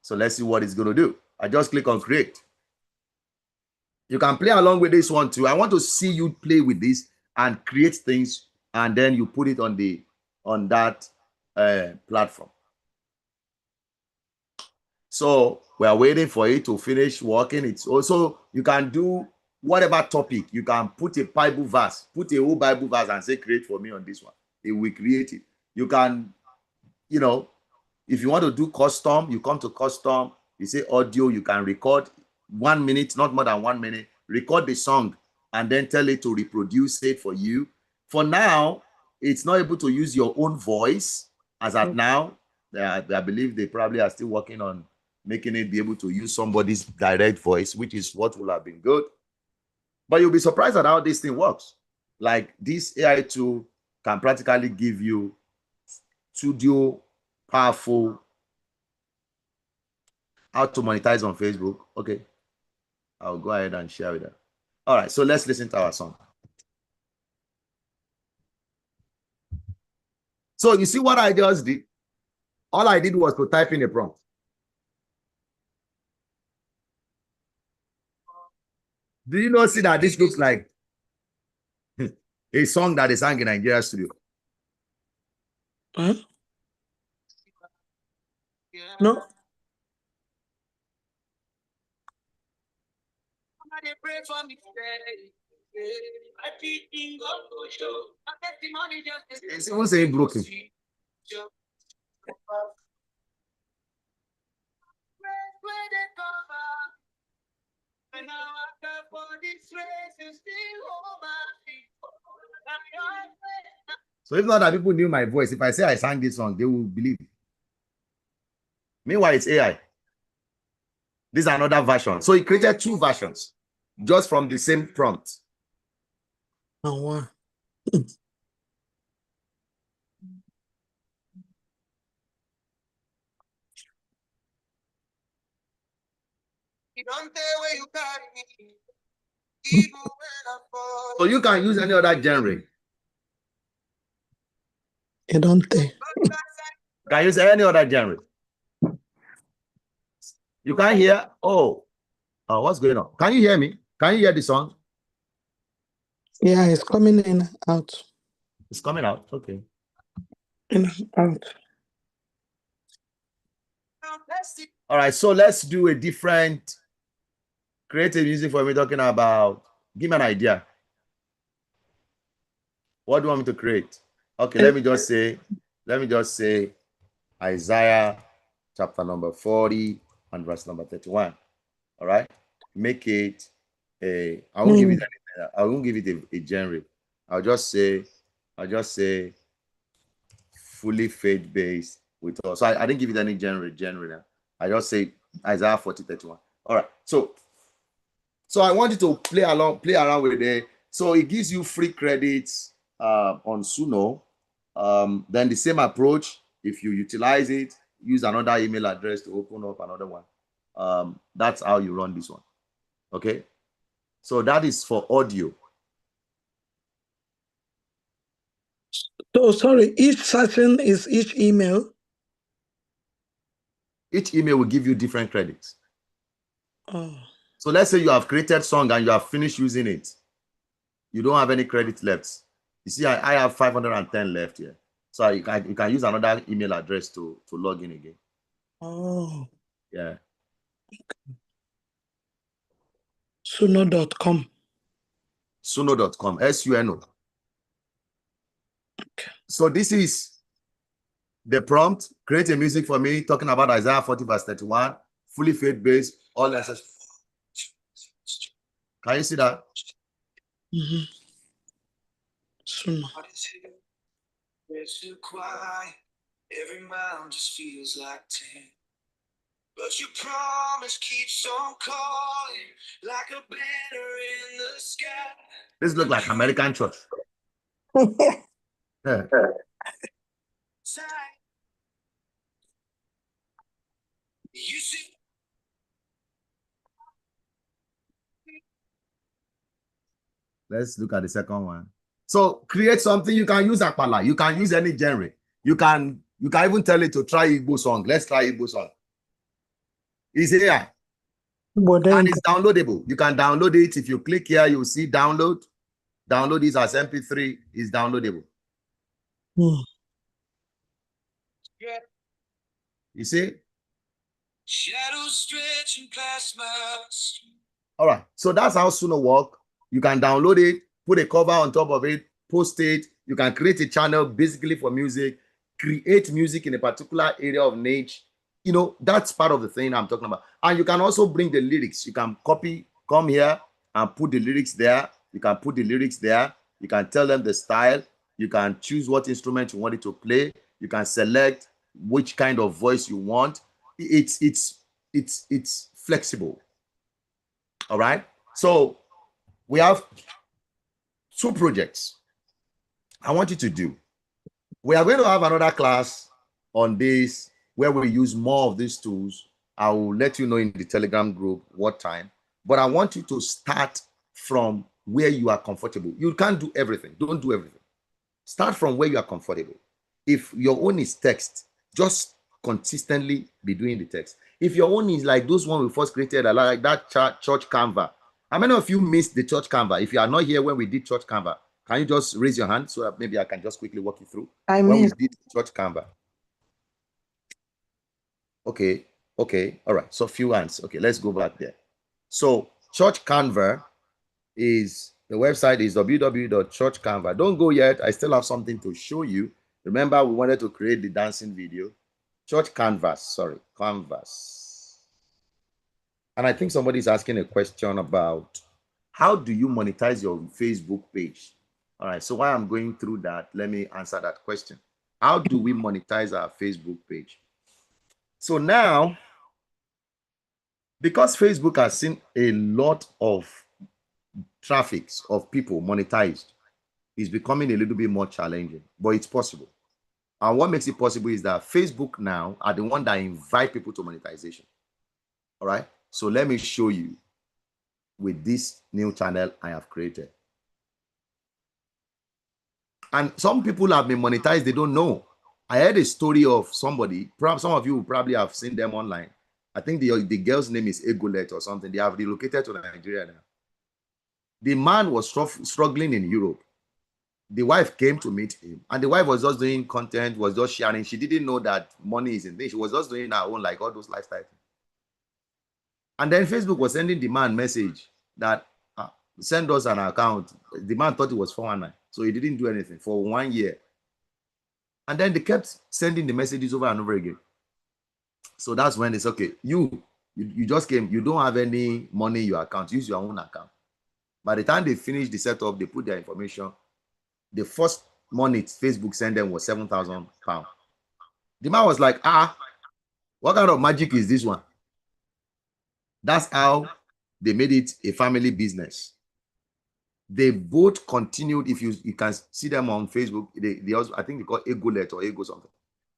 so let's see what it's going to do. I just click on create. You can play along with this one too. I want to see you play with this and create things, and then you put it on that platform. So we are waiting for it to finish working. It's also, you can do whatever topic. You can put a Bible verse, put a whole Bible verse and say, create for me on this one. It will create it. You can, if you want to do custom, you come to custom, you say audio, you can record 1 minute, not more than 1 minute, record the song and then tell it to reproduce it for you. For now, it's not able to use your own voice as at now. I believe they probably are still working on making it be able to use somebody's direct voice, which is what will have been good. But you'll be surprised at how this thing works. Like this AI tool can practically give you studio powerful, how to monetize on Facebook. Okay, I'll go ahead and share with them. All right, so let's listen to our song. So you see what I just did? All I did was to type in a prompt. Do you not see that this looks like a song that is sung in Nigeria studio? Huh? No. It's even saying broken. So if not that people knew my voice, if I say I sang this song, they will believe. Meanwhile, it's AI. This is another version. So he created 2 versions just from the same prompt. Oh, wow. So you can use any other genre. You don't think? Can use any other genre. You can't hear? Oh, what's going on? Can you hear me? Can you hear the song? Yeah, it's coming in out. It's coming out. Okay. In out. All right, so let's do a different creative music for me talking about. Give me an idea. What do you want me to create? Okay, let me just say Isaiah chapter number 40 and verse number 31. All right. Make it I won't give it a genre. I'll just say fully faith-based with us. So I didn't give it any genre now. I just say Isaiah 40, 31. All right. So I want you to play around with it. So it gives you free credits on Suno. Then the same approach, if you utilize it, use another email address to open up another one. That's how you run this one. Okay. So that is for audio. So sorry, each session is each email. Each email will give you different credits. Oh. So let's say you have created song and you have finished using it. You don't have any credit left. You see, I have 510 left here. So you can use another email address to log in again. Oh. Yeah. Suno.com. Suno.com. SUNO. Okay. So this is the prompt. Create a music for me talking about Isaiah 40 verse 31. Fully faith-based. All necessary. Can you see that? Mm-hmm. Suno. Every mound just feels like 10. But your promise keeps on calling like a banner in the sky. This looks like American church. Yeah. You see. Let's look at the second one. So create something. You can use Akpala. You can use any genre. You can even tell it to try Igbo song. Let's try Igbo song. It's here. And it's downloadable. You can download it. If you click here, you'll see download. Download this as MP3. It's downloadable. You see? Shadows stretching past my street. All right. So that's how Suno work. You can download it, put a cover on top of it, post it. You can create a channel basically for music, create music in a particular area of niche. You know, that's part of the thing I'm talking about. And you can also bring the lyrics. You can come here and put the lyrics there. You can put the lyrics there. You can tell them the style. You can choose what instrument you want it to play. You can select which kind of voice you want. It's flexible. All right. So we have 2 projects I want you to do. We are going to have another class on this where we use more of these tools. I will let you know in the Telegram group what time, but I want you to start from where you are comfortable. You can't do everything. Don't do everything. Start from where you are comfortable. If your own is text, just consistently be doing the text. If your own is like those one we first created, like that church Canva. How many of you missed the church Canva? If you are not here when we did church Canva, can you just raise your hand so that maybe I can just quickly walk you through when we did church Canva? Okay, all right. So few hands. Okay, let's go back there. So church Canva is the website is www.churchcanva. Don't go yet. I still have something to show you. Remember, we wanted to create the dancing video. Church Canvas. And I think somebody's asking a question about how do you monetize your Facebook page? All right. So while I'm going through that, let me answer that question. How do we monetize our Facebook page? So now, because Facebook has seen a lot of traffic of people monetized, is becoming a little bit more challenging, but it's possible. And what makes it possible is that Facebook now are the one that invite people to monetization. All right. So let me show you with this new channel I have created. And some people have been monetized, they don't know. I heard a story of somebody, perhaps some of you probably have seen them online. I think the girl's name is Egolet or something. They have relocated to Nigeria now. The man was struggling in Europe. The wife came to meet him, and the wife was just doing content, was just sharing. She didn't know that money is in this. She was just doing her own, like all those lifestyle things. And then Facebook was sending the man message that send us an account. The man thought it was 419. So he didn't do anything for 1 year. And then they kept sending the messages over and over again. So that's when it's okay. You just came, you don't have any money in your account, use your own account. By the time they finished the setup, they put their information. The first money Facebook sent them was £7,000. The man was like, what kind of magic is this one? That's how they made it a family business. They both continued. If you can see them on Facebook, they also, I think they call Egolet or Ego something.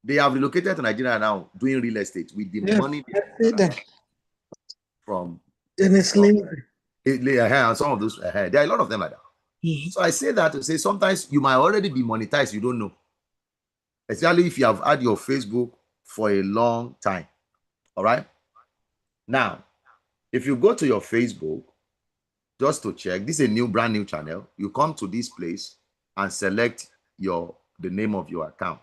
They have relocated to Nigeria now, doing real estate with the money from and some of those. There are a lot of them like that. So I say that to say sometimes you might already be monetized, you don't know. Especially if you have had your Facebook for a long time. All right. Now, if you go to your Facebook, just to check, this is a brand new channel. You come to this place and select the name of your account.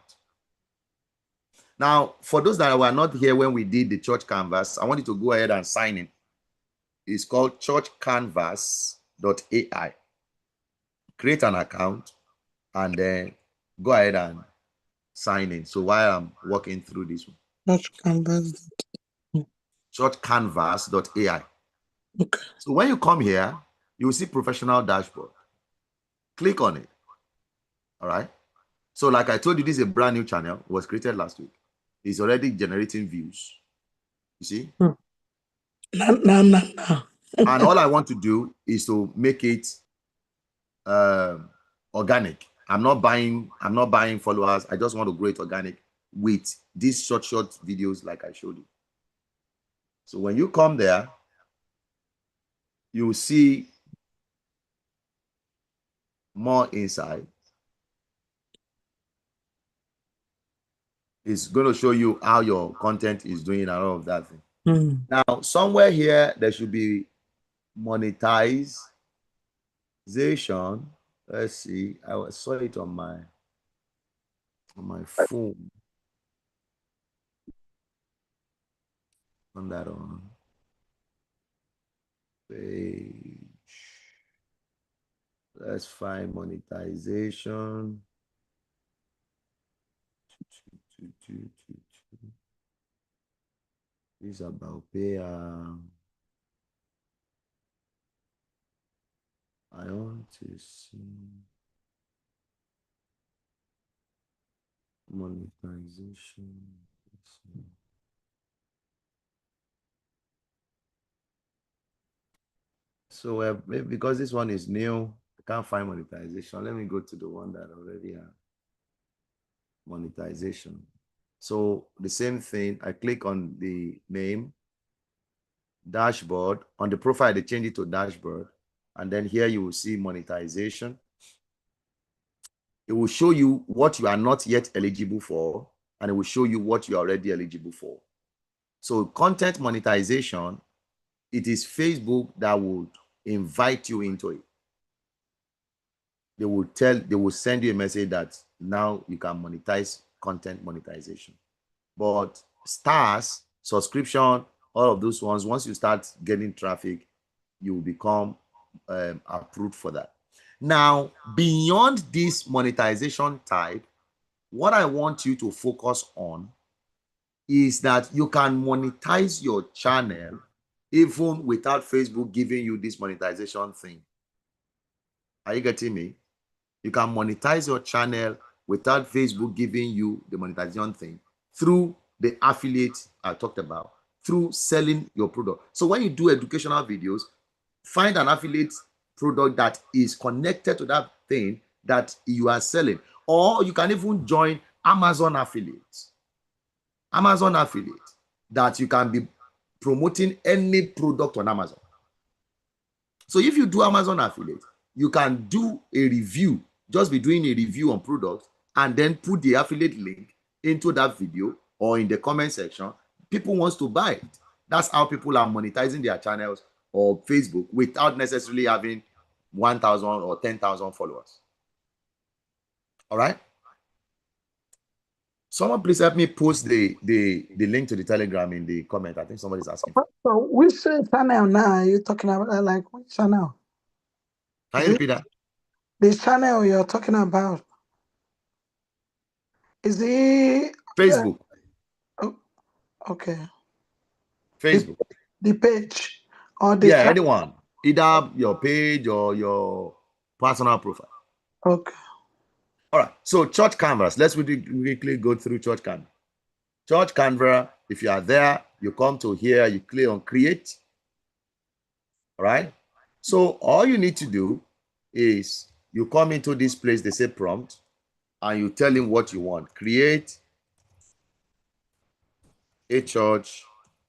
Now, for those that were not here when we did the church canvas, I want you to go ahead and sign in. It's called churchcanvas.ai. Create an account and then go ahead and sign in. So while I'm walking through this one, churchcanvas.ai. Okay. So when you come here, you will see professional dashboard. Click on it. All right. So like I told you, this is a brand new channel. It was created last week. It's already generating views. You see? No. And all I want to do is to make it organic. I'm not buying followers. I just want to grow it organic with these short videos like I showed you. So when you come there, you will see more inside. It's going to show you how your content is doing and all of that thing. Now, somewhere here, there should be monetization. Let's see. I saw it on my phone. On that on page. Let's find monetization. This is about pay. I want to see monetization. So because this one is new, I can't find monetization. Let me go to the one that already have monetization. So the same thing, I click on the name, dashboard. On the profile, they change it to dashboard. And then here you will see monetization. It will show you what you are not yet eligible for, and it will show you what you are already eligible for. So content monetization, it is Facebook that would invite you into it. They will send you a message that now you can monetize content monetization. But stars, subscription, all of those ones, once you start getting traffic, you will become approved for that. Now, beyond this monetization type, what I want you to focus on is that you can monetize your channel even without Facebook giving you this monetization thing. Are you getting me? You can monetize your channel without Facebook giving you the monetization thing through the affiliate I talked about, through selling your product. So when you do educational videos, find an affiliate product that is connected to that thing that you are selling. Or you can even join Amazon affiliates. Amazon affiliates that you can be promoting any product on Amazon. So if you do Amazon affiliate, you can do a review, just be doing a review on products and then put the affiliate link into that video or in the comment section. People want to buy it. That's how people are monetizing their channels or Facebook without necessarily having 1,000 or 10,000 followers. All right. Someone please help me post the link to the Telegram in the comment. I think somebody's asking. So which channel now are you talking about? Like which channel? Can you repeat that? The channel you're talking about, is it Facebook. oh, okay. Facebook. The page or the Yeah, channel? anyone. Either your page or your personal profile. Okay. All right. So church canvas. Let's quickly go through church canvas. Church canvas, if you are there, you come to here, you click on create. All right. So all you need to do is you come into this place, they say prompt, and you tell him what you want. Create a church.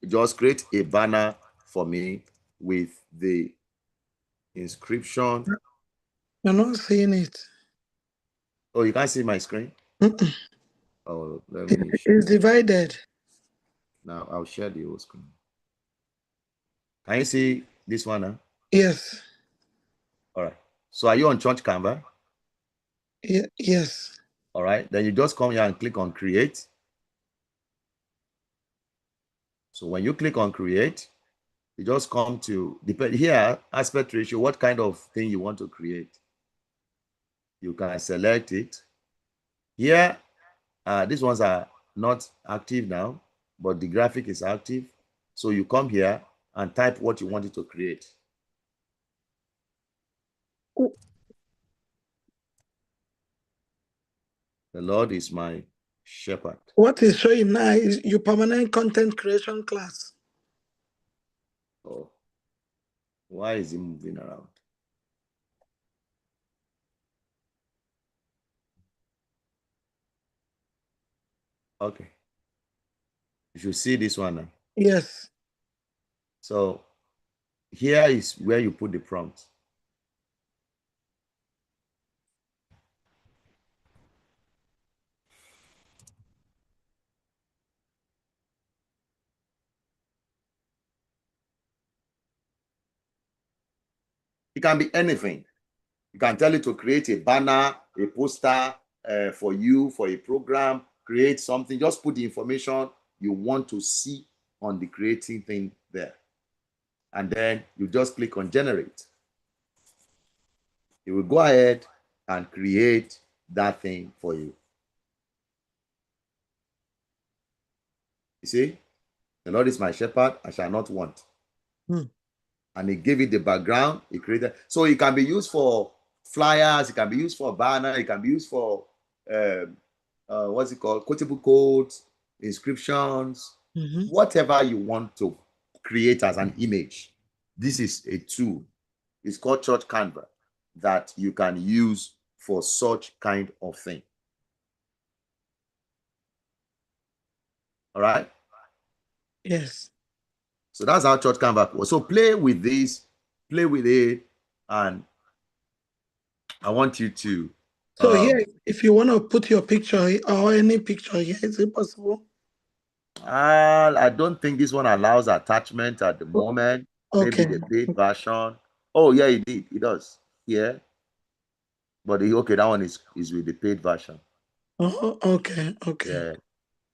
Just create a banner for me with the inscription. You're not seeing it. Oh, you can't see my screen? Mm-mm. Oh, let me. It's divided. Now I'll share the whole screen. Can you see this one? Huh? Yes. All right. So are you on church canvas? Yes. All right. Then you just come here and click on create. So when you click on create, you just come to depend here, aspect ratio, what kind of thing you want to create. You can select it. Here, these ones are not active now, but the graphic is active. So you come here and type what you want it to create. The Lord is my shepherd. What is showing now is your permanent content creation class. Oh, why is he moving around? Okay. You should see this one now. Yes. So here is where you put the prompt. It can be anything. You can tell it to create a banner, a poster for you, for a program, create something. Just put the information you want to see on the creating thing there. And then you just click on generate. It will go ahead and create that thing for you. You see, the Lord is my shepherd, I shall not want. And he gave it the background, he created. So it can be used for flyers, it can be used for banner, it can be used for what's it called? Quotable codes, inscriptions, whatever you want to create as an image. This is a tool. It's called Church Canva that you can use for such kind of thing. All right? Yes. So that's how Church Canva was. So play with this, play with it, and I want you to. So here, if you want to put your picture or any picture here, is it possible? I don't think this one allows attachment at the moment. Okay. Maybe the paid version. Oh, yeah, it did. It does. Yeah. But okay, that one is with the paid version. Oh, okay. Okay. Yeah.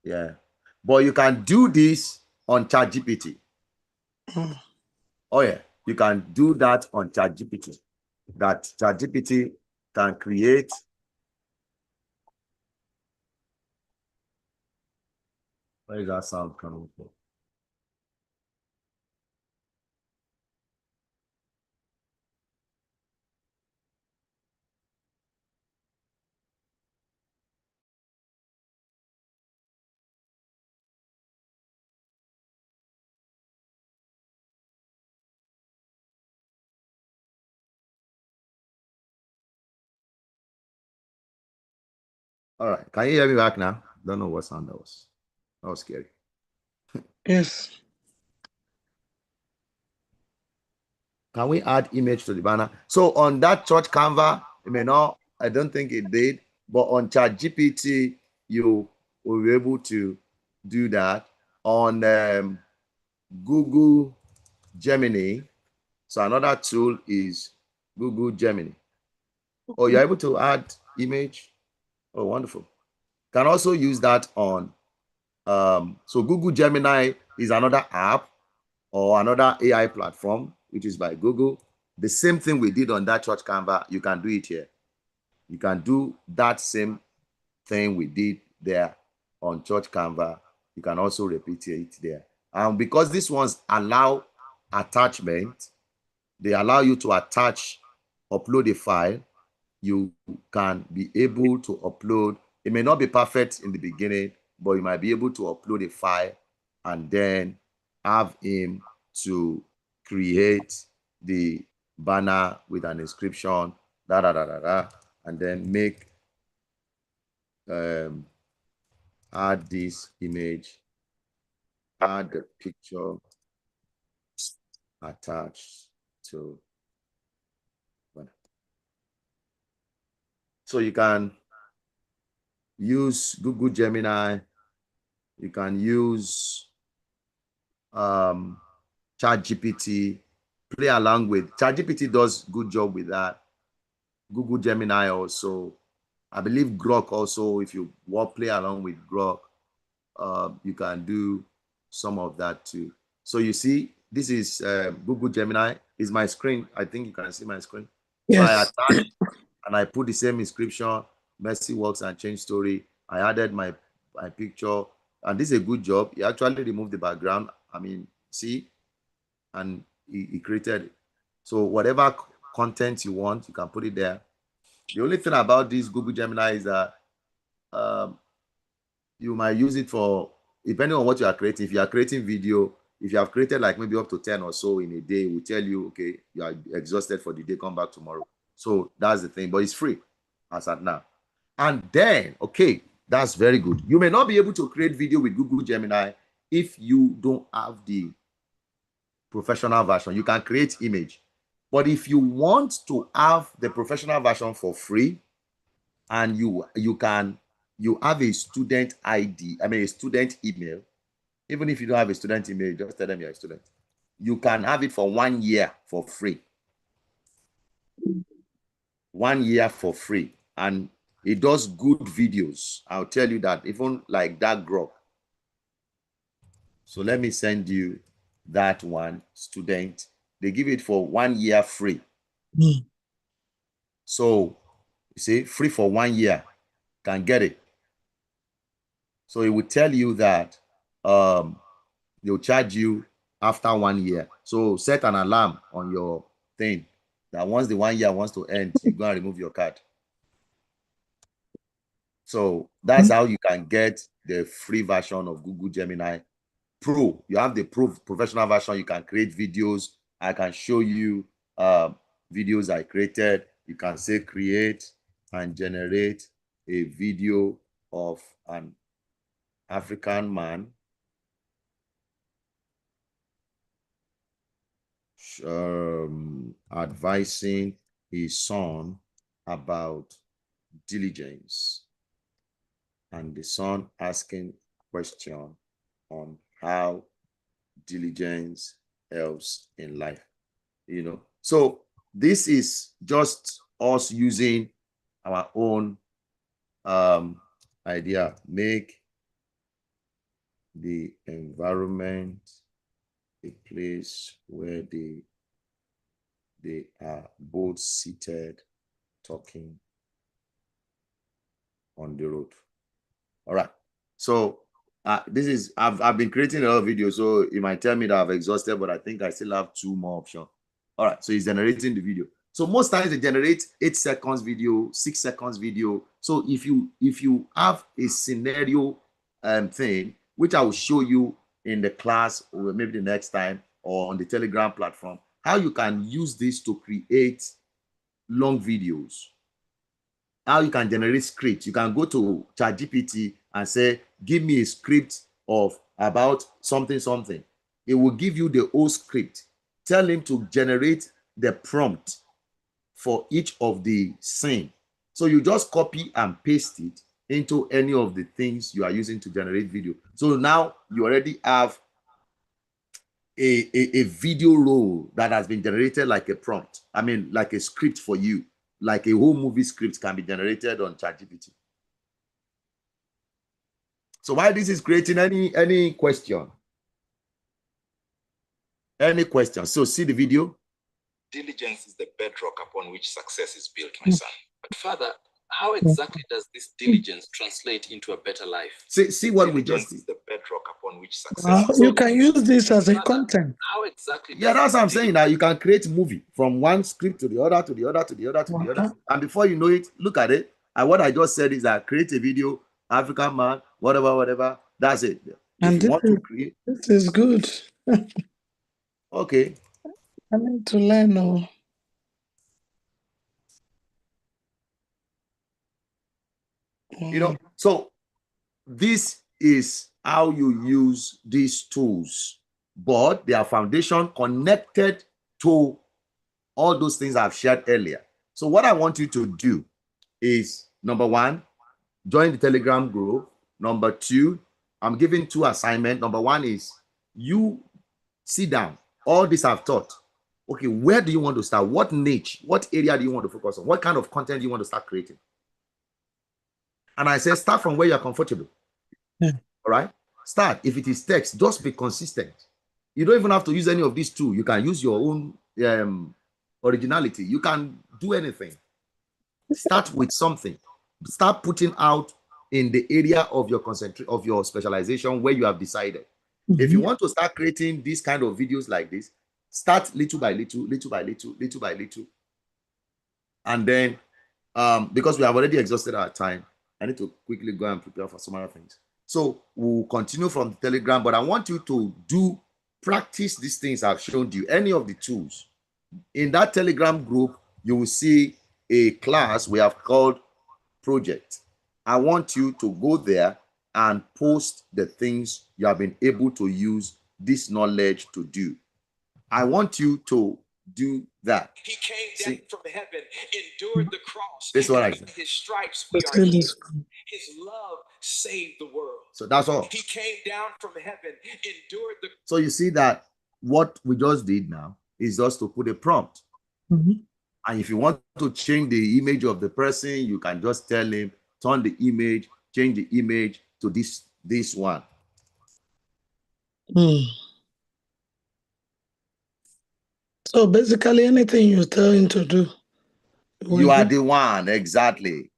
Yeah. But you can do this on ChatGPT. Oh, yeah. You can do that on ChatGPT. That ChatGPT can create. Where is that sound coming from? All right. Can you hear me back now? Don't know what sound that was. That was scary. Yes. Can we add image to the banner? So on that church Canva, it may not, I don't think it did, but on ChatGPT, you will be able to do that. On Google Gemini, so another tool is Google Gemini. Oh, you're able to add image? Oh, wonderful. Can also use that on, so Google Gemini is another app or another AI platform, which is by Google. The same thing we did on that church Canva, you can do it here. You can do that same thing we did there on Church Canva. You can also repeat it there. And because these ones allow attachment, they allow you to attach, upload a file. You can be able to upload. It may not be perfect in the beginning, but you might be able to upload a file and then have him to create the banner with an inscription, and then make add this image, add the picture attached to. So you can use Google Gemini. You can use ChatGPT. Play along with ChatGPT does good job with that. Google Gemini also. I believe Grok also. If you want play along with Grok, you can do some of that too. So you see, this is Google Gemini. Is my screen? I think you can see my screen. So I Yes. attached and I put the same inscription, Mercy Works and Change Story. I added my picture, and this is a good job. He actually removed the background. I mean, see, and he created it. So whatever content you want, you can put it there. The only thing about this Google Gemini is that you might use it for, depending on what you are creating. If you are creating video, if you have created like maybe up to 10 or so in a day, it will tell you, okay, you are exhausted for the day, come back tomorrow. So that's the thing, but it's free as at now. And then, okay, that's very good. You may not be able to create video with Google Gemini if you don't have the professional version. You can create image, but if you want to have the professional version for free, and you have a student ID, I mean a student email, even if you don't have a student email, just tell them you're a student. You can have it for 1 year for free. 1 year for free. And it does good videos. I'll tell you that, even like that Grok. So let me send you that one, student. They give it for 1 year free. So you see, free for 1 year, can get it. So it will tell you that they'll charge you after 1 year. So set an alarm on your thing that once the 1 year wants to end, you go and remove your card. So that's how you can get the free version of Google Gemini Pro. You have the professional version. You can create videos. I can show you videos I created. You can say create and generate a video of an African man advising his son about diligence, and the son asking question on how diligence helps in life. So this is just us using our own idea. Make the environment a place where they are both seated talking on the road. All right. So this is, I've been creating a lot of videos, so you might tell me that I've exhausted, but I think I still have 2 more options. All right. So it's generating the video. So most times they generate 8 seconds video, 6 seconds video. So if you have a scenario thing, which I will show you in the class or maybe the next time, or on the Telegram platform, how you can use this to create long videos, how you can generate scripts. You can go to ChatGPT and say, give me a script of about something. It will give you the whole script. Tell him to generate the prompt for each of the scene. So you just copy and paste it into any of the things you are using to generate video. So now you already have a video roll that has been generated like a prompt. I mean, like a script for you, like a whole movie script can be generated on ChatGPT. So while this is creating, any question? Any question? So see the video. Diligence is the bedrock upon which success is built, my son. But Father, How exactly does this diligence translate into a better life? See what we just did. Is the bedrock upon which success. You can use this as a content. How exactly? Yeah, that's what I'm saying. That you can create a movie from one script to the other, to the other, to the other, to the other. And before you know it, look at it. And what I just said is that create a video, African man, whatever, whatever. That's it. If And you want to create. this is good. Okay. I need to learn. You know, so this is how you use these tools, but they are foundation connected to all those things I've shared earlier. So what I want you to do is, number one, join the Telegram group. Number two, I'm giving 2 assignments. Number one is you sit down. All this I've taught. Okay, where do you want to start? What niche, what area do you want to focus on? What kind of content do you want to start creating? And I say, start from where you're comfortable. Yeah. All right? Start. If it is text, just be consistent. You don't even have to use any of these two. You can use your own originality. You can do anything. Start with something. Start putting out in the area of your of your specialization where you have decided. If you want to start creating these kind of videos like this, start little by little, little by little, little by little. And then, because we have already exhausted our time, I need to quickly go and prepare for some other things. So we'll continue from the Telegram, but I want you to practice these things I've shown you, any of the tools. In that Telegram group, you will see a class we have called Project. I want you to go there and post the things you have been able to use this knowledge to do. I want you to do that. He came down from heaven, endured the cross. This is what I said. His stripes we are healed. His love saved the world. So that's all. He came down from heaven, endured the. So you see that what we just did now is just to put a prompt. And if you want to change the image of the person, you can just tell him, turn the image, change the image to this one. So basically anything you tell him to do. You are the one, exactly.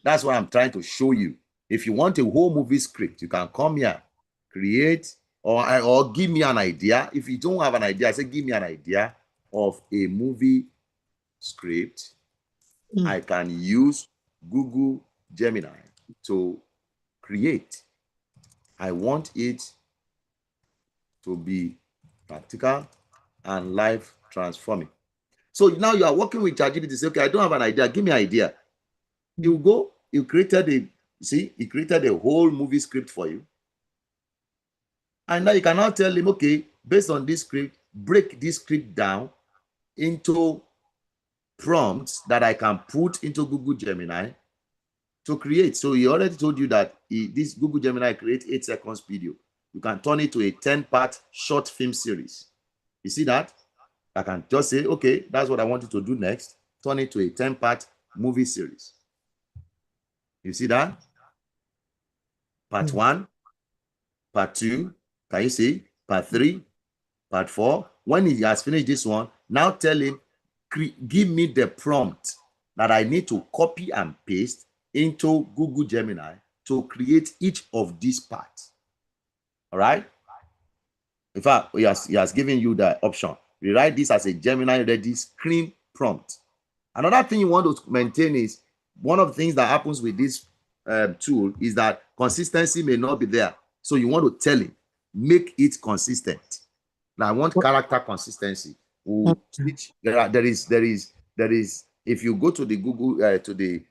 That's what I'm trying to show you. If you want a whole movie script, you can come here, create, or give me an idea. If you don't have an idea, I say give me an idea of a movie script. I can use Google Gemini to create. I want it to be practical and life transforming. So now you are working with ChatGPT to say, okay, I don't have an idea. Give me an idea. You go, he created a whole movie script for you. And now you can now tell him, okay, based on this script, break this script down into prompts that I can put into Google Gemini to create. So he already told you that this Google Gemini creates 8 seconds video. You can turn it to a 10-part short film series. You see that? I can just say, okay, that's what I want you to do next. Turn it to a 10-part movie series. You see that? Part 1, part 2, can you see? Part 3, part 4. When he has finished this one, now tell him, give me the prompt that I need to copy and paste into Google Gemini to create each of these parts. All right? In fact, he has given you the option. Rewrite this as a Gemini ready screen prompt. Another thing you want to maintain is, one of the things that happens with this tool is that consistency may not be there. So you want to tell him, make it consistent. Now I want character consistency. There is, if you go to the Google, to the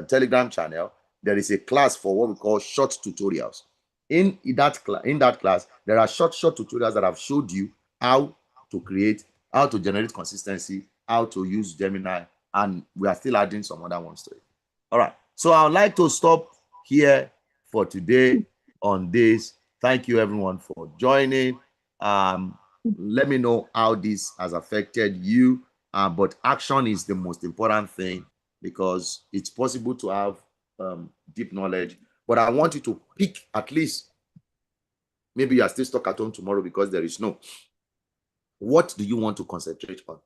Telegram channel, there is a class for what we call short tutorials. In that class, there are short tutorials that I've showed you how to create, how to generate consistency, how to use Gemini, and we are still adding some other ones to it. All right. So I would like to stop here for today on this. Thank you everyone for joining. Let me know how this has affected you. But action is the most important thing, because it's possible to have deep knowledge. But I want you to pick at least, maybe you are still stuck at home tomorrow because there is no. What do you want to concentrate on?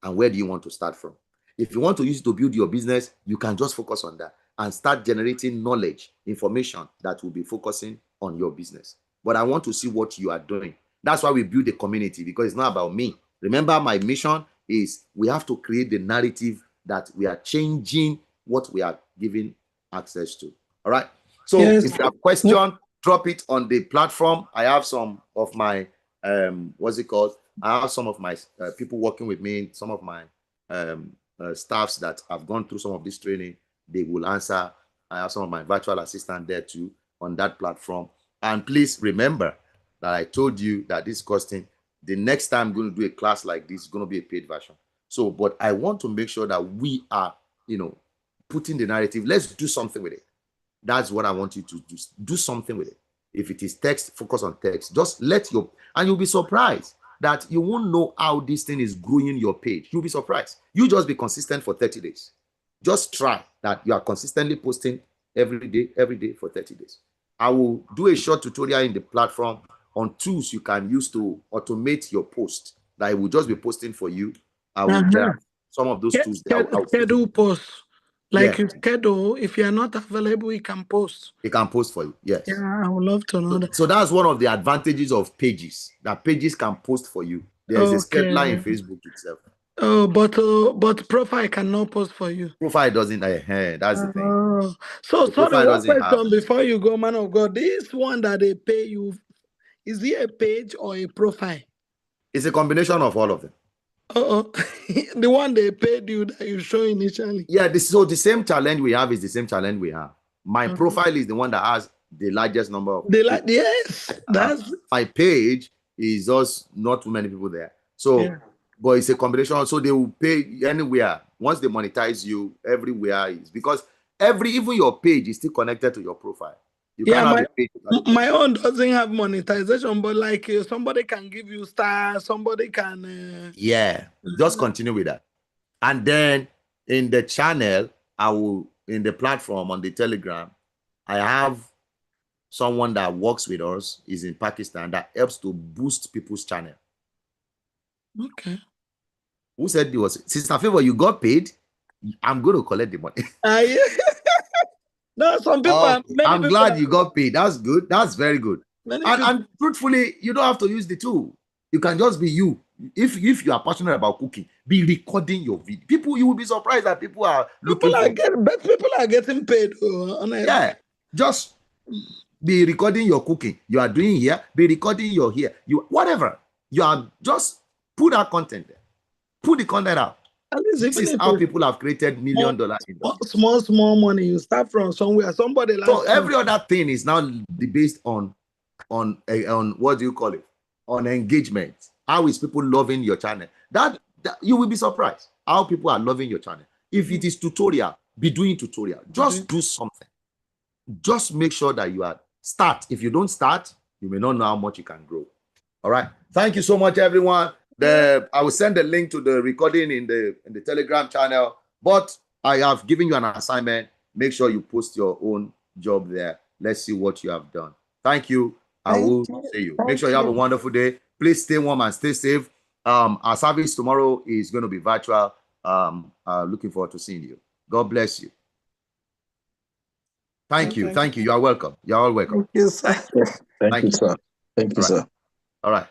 And where do you want to start from? If you want to use it to build your business, you can just focus on that and start generating knowledge, information that will be focusing on your business. But I want to see what you are doing. That's why we build a community, because it's not about me. Remember, my mission is we have to create the narrative that we are changing what we are giving access to. All right. So Yes. if you have a question, drop it on the platform. I have some of my what's it called? I have some of my people working with me, some of my staffs that have gone through some of this training. They will answer. I have some of my virtual assistant there too on that platform. And please remember that I told you that this costing, the next time I'm going to do a class like this is going to be a paid version. So, but I want to make sure that we are, putting the narrative. Let's do something with it. That's what I want you to do. Do something with it. If it is text, focus on text. Just and you'll be surprised that you won't know how this thing is growing your page. You'll be surprised. You just be consistent for 30 days. Just try that you are consistently posting every day for 30 days. I will do a short tutorial in the platform on tools you can use to automate your post that I will just be posting for you. I will get some of those tools. Schedule posts. Like Yeah. you schedule, if you're not available, you can post. It can post for you. Yes. Yeah, I would love to know that. So that's one of the advantages of pages, that pages can post for you. There's a scheduler in Facebook itself. Oh, but profile cannot post for you. Profile doesn't. That's the thing. Oh, so sorry. One question before you go, man of God. This one that they pay you, is it a page or a profile? It's a combination of all of them. The one they paid you that you show initially. Yeah. So the same challenge we have is the same challenge we have. My profile is the one that has the largest number of. Yes, that's my page is just not too many people there. So, but it's a combination. So they will pay anywhere. Once they monetize you, everywhere is because even your page is still connected to your profile. You can't have a page. My own doesn't have monetization, but like somebody can give you stars, somebody can. Just continue with that. And then in the channel, in the platform on the Telegram, I have someone that works with us, is in Pakistan, that helps to boost people's channel. Okay. Who said it was? Sister Favor, you got paid? I'm going to collect the money. No, some people. I'm glad you got paid. That's good. That's very good. And truthfully, you don't have to use the tool. You can just be you. If you are passionate about cooking, be recording your video. You will be surprised that people are looking people are getting paid. Yeah, just be recording your cooking. You are doing here. Be recording your here. Whatever. You are just put that content there. Put the content out. This is how people have created $1 million industry. Small money. You start from somewhere. Somebody. So every other thing is now based on what do you call it? On engagement. How is people loving your channel? That you will be surprised how people are loving your channel. If it is tutorial, be doing tutorial. Just do something. Just make sure that you are start. If you don't start, you may not know how much you can grow. All right. Thank you so much, everyone. I will send the link to the recording in the Telegram channel. But I have given you an assignment. Make sure you post your own job there. Let's see what you have done. Thank you. I will see you. Make sure you have a wonderful day. Please stay warm and stay safe. Our service tomorrow is going to be virtual. Looking forward to seeing you. God bless you. Thank you. Thank you. You are welcome. You are all welcome. Thank you, sir. Thank you, sir. Thank you, sir. All right.